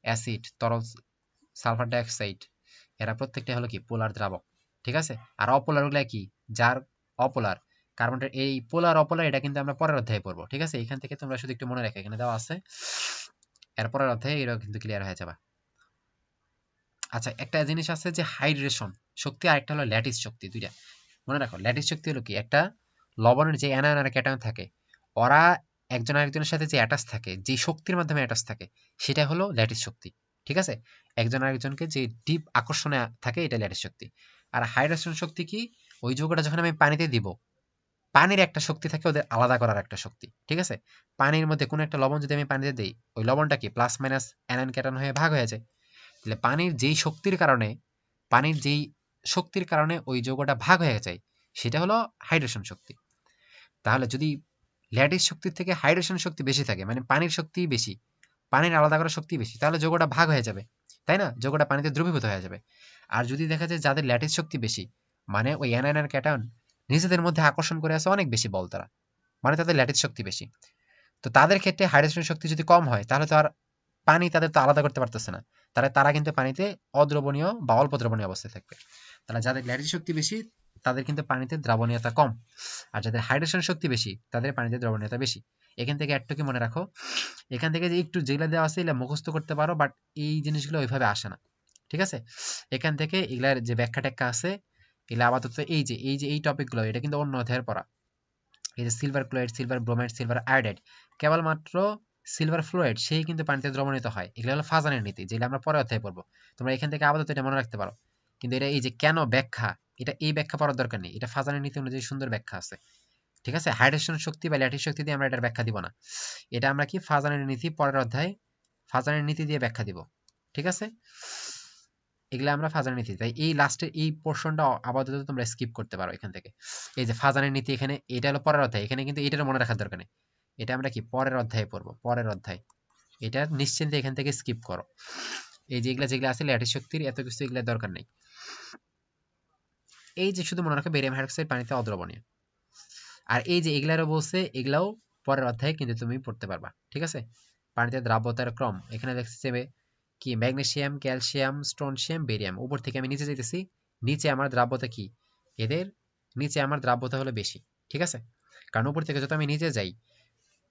অ্যাসিড, তরল সালফার ডাইঅক্সাইড, এরা প্রত্যেকটা হলো কি পোলার দ্রাবক, ঠিক আছে? আর অপোলার গুলা কি, যার অপোলার কার্বনের এই পোলার অপোলার এটা কিন্তু আমরা পরের অধ্যায়ে পড়বো, ঠিক আছে? এখান থেকে তোমরা শুধু একটু মনে রাখো, এখানে দেওয়া আছে, এর পরের অধ্যায়ে এরা কিন্তু ক্লিয়ার হয়ে যাবে। আচ্ছা একটা জিনিস আছে যে হাইড্রেশন শক্তি, আর একটা হলো ল্যাটিস শক্তি, দুইটা মনে রাখো। ল্যাটিস শক্তি হলো কি, একটা লবণের যে অ্যানায়ন আর ক্যাটায়ন থাকে, ওরা একজন আরেকজনের সাথে যে অ্যাটাচ থাকে, যে শক্তির মাধ্যমে অ্যাটাচ থাকে, সেটা হলো ল্যাটিস শক্তি, ঠিক আছে? একজন আরেকজনকে যে ডিপ আকর্ষণে থাকে, এটা ল্যাটিস শক্তি। আর হাইড্রেশন শক্তি কি, ওই যৌগটা যখন আমি পানিতে দিব, পানির একটা শক্তি থাকে ওদের আলাদা করার একটা শক্তি, ঠিক আছে? পানির মধ্যে কোনো একটা লবণ যদি আমি পানিতে দিই, ওই লবণটা কি প্লাস মাইনাস অ্যানায়ন ক্যাটায়ন হয়ে ভাগ হয়ে যায়। তাহলে পানির যেই শক্তির কারণে ওই যৌগটা ভাগ হয়ে যায়, সেটা হলো হাইড্রেশন শক্তি। তাহলে যদি ল্যাটিস শক্তির থেকে হাইড্রেশন শক্তি বেশি থাকে, মানে পানির শক্তি বেশি, পানির আলাদা করার শক্তি বেশি, তাহলে যৌগটা ভাগ হয়ে যাবে, তাই না? যৌগটা পানিতে দ্রবীভূত হয়ে যাবে। আর যদি দেখা যায় যাদের ল্যাটিস শক্তি বেশি, মানে ওই অ্যানায়ন আর ক্যাটায়ন নিজেদের মধ্যে আকর্ষণ করে আছে অনেক বেশি বল তারা, মানে তাদের ল্যাটিস শক্তি বেশি, তো তাদের ক্ষেত্রে হাইড্রেশন শক্তি যদি কম হয়, তাহলে তো আর পানি তাদের তো আলাদা করতে পারতেছে না, তাহলে তারা কিন্তু পানিতে অদ্রবণীয় বা অল্প দ্রবণীয় অবস্থায় থাকবে। তাহলে যাদের ল্যাটিস শক্তি বেশি, তাদের কিন্তু পানিতে দ্রাবণীয়তা কম, আর যাদের হাইড্রেশন শক্তি বেশি, তাদের পানিতে দ্রবণীয়তা বেশি। এখান থেকে একটু কি মনে রাখো, এখান থেকে যে একটু যেগুলা দেওয়া আছে এগুলা মুখস্থ করতে পারো, বাট এই জিনিসগুলো ওইভাবে আসে না, ঠিক আছে? এখান থেকে এগুলার যে ব্যাখ্যা ট্যাখ্যা আছে, এগুলা আপাতত এই টপিকগুলো এটা কিন্তু অন্য অধ্যায়ের পড়া। এই যে silver chloride, silver bromide, silver iodide, কেবলমাত্র সিলভার ফ্লুইড সেই কিন্তু পানিতে দ্রবণীত হয়। এগুলো হলো ফাজানের নীতি, যেগুলো আমরা পরে অধ্যায়ে পড়বো। তোমরা এখান থেকে আপাতত এটা মনে রাখতে পারো। কিন্তু এটা এই যে কেন ব্যাখ্যা, এটা এই ব্যাখ্যা পড়ার দরকার নেই, এটা ফাজানের নীতি অনুযায়ী সুন্দর ব্যাখ্যা আছে, ঠিক আছে? হাইড্রেশন শক্তি বা ল্যাটিস শক্তি দিয়ে আমরা এটার ব্যাখ্যা দিব না। এটা আমরা কি ফাজানের নীতি পরের অধ্যায়ে ফাজানের নীতি দিয়ে ব্যাখ্যা দিব, ঠিক আছে? এগুলা আমরা ফাজানের নীতি, তাই এই লাস্টের এই পোর্শনটা আপাতত তোমরা স্কিপ করতে পারো এখান থেকে। এই যে ফাজানের নীতি, এখানে এটা হলো পরের অধ্যায়, এখানে কিন্তু এটার মনে রাখার দরকার নেই, এটা আমরা কি পরের অধ্যায়ে পড়বো, পরের অধ্যায়। এটা নিশ্চিন্তে এখান থেকে স্কিপ করো। এই যে এগুলা যেগুলো আছে ল্যাটিস শক্তির এত কিছু এগুলা দরকার নেই। এই যে শুধু মনে রাখো বেরিয়াম হাইড্রোক্সাইড পানিতে অদ্রবণীয়। আর এই যে এগুলারও বলছে, এগুলাও পরের অধ্যায়ে কিন্তু তুমি পড়তে পারবা, ঠিক আছে? পানিতে দ্রাব্যতার ক্রম এখানে দেখতে কি ম্যাগনেসিয়াম, ক্যালসিয়াম, স্ট্রোনসিয়াম, বেরিয়াম, উপর থেকে আমি নিচে যেতেছি, নিচে আমার দ্রাব্যতা কি, এদের নিচে আমার দ্রাব্যতা হলো বেশি, ঠিক আছে? কারণ উপর থেকে যত আমি নিচে যাই,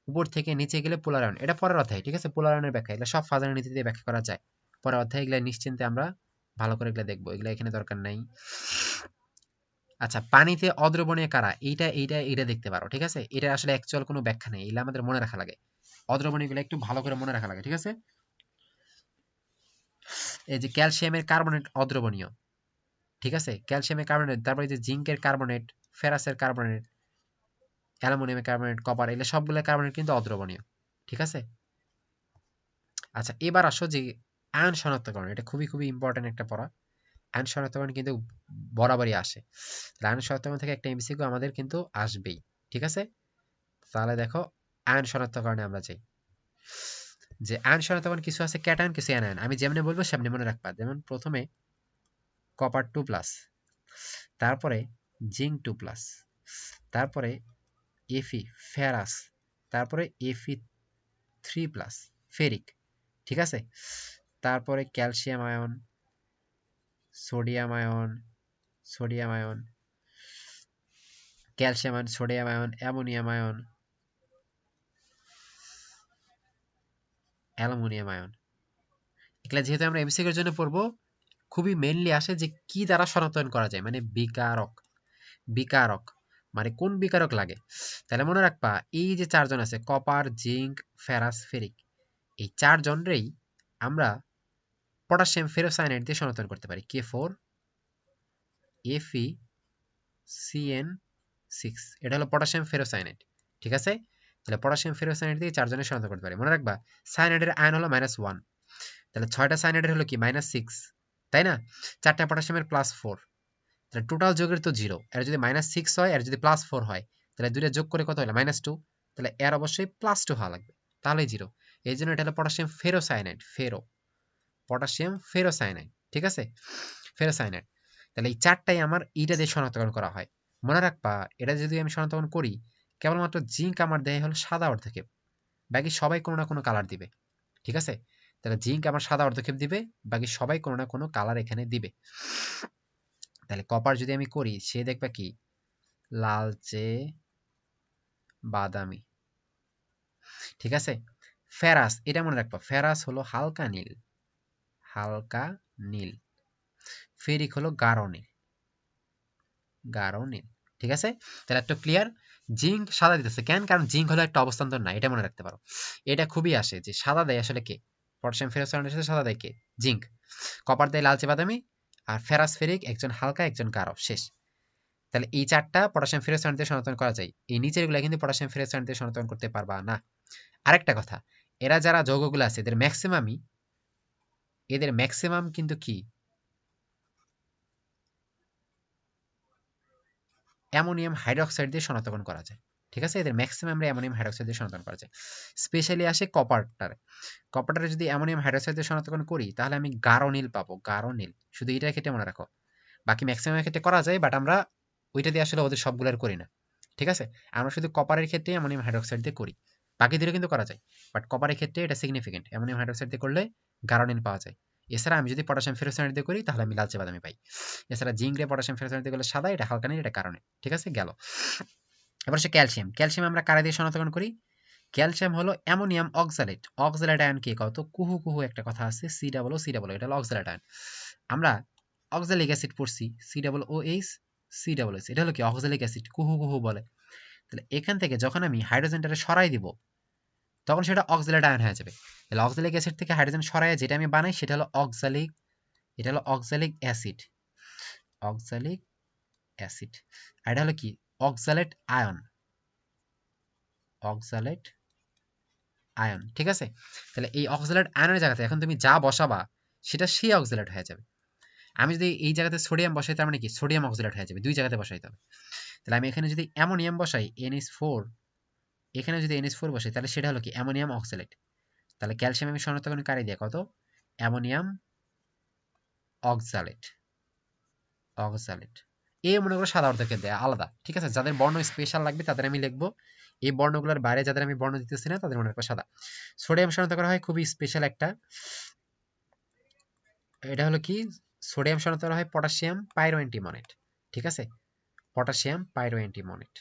উপর থেকে নিচে গেলে পোলার আয়ন, এটা পরের অধ্যায়, ঠিক আছে? পোলার আয়নের ব্যাখ্যা এগুলো সব ফাজানের নীতি দিয়ে ব্যাখ্যা করা যায় পরের অধ্যায়, এগুলো নিশ্চিন্তে আমরা ভালো করে এগুলো দেখবো, এগুলো এখানে দরকার নাই। আচ্ছা পানিতে অদ্রবণীয় কারা, এইটা দেখতে পারো, ঠিক আছে? এটা আসলে অ্যাকচুয়াল কোনো ব্যাখ্যা নেই, এগুলো আমাদের মনে রাখা লাগে, অদ্রবণীয় গুলো একটু ভালো করে মনে রাখা লাগে, ঠিক আছে? এই যে ক্যালসিয়ামের কার্বনেট অদ্রবণীয়, ঠিক আছে? ক্যালসিয়ামের কার্বনেট, তারপরে যে জিঙ্কের কার্বনেট, ফেরাসের কার্বনেট, অ্যালুমিনিয়ামের কার্বনেট, কপার, এগুলো সবগুলো কার্বনেট কিন্তু অদ্রবণীয়, ঠিক আছে? আচ্ছা এবার আসো যে আয়ন শনাক্তকরণ, এটা খুবই খুবই ইম্পর্টেন্ট একটা পড়া। আয়ন শনাক্তকরণ কিন্তু বরাবরই আসে, আয়ন শনাক্তকরণ থেকে একটা এমসিকিউ আমাদের কিন্তু আসবেই, ঠিক আছে? তাহলে দেখো আয়ন শনাক্তকরণে আমরা যাই। যে আয়ন শনাক্তকরণ কিছু আছে ক্যাটায়ন, কিছু অ্যানায়ন, আমি যেমনি বলবো সেমনি মনে রাখবা। যেমন প্রথমে কপার 2+, তারপরে জিঙ্ক 2+, তারপরে এফি ফেরাস, তারপরে Fe3+, ফেরিক, ঠিক আছে? তারপরে calcium ion, sodium ion, sodium ion, calcium ion, sodium ion, ammonium ion, aluminium ion. এগুলা যেহেতু আমরা এমসিকিউর জন্য পড়বো, খুবই মেইনলি আসে যে কি দ্বারা শনাক্তকরণ করা যায়, মানে বিকারক। বিকারক মানে কোন বিকারক লাগে। তাহলে মনে রাখবা এই যে চারজন আছে, কপার, জিঙ্ক, ফেরাস, ফেরিক, এই চারজনরেই আমরা পটাশিয়াম ফেরোসায়ানাইড দিয়ে শনাক্তকরণ করতে পারি। K4 FeCN6, এটা হলো পটাশিয়াম ফেরোসায়ানাইড। ঠিক আছে, তাহলে পটাশিয়াম ফেরোসায়ানাইড দিয়ে চারজনের শনাক্ত করতে পারি। মনে রাখবা সায়ানাইডের আয়ন হলো -1, তাহলে 6টা সায়ানাইডের হলো কি -6, তাই না? 4টা পটাশিয়ামের +4, তাহলে টোটাল যোগের তো 0, এর যদি -6 হয়, এর যদি +4 হয়, তাহলে দুইটা যোগ করে কত হলো -2, তাহলে এর অবশ্যই +2 হওয়া লাগবে, তাহলেই 0। এই জন্য এটা হলো পটাশিয়াম ফেরোসায়ানাইড, পটাশিয়াম ফেরোসায়ানাইড। ঠিক আছে, ফেরোসায়ানাইড। তাহলে এই চারটাই আমার এইটা দিয়ে শনাক্তকরণ করা হয়। মনে রাখবা এটা যদি আমি শনাক্তকরণ করি, কেবলমাত্র জিঙ্ক আমার দেহে হলো সাদা অর্ধক্ষেপ, বাকি সবাই কোনো না কোনো কালার দিবে। ঠিক আছে, তাহলে জিঙ্ক আমার সাদা অর্ধক্ষেপ দিবে, বাকি সবাই কোনো না কোনো কালার এখানে দিবে। তাহলে কপার যদি আমি করি, সে দেখবা কি লালচে বাদামি। ঠিক আছে, ফেরাস, এটা মনে রাখবা, ফেরাস হলো হালকা নীল, হালকা নীল। ফেরিক হলো গাঢ় নীল, গাঢ় নীল। ঠিক আছে, তাহলে একটু ক্লিয়ার। জিঙ্ক সাদা দিতেছে কেন? কারণ জিঙ্ক হলো একটা অবস্থান্তর না, এটা মনে রাখতে পারো। এটা খুবই আসে যে সাদা দেয় আসলে কে, পটাশিয়াম ফেরোসায়ানাইডের সাথে সাদা দেয় কে, জিঙ্ক। কপার দেয় লালচে বাদামি, আর ফেরাস ফেরিক একজন হালকা একজন গাঢ়, শেষ। তাহলে এই চারটা পটাশিয়াম ফেরোসায়ানাইড দিয়ে শনাক্তকরণ করা যায়। এই নিচের গুলা কিন্তু পটাশিয়াম ফেরোসায়ানাইড দিয়ে শনাক্তকরণ করতে পারবা না। আরেকটা কথা, এরা যারা যৌগগুলো আছে এদের ম্যাক্সিমাম কিন্তু কি অ্যামোনিয়াম হাইড্রোক্সাইড দিয়ে শনাক্তকরণ করা যায়। ঠিক আছে, এদের ম্যাক্সিমাম অ্যামোনিয়াম হাইড্রোক্সাইড দিয়ে শনাক্তকরণ করা যায়। স্পেশালি আসে কপারটারে যদি অ্যামোনিয়াম হাইড্রোক্সাইড দিয়ে শনাক্তকরণ করি, তাহলে আমি গাঢ় নীল পাবো, গাঢ় নীল। শুধু এটার ক্ষেত্রে মনে রাখো, বাকি ম্যাক্সিমাম ক্ষেত্রে করা যায়, বাট আমরা ওইটা দিয়ে আসলে ওদের সবগুলোর করি না। ঠিক আছে, আমরা শুধু কপারের ক্ষেত্রে অ্যামোনিয়াম হাইড্রোক্সাইড দিয়ে করি, বাকি দিলে কিন্তু করা যায়। বাট কপারের ক্ষেত্রে এটা সিগনিফিকেন্ট, অ্যামোনিয়াম হাইড্রোক্সাইড দিয়ে করলে গাঢ় নীল পাওয়া যায়। এছাড়া আমি যদি পটাশিয়াম ফেরোসায়ানাইড দিয়ে করি, তাহলে আমি লালচে বাদামি পাই। এছাড়া জিঙ্ক রে পটাশিয়াম ফেরোসায়ানাইড দিয়ে করলে সাদা, এটা হালকা নীল, এটা কারণে। ঠিক আছে, গেল। এবার সে ক্যালসিয়াম। ক্যালসিয়াম আমরা কারা দিয়ে শনাক্তকরণ করি? ক্যালসিয়াম হলো অ্যামোনিয়াম অক্সালেট। অক্সালেট আয়ন কি কত কুহু কুহু একটা কথা আছে, COO, এটা হলো অক্সালেট আয়ন। আমরা অক্সালিক অ্যাসিড পড়ছি, COOH, COOH, এটা হলো কি অক্সালিক অ্যাসিড, কুহু কুহু বলে। তাহলে এখান থেকে যখন আমি হাইড্রোজেনটারে সরাই দিব, তখন সেটা অক্সালেট আয়ন হয়ে যাবে। তাহলে অক্সালিক অ্যাসিড থেকে হাইড্রোজেন সরাইয়া যেটা আমি বানাই, সেটা হলো অক্সালিক, এটা হলো অক্সালিক অ্যাসিড, অক্সালিক অ্যাসিড। আর এটা হলো কি অক্সালেট আয়ন, অক্সালেট আয়ন। ঠিক আছে, তাহলে এই অক্সালেট আয়নের জায়গাতে এখন তুমি যা বসাবা, সেটা সেই অক্সালেট হয়ে যাবে। আমি যদি এই জায়গাতে সোডিয়াম বসাই, তার মানে কি সোডিয়াম অক্সালেট হয়ে যাবে, দুই জায়গাতে বসাইতে হবে। তাহলে আমি এখানে যদি অ্যামোনিয়াম বসাই NH4, এখানে যদি NH4 বসাই, তাহলে সেটা হলো কি অ্যামোনিয়াম অক্সালেট। তাহলে ক্যালসিয়াম আমি শনাক্তকরণ কারি দিয়ে কত, অ্যামোনিয়াম অক্সালেট, অক্সালেট। এই মনে করো সাদা অর্ধেকের দেয়া আলাদা। ঠিক আছে, যাদের বর্ণ স্পেশাল লাগবে তাদের আমি লিখবো, এই বর্ণগুলোর বাইরে যাদের আমি বর্ণ দিতেছি না, তাদের মনে রাখবো সাদা। সোডিয়াম শনাক্ত করা হয় খুবই স্পেশাল একটা, এটা হলো কি সোডিয়াম শনাক্ত করা হয় পটাশিয়াম পাইরোঅ্যান্টিমনেট। ঠিক আছে, পটাশিয়াম পাইরোঅ্যান্টিমনেট,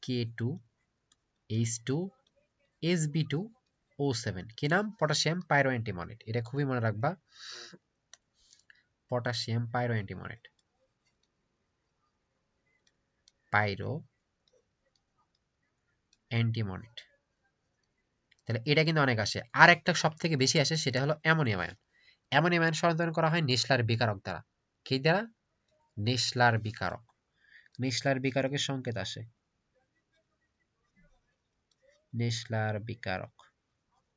K2H2SB2O7, কি নাম? পটাশিয়াম পাইরোঅ্যান্টিমনেট। এটা খুবই মনে রাখবা, পটাশিয়াম পাইরোঅ্যান্টিমনেট, পাইরো অ্যান্টিমনেট। তাহলে এটা কিন্তু অনেক আসে। আর একটা সব থেকে বেশি আসে, সেটা হলো অ্যামোনিয়াম আয়ন। অ্যামোনিয়াম আয়ন শনাক্তকরণ করা হয় নেসলার বিকারক দ্বারা। কি দ্বারা? নেসলার বিকারক। নেসলার বিকারকের সংকেত আসে, নেসলার বিকারক।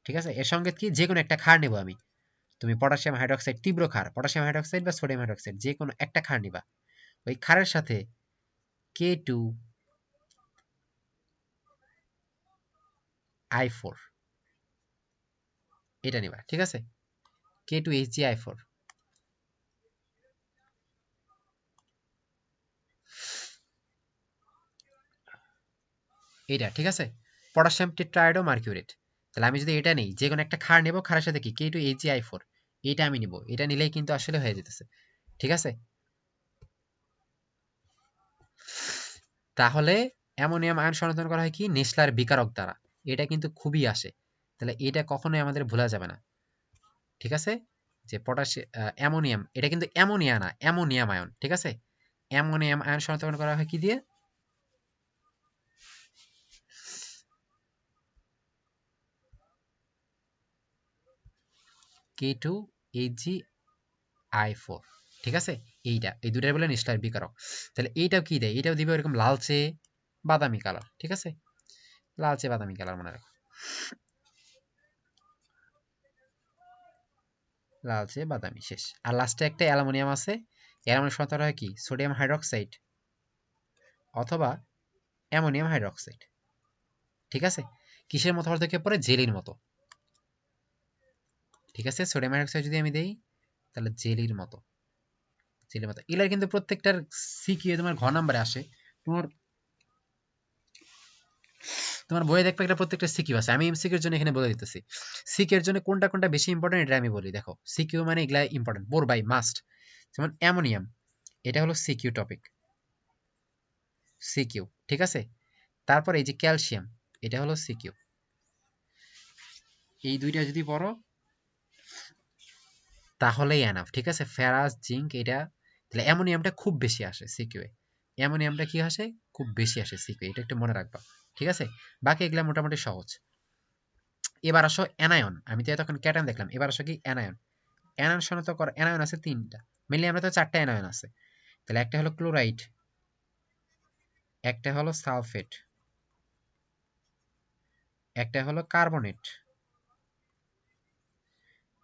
ঠিক আছে, এর সংকেত কি? যে কোনো একটা ক্ষার নেব আমি, তুমি পটাশিয়াম হাইড্রোক্সাইড তীব্র ক্ষার, পটাশিয়াম হাইড্রোক্সাইড বা সোডিয়াম হাইড্রোক্সাইড, যে কোনো একটা ক্ষার নিবা, ওই ক্ষারের সাথে K2I4 এটা নিবা। ঠিক আছে, K2HgI4, এটা। ঠিক আছে, পটাশিয়াম টেট্রাহাইড্রো মার্কিউরেট। তাহলে আমি যদি এটা নেই, যে কোনো একটা ক্ষার নেব, ক্ষারের সাথে কি K2HgI4, এটা আমি নিব, এটা নিলেই কিন্তু আসলে হয়ে যেতেছে। ঠিক আছে, তাহলে অ্যামোনিয়াম আয়ন শনাক্তকরণ করা হয় কি নেসলার বিকারক দ্বারা। এটা কিন্তু খুবই আসে, তাহলে এটা কখনোই আমাদের ভোলা যাবে না, ঠিক আছে? যে অ্যামোনিয়াম, এটা কিন্তু অ্যামোনিয়া না, অ্যামোনিয়াম আয়ন, ঠিক আছে? অ্যামোনিয়াম আয়ন শনাক্তকরণ করা হয় কি দিয়ে? K2HgI4, ঠিক আছে? এইটা, এই দুটার বলে নিষ্ক্রিয় বিকারক। তাহলে এইটাও কি দেয়? এটাও দিবে এরকম লালচে বাদামি কালার, ঠিক আছে? লালচে বাদামি কালার মনে রাখো, লালচে বাদামি, শেষ। আর লাস্টে একটা অ্যালুমিনিয়াম আছে, অ্যালুমিনিয়াম শনাক্তকরণ হয় কি? সোডিয়াম হাইড্রোক্সাইড অথবা অ্যামোনিয়াম হাইড্রোক্সাইড, ঠিক আছে? কিসের মতো অর্ধেকে পড়ে? জেলির মতো, ঠিক আছে? সোডিয়াম হাইড্রোক্সাইড যদি আমি দেই তাহলে জেলির মতো, জেলির মতো। এগুলার কিন্তু প্রত্যেকটার সিকিউ তোমার ঘ নাম্বারে আসে। তোমার তোমার বইয়ে দেখবে একটা প্রত্যেকটা সিকিউ আছে। আমি এমসিকিউর জন্য এখানে বলে দিতেছি। সিকিউর জন্য কোনটা কোনটা বেশি ইম্পর্টেন্ট এটা আমি বলি। দেখো, সিকিউ মানে এগুলা ইম্পর্টেন্ট, বোর বাই মাস্ট। যেমন অ্যামোনিয়াম, এটা হলো সিকিউ টপিক, সিকিউ, ঠিক আছে? তারপর এই যে ক্যালসিয়াম, এটা হলো সিকিউ। এই দুইটা যদি পড়ো তাহলেই এনাফ, ঠিক আছে? ফেরাস, জিঙ্ক, এটা, তাহলে অ্যামোনিয়ামটা খুব বেশি আসে সিকিউ এ। অ্যামোনিয়ামটা কি আসে? খুব বেশি আসে সিকিউ, এটা একটু মনে রাখবা, ঠিক আছে? বাকি এগুলা মোটামুটি সহজ। এবার আসো অ্যানায়ন। আমি তো এতক্ষণ ক্যাটায়ন দেখলাম, এবার আসো কি অ্যানায়ন। অ্যানায়ন শনাক্ত কর, অ্যানায়ন আছে তিনটা, মেনলি আমরা তো চারটা অ্যানায়ন আছে। তাহলে একটা হলো ক্লোরাইড, একটা হলো সালফেট, একটা হলো কার্বনেট,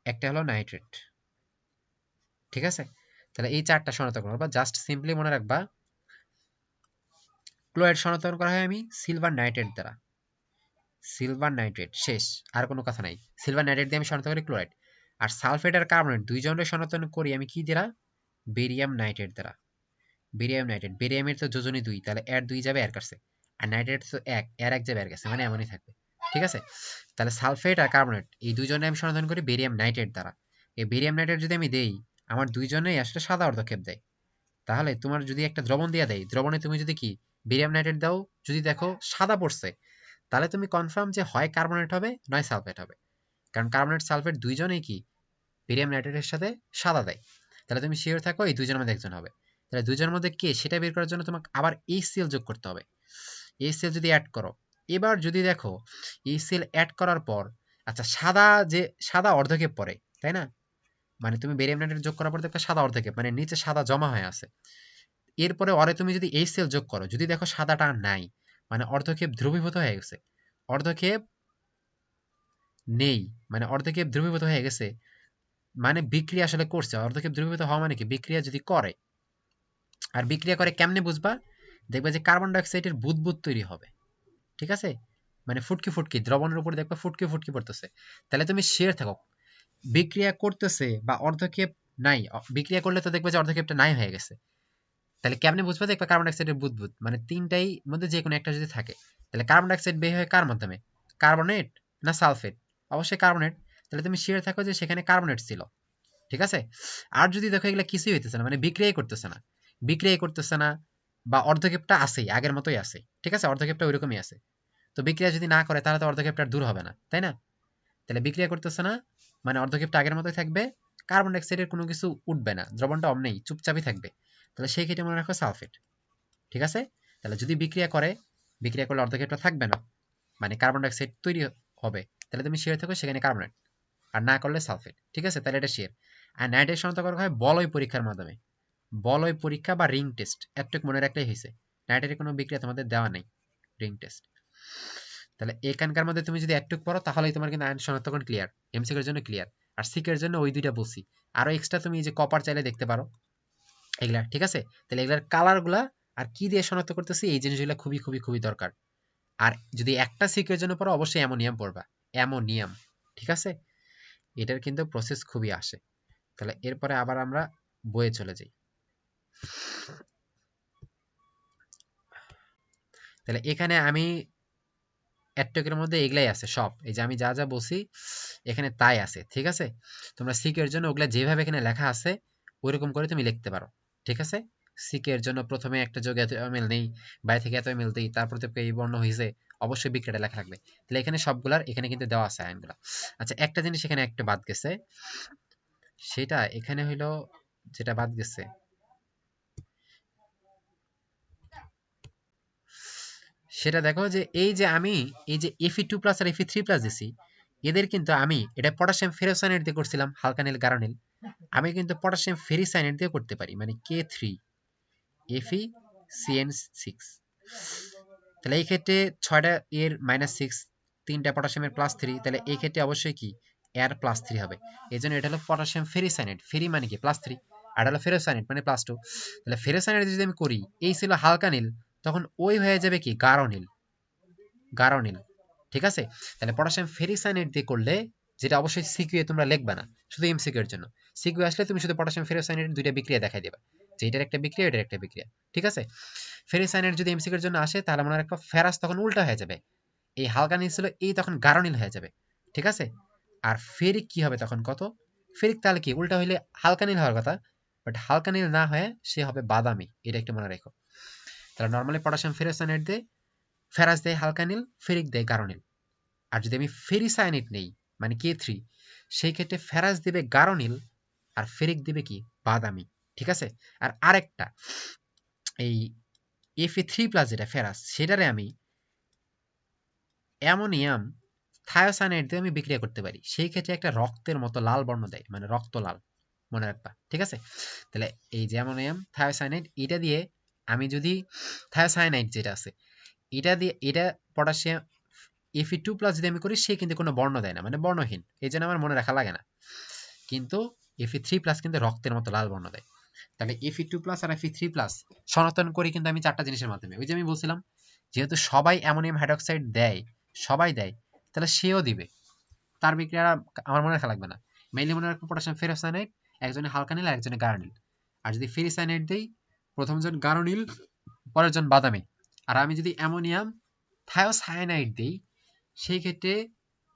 একটা হলো নাইট্রেট, ঠিক আছে? তাহলে এই চারটা শনাক্ত করবা, জাস্ট সিম্পলি মনে রাখবা ক্লোরাইড শনাক্তকরণ করা হয় আমি সিলভার নাইট্রেট দ্বারা, সিলভার নাইট্রেট, শেষ। আর কোনো কথা নাই, সিলভার নাইট্রেট দিয়ে আমি শনাক্ত করি ক্লোরাইড। আর সালফেট আর কার্বনেট দুইজনের শনাক্তকরণ করি আমি কি দ্বারা? বেরিয়াম নাইট্রেট দ্বারা। বেরিয়াম নাইট্রেট, বেরিয়ামের তো যোজনী 2, তাহলে এর 2 যাবে এর কাছে, আর নাইট্রেট তো 1, এর 1 যাবে এর কাছে, মানে এমনই থাকবে, ঠিক আছে? তাহলে সালফেট আর কার্বনেট এই দুইজনে আমি সনাক্তকরণ করি বেরিয়াম নাইট্রেট দ্বারা। এই বেরিয়াম নাইট্রেট যদি আমি দেই, আমার দুইজনেই আসলে সাদা অর্ধক্ষেপ দেয়। তাহলে তোমার যদি একটা দ্রবণ দিয়ে দেয়, দ্রবণে তুমি যদি কি বেরিয়াম নাইট্রেট দাও, যদি দেখো সাদা পড়ছে, তাহলে তুমি কনফার্ম যে হয় কার্বনেট হবে নয় সালফেট হবে। কারণ কার্বনেট সালফেট দুইজনেই কি বেরিয়াম নাইট্রেটের সাথে সাদা দেয়। তাহলে তুমি শিওর থাকো এই দুইজনের মধ্যে একজন হবে। তাহলে দুইজনের মধ্যে কে সেটা বের করার জন্য তোমাকে আবার HCl যোগ করতে হবে। HCl যদি অ্যাড করো, এবার যদি দেখো HCl অ্যাড করার পর, আচ্ছা সাদা, যে সাদা অর্ধক্ষেপ পড়ে, তাই না? মানে তুমি বেরিয়াম নাইট্রেট যোগ করার পর দেখো সাদা অর্ধক্ষেপ, মানে নিচে সাদা জমা হয়ে আছে। এরপরে অরে তুমি যদি HCl যোগ করো, যদি দেখো সাদাটা নাই, মানে অর্ধক্ষেপ দ্রবীভূত হয়ে গেছে, অর্ধক্ষেপ নেই, মানে অর্ধক্ষেপ দ্রবীভূত হয়ে গেছে, মানে বিক্রিয়া আসলে করছে। অর্ধক্ষেপ দ্রবীভূত হওয়া মানে কি? বিক্রিয়া যদি করে। আর বিক্রিয়া করে কেমনে বুঝবা? দেখবে যে কার্বন ডাইঅক্সাইডের বুদবুদ তৈরি হবে, ঠিক আছে? মানে ফুটকি ফুটকি দ্রবণের উপরে দেখবা ফুটকি ফুটকি পড়তেছে। তাহলে তুমি শিওর থাকো বিক্রিয়া করতেছে বা অর্ধক্ষেপ নাই। বিক্রিয়া করলে তো দেখবে যে অর্ধক্ষেপটা নাই হয়ে গেছে। তাহলে কেমনে বুঝবা? দেখবা কার্বন ডাইঅক্সাইডের বুদবুদ, মানে তিনটাই মধ্যে যে কোনো একটা যদি থাকে, তাহলে কার্বন ডাইঅক্সাইড বের হয় কার মাধ্যমে? কার্বনেট না সালফেট? অবশ্যই কার্বনেট। তাহলে তুমি শিওর থাকো যে সেখানে কার্বনেট ছিল, ঠিক আছে? আর যদি দেখো এগুলা কিছুই হইতেছে না, মানে বিক্রিয়াই করতেছে না, বিক্রিয়াই করতেছে না, বা অর্ধক্ষেপটা আছেই, আগের মতোই আছে, ঠিক আছে? অর্ধক্ষেপটা ওইরকমই আছে। তো বিক্রিয়া যদি না করে তাহলে তো অর্ধক্ষেপটা আর দূর হবে না, তাই না? তাহলে বিক্রিয়া করতেছে না, মানে অর্ধক্ষেপটা আগের মতোই থাকবে, কার্বন ডাইঅক্সাইডের কোনো কিছু উঠবে না, দ্রবণটা অমনেই চুপচাপই থাকবে। তাহলে সেই ক্ষেত্রে মনে রাখো সালফেট, ঠিক আছে? তাহলে যদি বিক্রিয়া করে, বিক্রিয়া করলে অর্ধক্ষেপটা থাকবে না, মানে কার্বন ডাইঅক্সাইড তৈরি হবে, তাহলে তুমি শিওর থাকো সেখানে কার্বনেট, আর না করলে সালফেট, ঠিক আছে? তাহলে এটা শিওর। আর নাইট্রেট শনাক্ত করা হয় বলয় পরীক্ষার মাধ্যমে, বলয় পরীক্ষা বা রিং টেস্ট, এতটুকু মনে রাখলেই হয়েছে। নাইট্রেটের কোনো বিক্রিয়া তোমাদের দেওয়া নেই, রিং টেস্ট। তাহলে এখানকার মধ্যে তুমি যদি একটুক পড়ো তাহলেই তোমার কিন্তু আয়ন শনাক্তকরণ ক্লিয়ার, এমসিকিউর জন্য ক্লিয়ার। আর সিকের জন্য ওই দুইটা বলছি, আরো এক্সট্রা তুমি এই যে কপার চাইলে দেখতে পারো এগুলা, ঠিক আছে? তাহলে এগুলার কালার গুলা আর কি দিয়ে শনাক্ত করতেছি, এই জিনিসগুলো খুবই খুবই খুবই দরকার। আর যদি একটা সিকের জন্য পড়ো অবশ্যই অ্যামোনিয়াম পড়বা, অ্যামোনিয়াম, ঠিক আছে? এটার কিন্তু প্রসেস খুবই আসে। তাহলে এরপরে আবার আমরা বইয়ে চলে যাই। তাহলে এখানে আমি এটকের মধ্যে এগুলাই আছে সব, এই যে আমি যা যা বলছি এখানে তাই আছে, ঠিক আছে? তোমরা সিকের জন্য ওগুলা যেভাবে এখানে লেখা আছে ওইরকম করে তুমি লিখতে পারো, ঠিক আছে? সিকের জন্য প্রথমে একটা যোগ এত এমএল নেই, বাইরে থেকে এত এমএল দেই, তারপর তো এই বর্ণ হয়েছে, অবশ্যই বিক্রিয়াটা লেখা লাগবে। তাহলে এখানে সবগুলার এখানে কিন্তু দেওয়া আছে আয়নগুলা। আচ্ছা একটা জিনিস এখানে একটা বাদ গেছে, সেটা এখানে হইলো যেটা বাদ গেছে সেটা দেখো যে এই যে আমি এই যে Fe2+ আর Fe3+ দিছি, এদের কিন্তু আমি এটা পটাশিয়াম ফেরোসায়ানেট দিয়ে করছিলাম, হালকা নীল গাঢ় নীল। আমি কিন্তু পটাশিয়াম ফেরিসায়ানেট দিয়ে করতে পারি, মানে K3 FeCN6। তাহলে এই ক্ষেত্রে 6টা এর -6, 3টা পটাশিয়ামের +3, তাহলে এই ক্ষেত্রে অবশ্যই কি এর +3 হবে। এই জন্য এটা হলো পটাশিয়াম ফেরিসায়ানেট, ফেরি মানে কি +3, আর হলো ফেরোসায়ানেট মানে +2। তাহলে ফেরোসায়ানেট যদি আমি করি, এই ছিল হালকা নীল, তখন ওই হয়ে যাবে কি গাঢ় নীল, গাঢ় নীল। ঠিক আছে? তাহলে পটাশিয়াম ফেরিসায়ানেট দিয়ে করলে, যেটা অবশ্যই সিকিউ এ তোমরা লিখবা না, শুধু এমসিকিউ এর জন্য। সিকিউ আসলে তুমি শুধু পটাশিয়াম ফেরোসায়ানেট দুইটা বিক্রিয়া দেখাই দেবা, যে এটার একটা বিক্রিয়া, এটার একটা বিক্রিয়া। ঠিক আছে? ফেরিসায়ানেট যদি এমসিকিউ এর জন্য আসে, তাহলে মনে রাখবা ফেরাস তখন উল্টা হয়ে যাবে, এই হালকা নীল ছিল এই তখন গাঢ় নীল হয়ে যাবে। ঠিক আছে? আর ফেরিক কি হবে তখন কত? ফেরিক তাহলে কি উল্টা হইলে হালকা নীল হওয়ার কথা, বাট হালকা নীল না হয়ে সে হবে বাদামি, এটা একটু মনে রেখো। তাহলে নর্মালি পটাশিয়াম ফেরোসায়ানেট দিয়ে ফেরাস দেয় হালকা নীল, ফেরিক দেয় গাঢ় নীল। আর যদি আমি ফেরিসায়ানেট নেই মানে K3, সেই ক্ষেত্রে ফেরাস দিবে গাঢ় নীল আর ফেরিক দিবে কি বাদামি। ঠিক আছে? আর আরেকটা এই Fe3+ যেটা ফেরাস, সেটারে আমি অ্যামোনিয়াম থায়োসায়ানাইড দিয়ে আমি বিক্রিয়া করতে পারি, সেই ক্ষেত্রে একটা রক্তের মতো লাল বর্ণ দেয়, মানে রক্ত লাল, মনে রাখবা। ঠিক আছে? তাহলে এই যে অ্যামোনিয়াম থায়োসায়ানাইড, এটা দিয়ে আমি যদি থায়োসায়ানাইড যেটা আছে, এটা দিয়ে এটা পটাশিয়াম Fe2+ যদি আমি করি, সে কিন্তু কোনো বর্ণ দেয় না, মানে বর্ণহীন, এই জন্য আমার মনে রাখা লাগে না। কিন্তু Fe3+ কিন্তু রক্তের মতো লাল বর্ণ দেয়। তাহলে Fe2+ আর Fe3+ সনাতন করি কিন্তু আমি 4টা জিনিসের মাধ্যমে। ওই যে আমি বলছিলাম, যেহেতু সবাই অ্যামোনিয়াম হাইড্রোক্সাইড দেয়, সবাই দেয়, তাহলে সেও দিবে, তার বিক্রিয়া আমার মনে রাখা লাগবে না। মেইনলি মনে রাখবো পটাশিয়াম ফেরোসায়ানাইড, একজনে হালকা নীল আর একজনে গাঢ় নীল। আর যদি ফেরিসায়ানাইড দেই, প্রথমজন গাঢ় নীল, পরের জন বাদামি। আর আমি যদি অ্যামোনিয়াম থায়োসায়ানাইড দেই, সেই ক্ষেত্রে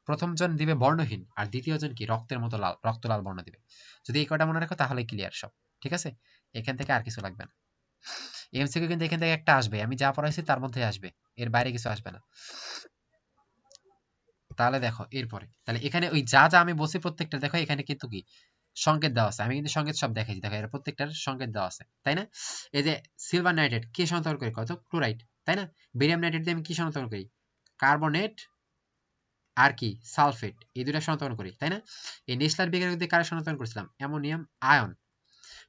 প্রথমজন দিবে বর্ণহীন, আর দ্বিতীয়জন কি রক্তের মতো লাল, রক্ত লাল বর্ণ দিবে। যদি এই কয়টা মনে রাখো তাহলে ক্লিয়ার সব। ঠিক আছে? এখান থেকে আর কিছু লাগবে না। এমসিকিউ কিন্তু এখান থেকে একটা আসবে, আমি যা পড়াইছি তার মধ্যে আসবে, এর বাইরে কিছু আসবে না। তাহলে দেখো এরপরে, তাহলে এখানে ওই যা যা আমি বলছি প্রত্যেকটা দেখো, এখানে কিন্তু কি সংকেত দেওয়া আছে, আমি কিন্তু সংকেত সব দেখাইছি, দেখো এর প্রত্যেকটার সংকেত দেওয়া আছে, তাই না? এই যে সিলভার নাইট্রেট কি শনাক্ত করি, কত ক্লোরাইড, তাই না? বেরিয়াম নাইট্রেট দিয়ে আমি কি শনাক্ত করি, কার্বনেট আর কি সালফেট, এই দুইটা শনাক্ত করি, তাই না? এই নেসলার বিক্রিয়া দিয়ে কারে শনাক্ত করছিলাম, অ্যামোনিয়াম আয়ন।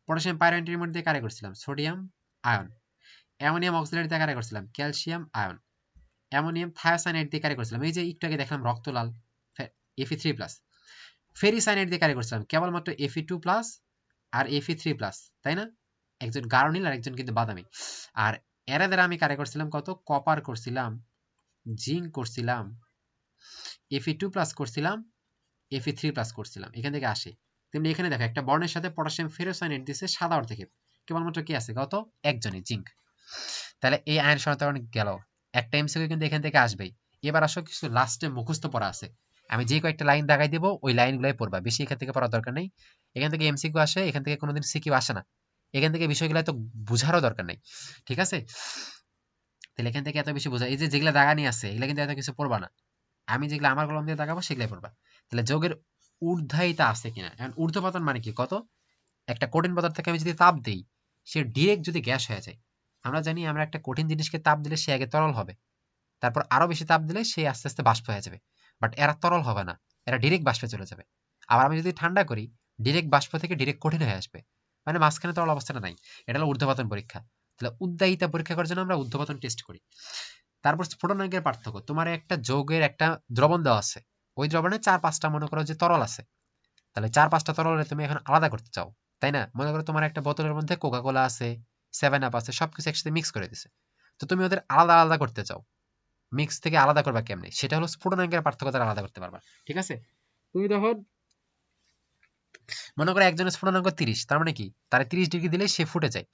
পটাশিয়াম পাইরোনিটের মধ্যে কারে করছিলাম, সোডিয়াম আয়ন। অ্যামোনিয়াম অক্সিলেট দিয়ে কারে করছিলাম, ক্যালসিয়াম আয়ন। অ্যামোনিয়াম থায়োসায়ানাইড দিয়ে কারে করছিলাম, এই যে একটু আগে দেখলাম রক্তলাল, Fe3+। ফেরিসায়ানাইড দিয়ে কারে করছিলাম কেবলমাত্র Fe2+ আর Fe3+, তাই না? একজন গাঢ় নীল আর একজন কিন্তু বাদামি। আর এরা দ্বারা আমি কারে করছিলাম কত, কপার করছিলাম, জিঙ্ক করছিলাম, Fe2+ করছিলাম, Fe3+ করছিলাম, এখান থেকে আসে। তেমনি এখানে দেখো একটা বর্ণের সাথে পটাশিয়াম ফেরোসায়ানাইড দিছে সাদা অর্ধেকে, কেবলমাত্র কি আছে কত, একজনই জিঙ্ক। তাহলে এই আয়ন সনাক্তকরণ গেল, একটা এমসিকিউ কিন্তু এখান থেকে আসবেই। এবার আসো কিছু লাস্টে মুখস্থ পড়া আছে, আমি যে কয়েকটা লাইন দেখাই দেবো, ওই লাইনগুলোই পড়বা, বেশি এখান থেকে পড়ার দরকার নেই। এখান থেকে এমসিকিউ আসে, এখান থেকে কোনোদিন সিকিউ আসে না, এখান থেকে বিষয়গুলো তো বুঝারও দরকার নেই। ঠিক আছে? তাহলে এখান থেকে এত বেশি বোঝা, এই যে যেগুলা দাগানি আছে এগুলা কিন্তু এত কিছু পড়বা না, আমি যেগুলো আমার কলম দিয়ে দাগাবো সেগুলাই পড়বা। তাহলে যোগের ঊর্ধ্বায়িতা আছে কিনা, এখন ঊর্ধ্বপাতন মানে কি, কত একটা কঠিন পদার্থকে আমি যদি তাপ দিই, সে ডিরেক্ট যদি গ্যাস হয়ে যায়, আমরা জানি আমরা একটা কঠিন জিনিসকে তাপ দিলে সে আগে তরল হবে, তারপর আরো বেশি তাপ দিলে সে আস্তে আস্তে বাষ্প হয়ে যাবে। বাট এরা তরল হবে না, এরা ডিরেক্ট বাষ্পে চলে যাবে। আবার আমি যদি ঠান্ডা করি, ডিরেক্ট বাষ্প থেকে ডিরেক্ট কঠিন হয়ে আসবে, মানে মাঝখানে তরল অবস্থাটা নাই। এটা হলো ঊর্ধ্বপাতন পরীক্ষা। তাহলে উদ্দায়িতা পরীক্ষা করার জন্য আমরা ঊর্ধ্বপাতন টেস্ট করি। তারপর স্ফুটনাঙ্কের পার্থক্য, তোমার একটা যৌগের একটা দ্রবণ দেওয়া আছে, ওই দ্রবণে 4-5টা মনে করো যে তরল আছে, তাহলে 4-5টা তরলে তুমি এখন আলাদা করতে চাও, তাই না? মনে করো তোমার একটা বোতলের মধ্যে কোকা কোলা আছে, 7 আপ আছে, সবকিছু একসাথে মিক্স করে দিছে, তো তুমি ওদের আলাদা আলাদা করতে চাও, মিক্স থেকে আলাদা করবা কেমনে, সেটা হলো স্ফুটনাঙ্কের পার্থক্য দ্বারা আলাদা করতে পারবা। ঠিক আছে? তুমি তখন মনে করো একজনের স্ফুটনাঙ্ক 30, তার মানে কি তার 30 ডিগ্রি দিলে সে ফুটে যায়,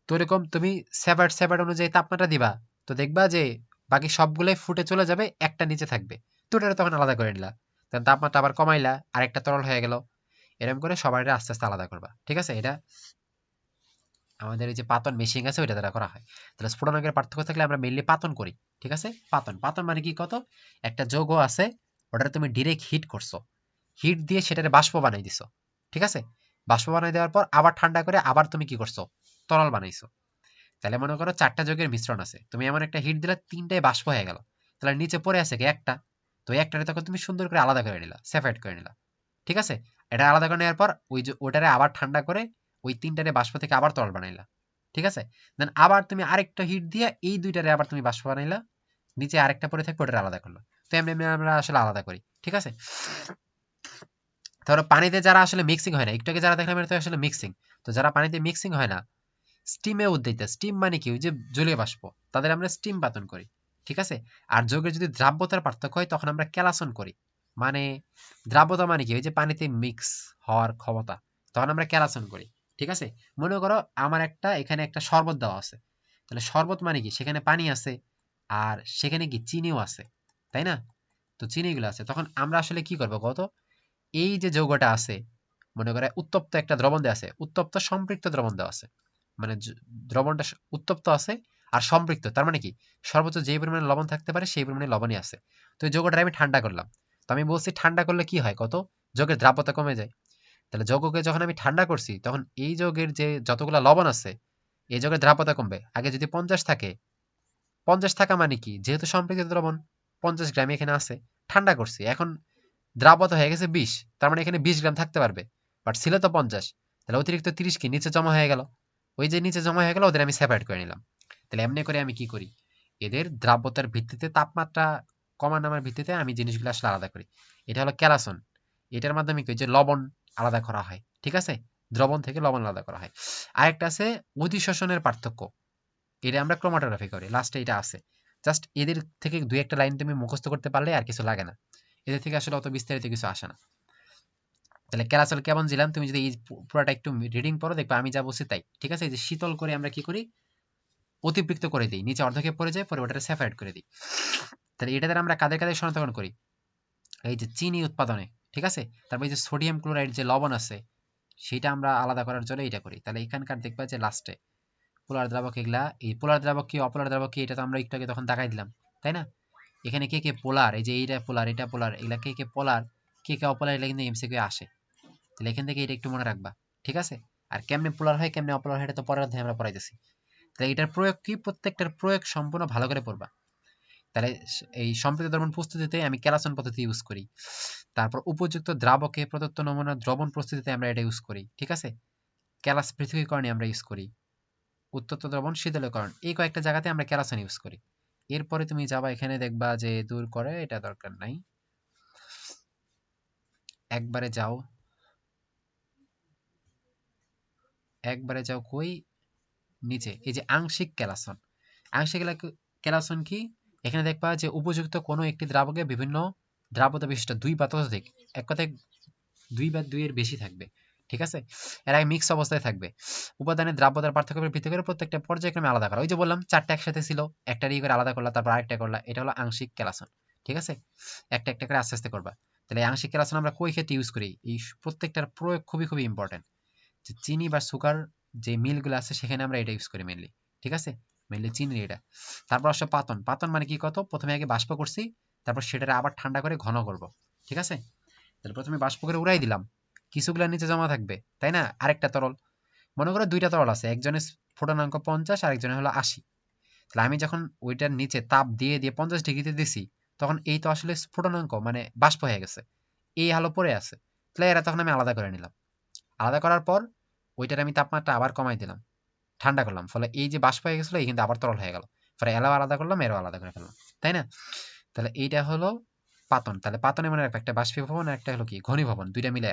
তো এরকম তুমি সেপারেট সেপারেট অনুযায়ী তাপমাত্রা দিবা, তো দেখবা যে বাকি সবগুলাই ফুটে চলে যাবে, একটা নিচে থাকবে, তো ওটা তখন আলাদা করে নিলা, তখন তাপমাত্রা আবার কমাইলা, আরেকটা তরল হয়ে গেল, এরকম করে সবাই আস্তে আস্তে আলাদা করবা। ঠিক আছে? এটা আমাদের এই যে পাতন মেশিং আছে ওইটা দ্বারা করা হয়। তাহলে স্ফুটনাঙ্কের পার্থক্য থাকলে আমরা মেইনলি পাতন করি, ঠিক আছে? পাতন পাতন মানে কি কত, একটা যৌগ আছে ওটারে তুমি ডিরেক্ট হিট করছো, হিট দিয়ে সেটারে বাষ্প বানাই দিছো, ঠিক আছে? বাষ্প বানাই দেওয়ার পর আবার ঠান্ডা করে আবার তুমি কি করছো, তরল বানাইছো। তাহলে মনে করো 4টা যৌগের মিশ্রণ আছে, তুমি এমন একটা হিট দিলে 3টাই বাষ্প হয়ে গেল, তাহলে নিচে পড়ে আছে কি একটা, তো একটারে তখন তুমি সুন্দর করে আলাদা করে নিলা, সেপারেট করে নিলা, ঠিক আছে? এটা আলাদা করে নেওয়ার পর ওই যে ওটারে আবার ঠান্ডা করে ওই 3টারে বাষ্প থেকে আবার তরল বানাইলা, ঠিক আছে? দেন আবার তুমি আরেকটা হিট দিয়ে এই দুইটারে আবার তুমি বাষ্প বানাইলা, নিচে আরেকটা পরে থাকবে ওটারে আলাদা করলো। তো এমনি এমনি আমরা আসলে আলাদা করি, ঠিক আছে? ধরো পানিতে যারা আসলে মিক্সিং হয় না, একটু আগে যারা দেখলাম এটা তো আসলে মিক্সিং, তো যারা পানিতে মিক্সিং হয় না, স্টিমে উদ্যোগিতা, স্টিম মানে কি, ওই যে জলীয় বাষ্প, তাদের আমরা স্টিম পাতন করি, ঠিক আছে? আর যৌগের যদি দ্রাব্যতার পার্থক্য হয় তখন আমরা ক্যালাসন করি, মানে দ্রাব্যতা মানে কি, ওই যে পানিতে মিক্স হওয়ার ক্ষমতা, তখন আমরা ক্যালাসন করি, ঠিক আছে? মনে করো আমার একটা এখানে একটা শরবত দেওয়া আছে, তাহলে শরবত মানে কি, সেখানে পানি আছে আর সেখানে কি চিনিও আছে, তাই না? তো চিনিগুলো আছে, তখন আমরা আসলে কি করবো কত, এই যে যৌগটা আছে, মনে করে উত্তপ্ত একটা দ্রবণ দেওয়া আছে, উত্তপ্ত সম্পৃক্ত দ্রবণ দেওয়া আছে, মানে দ্রবণটা উত্তপ্ত আছে আর সম্পৃক্ত, তার মানে কি সর্বোচ্চ যে পরিমাণে লবণ থাকতে পারে সেই পরিমাণে লবণই আছে। তো এই যৌগটা আমি ঠান্ডা করলাম, তো আমি বলছি ঠান্ডা করলে কি হয়, কত যৌগের দ্রাব্যতা কমে যায়। তাহলে যৌগকে যখন আমি ঠান্ডা করছি তখন এই যৌগের যে যতগুলো লবণ আছে এই যৌগের দ্রাব্যতা কমবে। আগে যদি 50 থাকে, 50 থাকা মানে কি, যেহেতু সম্পৃক্ত দ্রবণ 50 গ্রাম এখানে আছে, ঠান্ডা করছি এখন দ্রাব্যতা হয়ে গেছে 20, তার মানে এখানে 20 গ্রাম থাকতে পারবে, বাট ছিল তো 50, তাহলে অতিরিক্ত 30 কি নিচে জমা হয়ে গেল, ওই যে নিচে জমা হয়ে গেল ওদের আমি সেপারেট করে নিলাম। তাহলে এমনি করে আমি কি করি, এদের দ্রাব্যতার ভিত্তিতে তাপমাত্রা কমা নামার ভিত্তিতে আমি জিনিসগুলো আসলে আলাদা করি। এটা হলো ক্যালাসন, এটার মাধ্যমে কি যে লবণ আলাদা করা হয়, ঠিক আছে? দ্রবণ থেকে লবণ আলাদা করা হয়। আরেকটা আছে অধিশোষণের পার্থক্য, এটা আমরা ক্রোমাটোগ্রাফি করি, লাস্টে এটা আছে। জাস্ট এদের থেকে দুই একটা লাইন তুমি মুখস্থ করতে পারলে আর কিছু লাগে না, এদের থেকে আসলে অত বিস্তারিত কিছু আসে না। তাহলে ক্যারাসল কেমন দিলাম, তুমি যদি এই পুরোটা একটু রিডিং পড়ো দেখবে আমি যা বলছি তাই, ঠিক আছে? এই যে শীতল করে আমরা কি করি, অতিবৃক্ত করে দিই, নিচে অর্ধেকে পড়ে যায়, পরে ওটাকে সেপারেট করে দিই। তাহলে এটা দ্বারা আমরা কাদের কাদের শনাক্তকরণ করি, এই যে চিনি উৎপাদনে, ঠিক আছে? তারপর এই যে সোডিয়াম ক্লোরাইড যে লবণ আছে সেটা আমরা আলাদা করার জন্য এটা করি। তাহলে এখানকার দেখবা যে লাস্টে পোলার দ্রাবক, এগুলা এই পোলার দ্রাবক কি অপোলার দ্রাবক কি এটা তো আমরা একটু আগে তখন দেখাই দিলাম, তাই না? এখানে কে কে পোলার, এই যে এইটা পোলার এটা পোলার, এগুলা কে কে পোলার কে কে অপোলার, এগুলা কিন্তু এমসিকিউ আসে। তাহলে এখান থেকে এটা একটু মনে রাখবা, ঠিক আছে? আর কেমনে পোলার হয় কেমনে অপোলার হয় এটা তো পরের অধ্যায়ে আমরা পড়াইতেছি। তাহলে এটার প্রয়োগ কি, প্রত্যেকটার প্রয়োগ সম্পূর্ণ ভালো করে পড়বা। তাহলে এই সম্পৃক্ত দ্রবণ প্রস্তুতিতে আমি ক্যালাসন পদ্ধতি ইউজ করি, তারপর উপযুক্ত দ্রাবকে প্রদত্ত নমুনা দ্রবণ প্রস্তুতিতে আমরা এটা ইউজ করি, ঠিক আছে? ক্যালাস পৃথকীকরণে আমরা ইউজ করি, উত্তপ্ত দ্রবণ শীতলীকরণ, এই কয়েকটা জায়গাতে আমরা ক্যালাসন ইউজ করি। এরপরে তুমি যাবা এখানে দেখবা যে দূর করে এটা দরকার নাই, একবারে যাও, একবারে যাও কই, নিচে এই যে আংশিক ক্যালাসন। আংশিক ক্যালাসন কি, এখানে দেখবা যে উপযুক্ত কোনো একটি দ্রাবকে বিভিন্ন দ্রাব্যতা বিশিষ্ট দুই বা ততোধিক, এক কথায় দুই বা দুইয়ের বেশি থাকবে, ঠিক আছে? এর আগে মিক্স অবস্থায় থাকবে। উপাদানের দ্রাব্যতার পার্থক্যের ভিত্তি করে প্রত্যেকটা পর্যায়ক্রমে আলাদা করা, ওই যে বললাম 4টা একসাথে ছিল, একটা ই করে আলাদা করলা তারপর আরেকটা করলা, এটা হলো আংশিক ক্যালাসন, ঠিক আছে? একটা একটা করে আস্তে আস্তে করবা। তাহলে এই আংশিক ক্যালাসন আমরা কই ক্ষেত্রে ইউজ করি, এই প্রত্যেকটার প্রয়োগ খুবই খুবই ইম্পর্টেন্ট। যে চিনি বা সুগার যে মিলগুলো আছে সেখানে আমরা এটা ইউজ করি মেনলি, ঠিক আছে? মেনলি চিনি এটা। তারপর আসলে পাতন, পাতন মানে কি কত, প্রথমে আগে বাষ্প করছি তারপর সেটারে আবার ঠান্ডা করে ঘন করব, ঠিক আছে? তাহলে প্রথমে বাষ্প করে উড়াই দিলাম, কিছুগুলা নিচে জমা থাকবে, তাই না? আরেকটা তরল, মনে করো দুইটা তরল আছে, একজনের স্ফুটনাঙ্ক 50 আর একজনের হলো 80, তাহলে আমি যখন ওইটার নিচে তাপ দিয়ে দিয়ে 50 ডিগ্রিতে দিছি তখন এই তো আসলে স্ফুটনাঙ্ক মানে বাষ্প হয়ে গেছে, এই আলো পড়ে আছে, তাহলে এরা তখন আমি আলাদা করে নিলাম। আলাদা করার পর ওইটার আমি তাপমাত্রা আবার কমাই দিলাম, ঠান্ডা করলাম, ফলে এই যে বাষ্প হয়ে গেছিল এই কিন্তু আবার তরল হয়ে গেল, ফলে এলাও আলাদা করলাম এরও আলাদা করে ফেললাম, তাই না? তাহলে এইটা হলো পাতন। তাহলে পাতনে মনে রাখবে একটা বাষ্পীভবন আর একটা হলো কি ঘনীভবন, দুইটা মিলে।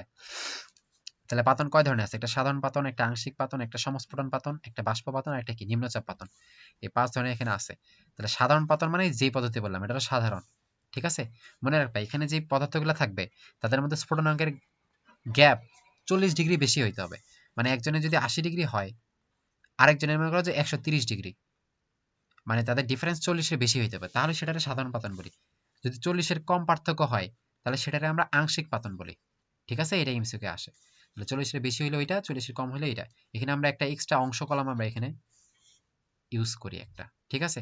তাহলে পাতন কয় ধরনের আছে, একটা সাধারণ পাতন, একটা আংশিক পাতন, একটা সমস্ফুটন পাতন, একটা বাষ্প পাতন আর একটা কি নিম্নচাপ পাতন, এই 5 ধরনের এখানে আছে। তাহলে সাধারণ পাতন মানে যে পদ্ধতি বললাম এটা হলো সাধারণ, ঠিক আছে? মনে রাখবে এখানে যে পদার্থগুলো থাকবে তাদের মধ্যে স্ফুটনাঙ্কের গ্যাপ 40 ডিগ্রি বেশি হইতে হবে, মানে একজনের যদি 80 ডিগ্রি হয় আরেকজনের মনে করো যে 130 ডিগ্রি, মানে তাদের ডিফারেন্স 40-এর বেশি হইতে হবে, তাহলে সেটারে সাধারণ পাতন বলি। যদি 40-এর কম পার্থক্য হয় তাহলে সেটারে আমরা আংশিক পাতন বলি, ঠিক আছে? এটা এমসিকিউ আসে। 40 এর বেশি হইলে ওইটা, 40 এর কম হইলে এটা। এখানে আমরা একটা এক্সট্রা অংশ কলাম আমরা এখানে ইউজ করি একটা, ঠিক আছে?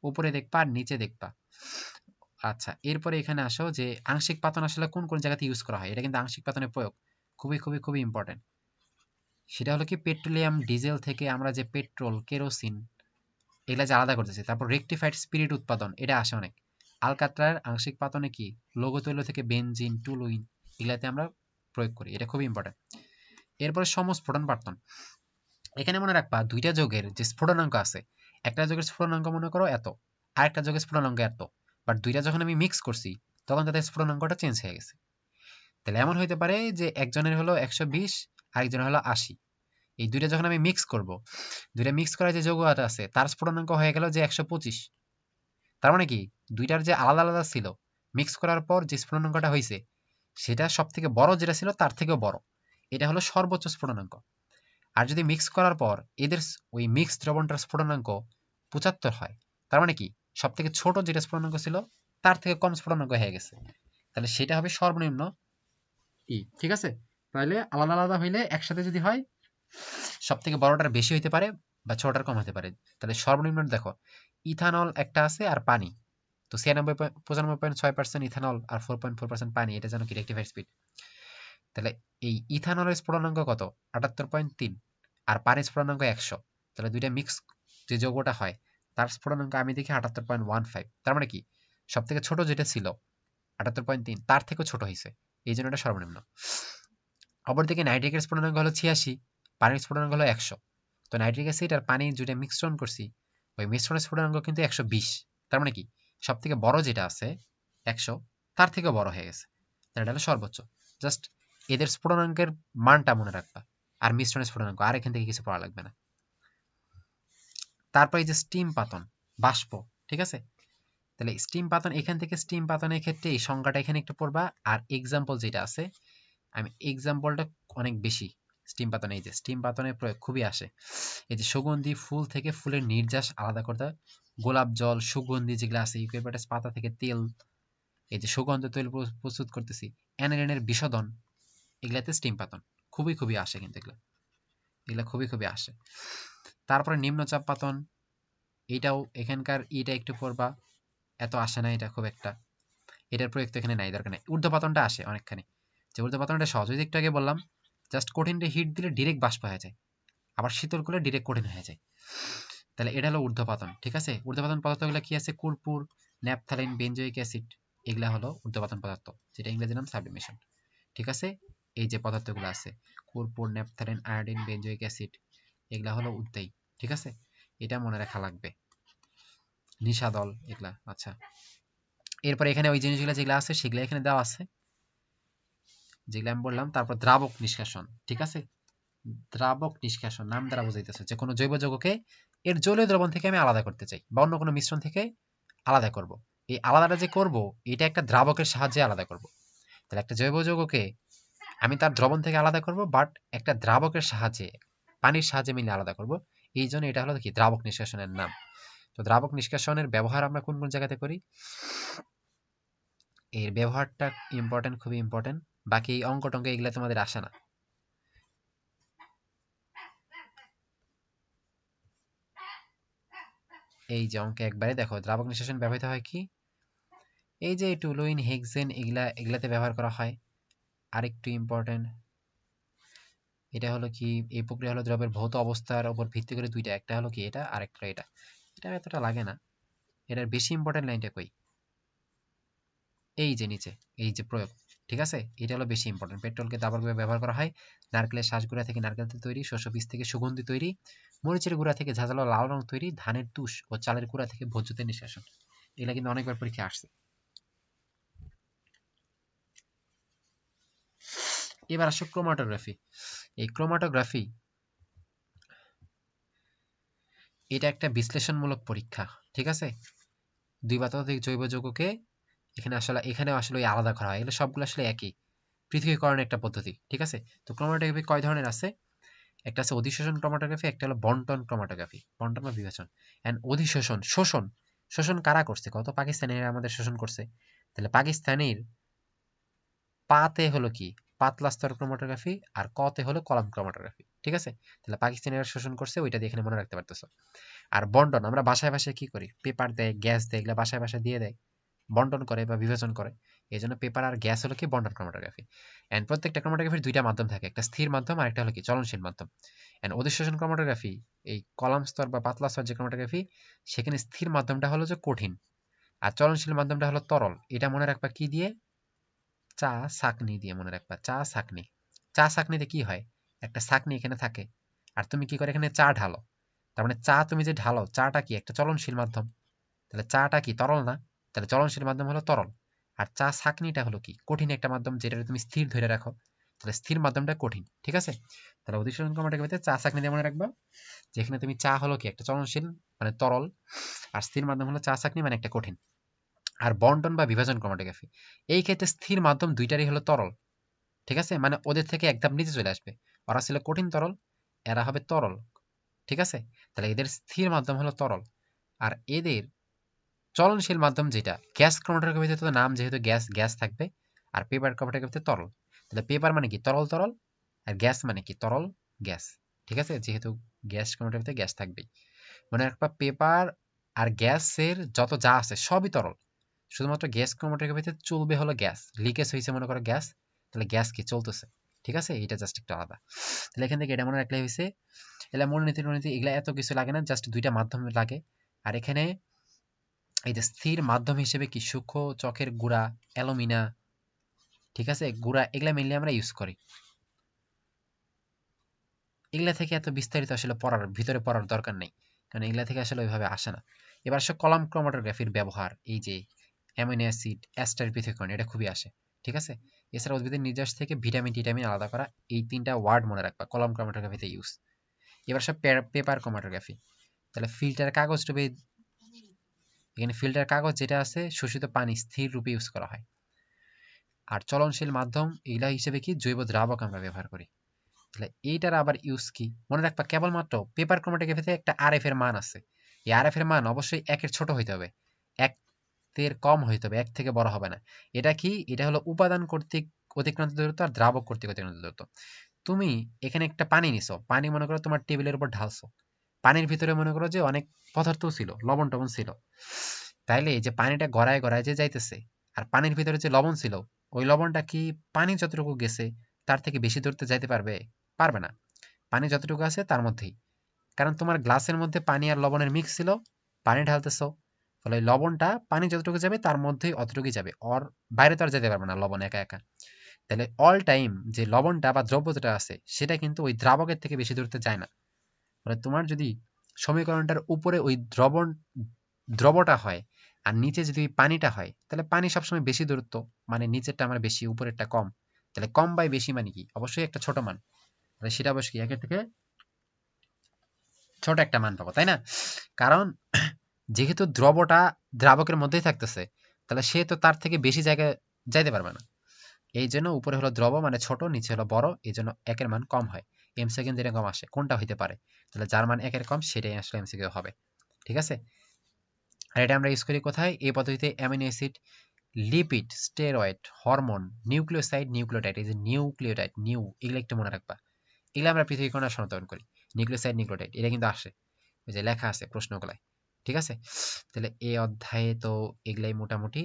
উপরে দেখবা আর নিচে দেখবা। আচ্ছা, এরপরে এখানে আসো যে আংশিক পাতন আসলে কোন কোন জায়গাতে ইউজ করা হয়। এটা কিন্তু আংশিক পাতনের প্রয়োগ খুবই খুবই খুবই ইম্পর্টেন্ট। সেটা হলো কি, পেট্রোলিয়াম ডিজেল থেকে আমরা যে পেট্রোল, কেরোসিন এগুলা যে আলাদা করতেছি, তারপর রেকটিফাইড স্পিরিট উৎপাদন, এটা আসে অনেক। আলকাতরার আংশিক পাতনে কি, লৌহ তৈল থেকে বেনজিন, টুলুইন এগুলাতে আমরা প্রয়োগ করি, এটা খুবই ইম্পর্টেন্ট। এরপরে সমস্ফোটন পাতন। এখানে মনে রাখবা দুইটা যৌগের যে স্ফুটনাঙ্ক আছে, একটা যৌগের স্ফুটনাঙ্ক মনে করো এত, আরেকটা যৌগের স্ফুটনাঙ্ক এত, বাট দুইটা যখন আমি মিক্স করছি তখন তাদের স্ফুটনাঙ্কটা চেঞ্জ হয়ে গেছে। তাহলে এমন হইতে পারে যে একজনের হলো 120, আরেকজনের হলো 80। এই দুইটা যখন আমি মিক্স করব, দুইটা মিক্স করা যে যৌগটা আছে তার স্ফুটনাঙ্ক হয়ে গেল যে 125। তার মানে কি, দুইটার যে আলাদা আলাদা ছিল, মিক্স করার পর যে স্ফুটনাঙ্কটা হয়েছে সেটা সব থেকে বড় যেটা ছিল তার থেকেও বড়। এটা হলো সর্বোচ্চ স্ফুটনাঙ্ক। আর যদি মিক্স করার পর এদের ওই মিক্স দ্রবণটার স্ফুটনাঙ্ক 75 হয়, তার মানে কি, সব থেকে ছোট যেটা স্ফুটনাঙ্ক ছিল তার থেকে কম স্ফুটনাঙ্ক হয়ে গেছে, তাহলে সেটা হবে সর্বনিম্ন ই, ঠিক আছে? তাহলে আলাদা আলাদা হইলে একসাথে যদি হয় সব থেকে বড়টার বেশি হইতে পারে বা ছোটটার কম হতে পারে। তাহলে সর্বনিম্ন দেখো, ইথানল একটা আছে আর পানি, তো 95.6% ইথানল আর 4.4% পানি, এটা যেন কি রেক্টিফাইড স্পিড। তাহলে এই ইথানলের স্ফুটনাঙ্ক কত, 78.3, আর পানির স্ফুটনাঙ্ক 100। তাহলে দুইটা মিক্স যে যৌগটা হয় তার স্ফুটনাঙ্ক আমি দেখি 78.15। তার মানে কি, সব থেকে ছোট যেটা ছিল 78.3 তার থেকেও ছোট হয়েছে, এই জন্য এটা সর্বনিম্ন। অপরদিকে নাইট্রিকের স্ফুটনাঙ্ক হলো 86, পানির স্ফুটনাঙ্ক হলো 100। তো নাইট্রিক অ্যাসিড আর পানি যেটা মিশ্রণ করছি, ওই মিশ্রণের স্ফুটনাঙ্ক কিন্তু 120। তার মানে কি, সব থেকে বড় যেটা আছে 100 তার থেকেও বড় হয়ে গেছে, তাহলে এটা হলো সর্বোচ্চ। জাস্ট এদের স্ফুটনাঙ্কের মানটা মনে রাখবা, আর মিশ্রণের স্ফুটনাঙ্ক, আর এখান থেকে কিছু পড়া লাগবে না। তারপর এই যে স্টিম পাতন, বাষ্প, ঠিক আছে? তাহলে স্টিম পাতন, এখান থেকে স্টিম পাতনের ক্ষেত্রে এই সংজ্ঞাটা এখানে একটু পড়বা, আর এক্সাম্পল যেটা আছে, আমি এক্সাম্পলটা অনেক বেশি স্টিম পাতনে, এই যে স্টিম পাতনের প্রয়োগ খুবই আসে। এই যে সুগন্ধি ফুল থেকে ফুলের নির্যাস আলাদা করতে, গোলাপ জল, সুগন্ধি যেগুলো আছে, ইউক্যালিপটাস পাতা থেকে তেল, এই যে সুগন্ধ তৈল প্রস্তুত করতেছি, অ্যানিলিনের বিশোধন, এগুলাতে স্টিম পাতন খুবই খুবই আসে, কিন্তু এগুলো এগুলো খুবই খুবই আসে। তারপরে নিম্নচাপ পাতন, এটাও এখানকার এটা একটু পড়বা, এত আসে না এটা খুব একটা, এটার প্রয়োগ তো এখানে নাই, দরকার নাই। ঊর্ধ্বপাতনটা আসে অনেকখানি, যে ঊর্ধ্বপাতনটা সহজ, ওই একটু আগে বললাম, জাস্ট কঠিনটা হিট দিলে ডিরেক্ট বাষ্প হয়ে যায়, আবার শীতল করলে ডিরেক্ট কঠিন হয়ে যায়। তাহলে এটা হলো ঊর্ধ্বপাতন, ঠিক আছে? ঊর্ধ্বপাতন পদার্থগুলো কি আছে, কর্পূর, ন্যাপথালিন, বেনজোইক অ্যাসিড, এগুলা হলো ঊর্ধ্বপাতন পদার্থ, যেটা ইংরেজি নাম সাবলিমেশন, ঠিক আছে? এই যে পদার্থগুলো আছে, কর্পূর, ন্যাপথালিন, আয়োডিন, বেনজোইক অ্যাসিড, এগুলা হলো উদ্দায়ী, ঠিক আছে? এটা মনে রাখা লাগবে, নিশাদল এগুলা। আচ্ছা, এরপর এখানে ওই জিনিসগুলো যেগুলো আছে সেগুলো এখানে দেওয়া আছে, যেগুলো আমি বললাম। তারপর দ্রাবক নিষ্কাশন, ঠিক আছে? দ্রাবক নিষ্কাশন নাম দ্বারা বোঝাইতেছে যে কোনো জৈব যৌগকে এর জলীয় দ্রবণ থেকে আমি আলাদা করতে চাই, বা অন্য কোনো মিশ্রণ থেকে আলাদা করব। এই আলাদাটা যে করব, এটা একটা দ্রাবকের সাহায্যে আলাদা করব। তাহলে একটা জৈব যৌগকে আমি তার দ্রবণ থেকে আলাদা করব, বাট একটা দ্রাবকের সাহায্যে, পানির সাহায্যে মিলে আলাদা করব। এই জন্য এটা হলো কি দ্রাবক নিষ্কাশনের নাম। তো দ্রাবক নিষ্কাশনের ব্যবহার আমরা কোন কোন জায়গাতে করি, এর ব্যবহারটা ইম্পর্টেন্ট, খুবই ইম্পর্টেন্ট। বাকি এই অঙ্ক টঙ্ক এগুলা তোমাদের আসে না। এই যে অঙ্কে একবারে দেখো, দ্রাবক নিষ্কাশন ব্যবহৃত হয় কি, এই যে টুলুইন, হেক্সেন, এগুলাতে ব্যবহার করা হয়। আরেকটু ইম্পর্টেন্ট, এটা হলো কি, এই প্রক্রিয়া হলো দ্রবের ভৌত অবস্থার উপর ভিত্তি করে দুইটা, একটা হলো কি এটা, আরেকটা এটা। এটা এতটা লাগে না, এটার বেশি ইম্পর্টেন্ট লাইনটা কই, এই যে নিচে, এই যে প্রয়োগ, ঠিক আছে? এটা হলো বেশি ইম্পর্টেন্ট। পেট্রোলকে দাবার রূপে ব্যবহার করা হয়, নারকেলের শ্বাসগুড়া থেকে নারকেল তেল তৈরি, শস্য বীজ থেকে সুগন্ধি তৈরি, মরিচের গুঁড়া থেকে ঝাঁঝালো লাল রং তৈরি, ধানের তুষ ও চালের গুঁড়া থেকে ভোজ্য তেল নিষ্কাশন। এগুলা কিন্তু অনেকবার পরীক্ষা আসছে। এবার আসো ক্রোমাটোগ্রাফি। এই ক্রোমাটোগ্রাফি, এটা একটা বিশ্লেষণমূলক পরীক্ষা, ঠিক আছে? দুই বা ততোধিক জৈব যৌগকে এখানেও আসলে ওই আলাদা করা হয়, এগুলো সবগুলো আসলে একই, পৃথকীকরণের একটা পদ্ধতি, ঠিক আছে? তো ক্রোমাটোগ্রাফি কয় ধরনের আছে, একটা আছে অধিশোষণ ক্রোমাটোগ্রাফি, একটা হলো বন্টন ক্রোমাটোগ্রাফি, বন্টন বা বিভাজন। এন্ড অধিশোষণ, শোষণ, শোষণ কারা করছে, কত পাকিস্তানিরা আমাদের শোষণ করছে। তাহলে পাকিস্তানের পাতে হলো কি, পাতলা স্তর ক্রোমাটোগ্রাফি, আর ক তে হলো কলাম ক্রোমাটোগ্রাফি। ঠিক আছে, তাহলে পাকিস্তানিরা শোষণ করছে, ওইটা দিয়ে এখানে মনে রাখতে পারতেছো। আর বন্টন আমরা বাসায় বাসায় কি করি, পেপার দেয়, গ্যাস দেয়, এগুলো বাসায় বাসায় দিয়ে দেয়, বন্টন করে বা বিভাজন করে। এই জন্য পেপার আর গ্যাস হলো কি বন্টন ক্রোমাটোগ্রাফি। এন্ড প্রত্যেকটা ক্রোমাটোগ্রাফির দুইটা মাধ্যম থাকে, একটা স্থির মাধ্যম আর একটা হলো কি চলনশীল মাধ্যম। এন্ড অধিশোষণ ক্রোমাটোগ্রাফি, এই কলাম স্তর বা পাতলা স্তর যে ক্রোমাটোগ্রাফি, সেখানে স্থির মাধ্যমটা হলো যে কঠিন, আর চলনশীল মাধ্যমটা হলো তরল। এটা মনে রাখবা কি দিয়ে, চা ছাঁকনি দিয়ে মনে রাখবা, চা ছাঁকনি। চা ছাঁকনিতে কি হয়, একটা ছাঁকনি এখানে থাকে, আর তুমি কি করে এখানে চা ঢালো, তার মানে চা তুমি যে ঢালো, চাটা কি একটা চলনশীল মাধ্যম, তাহলে চাটা কি তরল না, তাহলে চলনশীল মাধ্যম হলো তরল। আর চা ছাঁকনিটা হলো কি কঠিন একটা মাধ্যম, যেটা তুমি স্থির ধরে রাখো, তাহলে স্থির মাধ্যমটা কঠিন। ঠিক আছে, তাহলে অধিশোষণ ক্রোমাটোগ্রাফিতে চা ছাঁকনি দিয়ে মনে রাখবা, যেখানে তুমি চা হলো কি একটা চলনশীল মানে তরল, আর স্থির মাধ্যম হলো চা ছাঁকনি মানে একটা কঠিন। আর বন্টন বা বিভাজন ক্রোমাটোগ্রাফি, এই ক্ষেত্রে স্থির মাধ্যম দুইটারই হলো তরল। ঠিক আছে, মানে ওদের থেকে এক ধাপ নিচে চলে আসবে, ওরা ছিল কঠিন তরল, এরা হবে তরল। ঠিক আছে, তাহলে এদের স্থির মাধ্যম হলো তরল, আর এদের চলনশীল মাধ্যম যেটা গ্যাস ক্রোমাটোগ্রাফিতে, তো নাম যেহেতু গ্যাস, গ্যাস থাকবে, আর পেপার ক্রোমাটোগ্রাফিতে তরল, তাহলে পেপার মানে কি তরল তরল, আর গ্যাস মানে কি তরল গ্যাস। ঠিক আছে, যেহেতু গ্যাস ক্রোমাটোগ্রাফিতে গ্যাস থাকবেই, মনে রাখবা পেপার আর গ্যাসের যত যা আছে সবই তরল, শুধুমাত্র গ্যাস ক্রোমাটোগ্রাফিতে চলবে হলো গ্যাস, লিকেজ হয়েছে মনে করো গ্যাস, তাহলে গ্যাস কি চলতেছে। ঠিক আছে, এটা জাস্ট একটু আলাদা। তাহলে এখান থেকে এটা মনে রাখলে হয়েছে, এগুলা মূলনীতি টুলনীতি এগুলা এত কিছু লাগে না, জাস্ট দুইটা মাধ্যম লাগে। আর এখানে এই যে স্থির মাধ্যম হিসেবে কি সূক্ষ্ম চকের গুঁড়া, অ্যালুমিনা, ঠিক আছে, গুঁড়া, এগুলা মেনলি আমরা ইউজ করি। এগুলা থেকে এত বিস্তারিত আসলে পড়ার ভিতরে পড়ার দরকার নেই, কারণ এগুলা থেকে আসলে ওইভাবে আসে না। এবার আসলে কলাম ক্রোমাটোগ্রাফির ব্যবহার, এই যে অ্যামিনো অ্যাসিড, অ্যাস্টার পৃথকীকরণ, এটা খুবই আসে। ঠিক আছে, এছাড়া উদ্ভিদের নির্যাস থেকে ভিটামিন টিটামিন আলাদা করা, এই তিনটা ওয়ার্ড মনে রাখবা কলাম ক্রোমাটোগ্রাফিতে ইউজ। এবার সব পেপার ক্রোমাটোগ্রাফি, তাহলে ফিল্টার কাগজ রূপে, এখানে ফিল্টার কাগজ যেটা আছে শোষিত পানি স্থির রূপে ইউজ করা হয়। আর চলনশীল মাধ্যম এগুলা হিসেবে কি জৈব দ্রাবক আমরা ব্যবহার করি। তাহলে এইটার আবার ইউজ কি মনে রাখবা, কেবলমাত্র পেপার ক্রোমাটোগ্রাফিতে একটা আরএফ এর মান আছে, এই আরএফ এর মান অবশ্যই একের ছোট হইতে হবে, এক এর কম হইতে হবে, এক থেকে বড় হবে না। এটা কি, এটা হলো উপাদান কর্তৃক অতিক্রান্ত দূরত্ব আর দ্রাবক কর্তৃক অতিক্রান্ত দূরত্ব। তুমি এখানে একটা পানি নিছো, পানি মনে করো তোমার টেবিলের উপর ঢালছো, পানির ভিতরে মনে করো যে অনেক পদার্থ ছিল, লবণ টবণ ছিল, তাইলে এই যে পানিটা গড়ায় গড়ায় যে যাইতেছে, আর পানির ভিতরে যে লবণ ছিল, ওই লবণটা কি পানি যতটুকু গেছে তার থেকে বেশি দূরত্বে যাইতে পারবে? পারবে না, পানি যতটুকু আছে তার মধ্যেই। কারণ তোমার গ্লাসের মধ্যে পানি আর লবণের মিক্স ছিল, পানি ঢালতেছো, ফলে লবণটা পানি যতটুকু যাবে তার মধ্যেই অতটুকুই যাবে, ওর বাইরে তো আর যেতে পারবে না লবণ একা একা। তাহলে অল টাইম যে লবণটা বা দ্রব্য যেটা আছে সেটা কিন্তু ওই দ্রাবকের থেকে বেশি দূরত্বে যায় না। ফলে তোমার যদি সমীকরণটার উপরে ওই দ্রবটা হয়, আর নিচে যদি ওই পানিটা হয়, তাহলে পানি সবসময় বেশি দূরত্ব, মানে নিচেরটা আমার বেশি উপরেরটা কম, তাহলে কম বাই বেশি মানে কি, অবশ্যই একটা ছোট মান, তাহলে সেটা অবশ্যই একের থেকে ছোট একটা মান পাবো, তাই না? কারণ যেহেতু দ্রবটা দ্রাবকের মধ্যেই থাকতেছে, তাহলে সে তো তার থেকে বেশি জায়গায় যাইতে পারবে না। এই জন্য উপরে হলো দ্রব মানে ছোট, নিচে হলো বড়, এই জন্য একের মান কম হয়। এমসিকিউ যেরকম আসে কোনটা হইতে পারে, তাহলে যার মান একের কম সেটাই আসলে এমসিকিউ হবে। ঠিক আছে, আর এটা আমরা ইউজ করি কোথায়, এই পদ্ধতিতে amino acid, lipid, steroid, hormone, nucleoside, nucleotide, এই যে নিউক্লিওটাইড, এগুলো একটু মনে রাখবা, এগুলো আমরা পৃথকীকরণ আর শনাক্তকরণ করি। নিউক্লিওসাইড, নিউক্লিওটাইড, এটা কিন্তু আসে, ওই যে লেখা আছে প্রশ্নগুলায়। ঠিক আছে, তাহলে এই অধ্যায়ে তো এগুলাই মোটামুটি।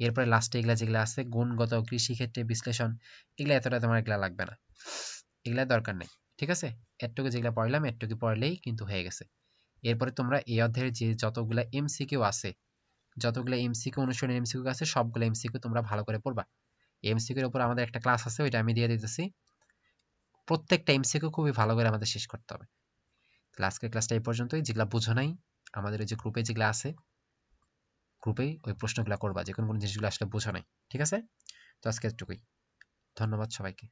এরপরে লাস্টে এগুলা যেগুলো আছে গুণগত কৃষিক্ষেত্রে বিশ্লেষণ, এগুলা এতটা তোমার এগুলা লাগবে না, এগুলা দরকার নেই। ঠিক আছে, এরটুকু যেগুলা পড়লাম এরটুকু পড়লেই কিন্তু হয়ে গেছে। এরপরে তোমরা এই অধ্যায়ের যে যতগুলা এমসিকিউ আছে, যতগুলো এমসিকিউ অনুসরণের এমসিকিউ আছে সবগুলো এমসিকিউ তোমরা ভালো করে পড়বা। এমসিকিউ এর উপর আমাদের একটা ক্লাস আছে, ওইটা আমি দিয়ে দিতেছি। প্রত্যেকটা এমসিকিউ খুবই ভালো করে আমাদের শেষ করতে হবে। তাহলে আজকের ক্লাসটা এই পর্যন্তই। যেগুলা বুঝো নাই আমাদের ওই যে গ্রুপে যেগুলা আছে, গ্রুপেই ওই প্রশ্নগুলা করবা, যে কোন কোন জিনিসগুলো আসলে বুঝো নাই। ঠিক আছে, তো আজকে এতটুকুই। ধন্যবাদ সবাইকে।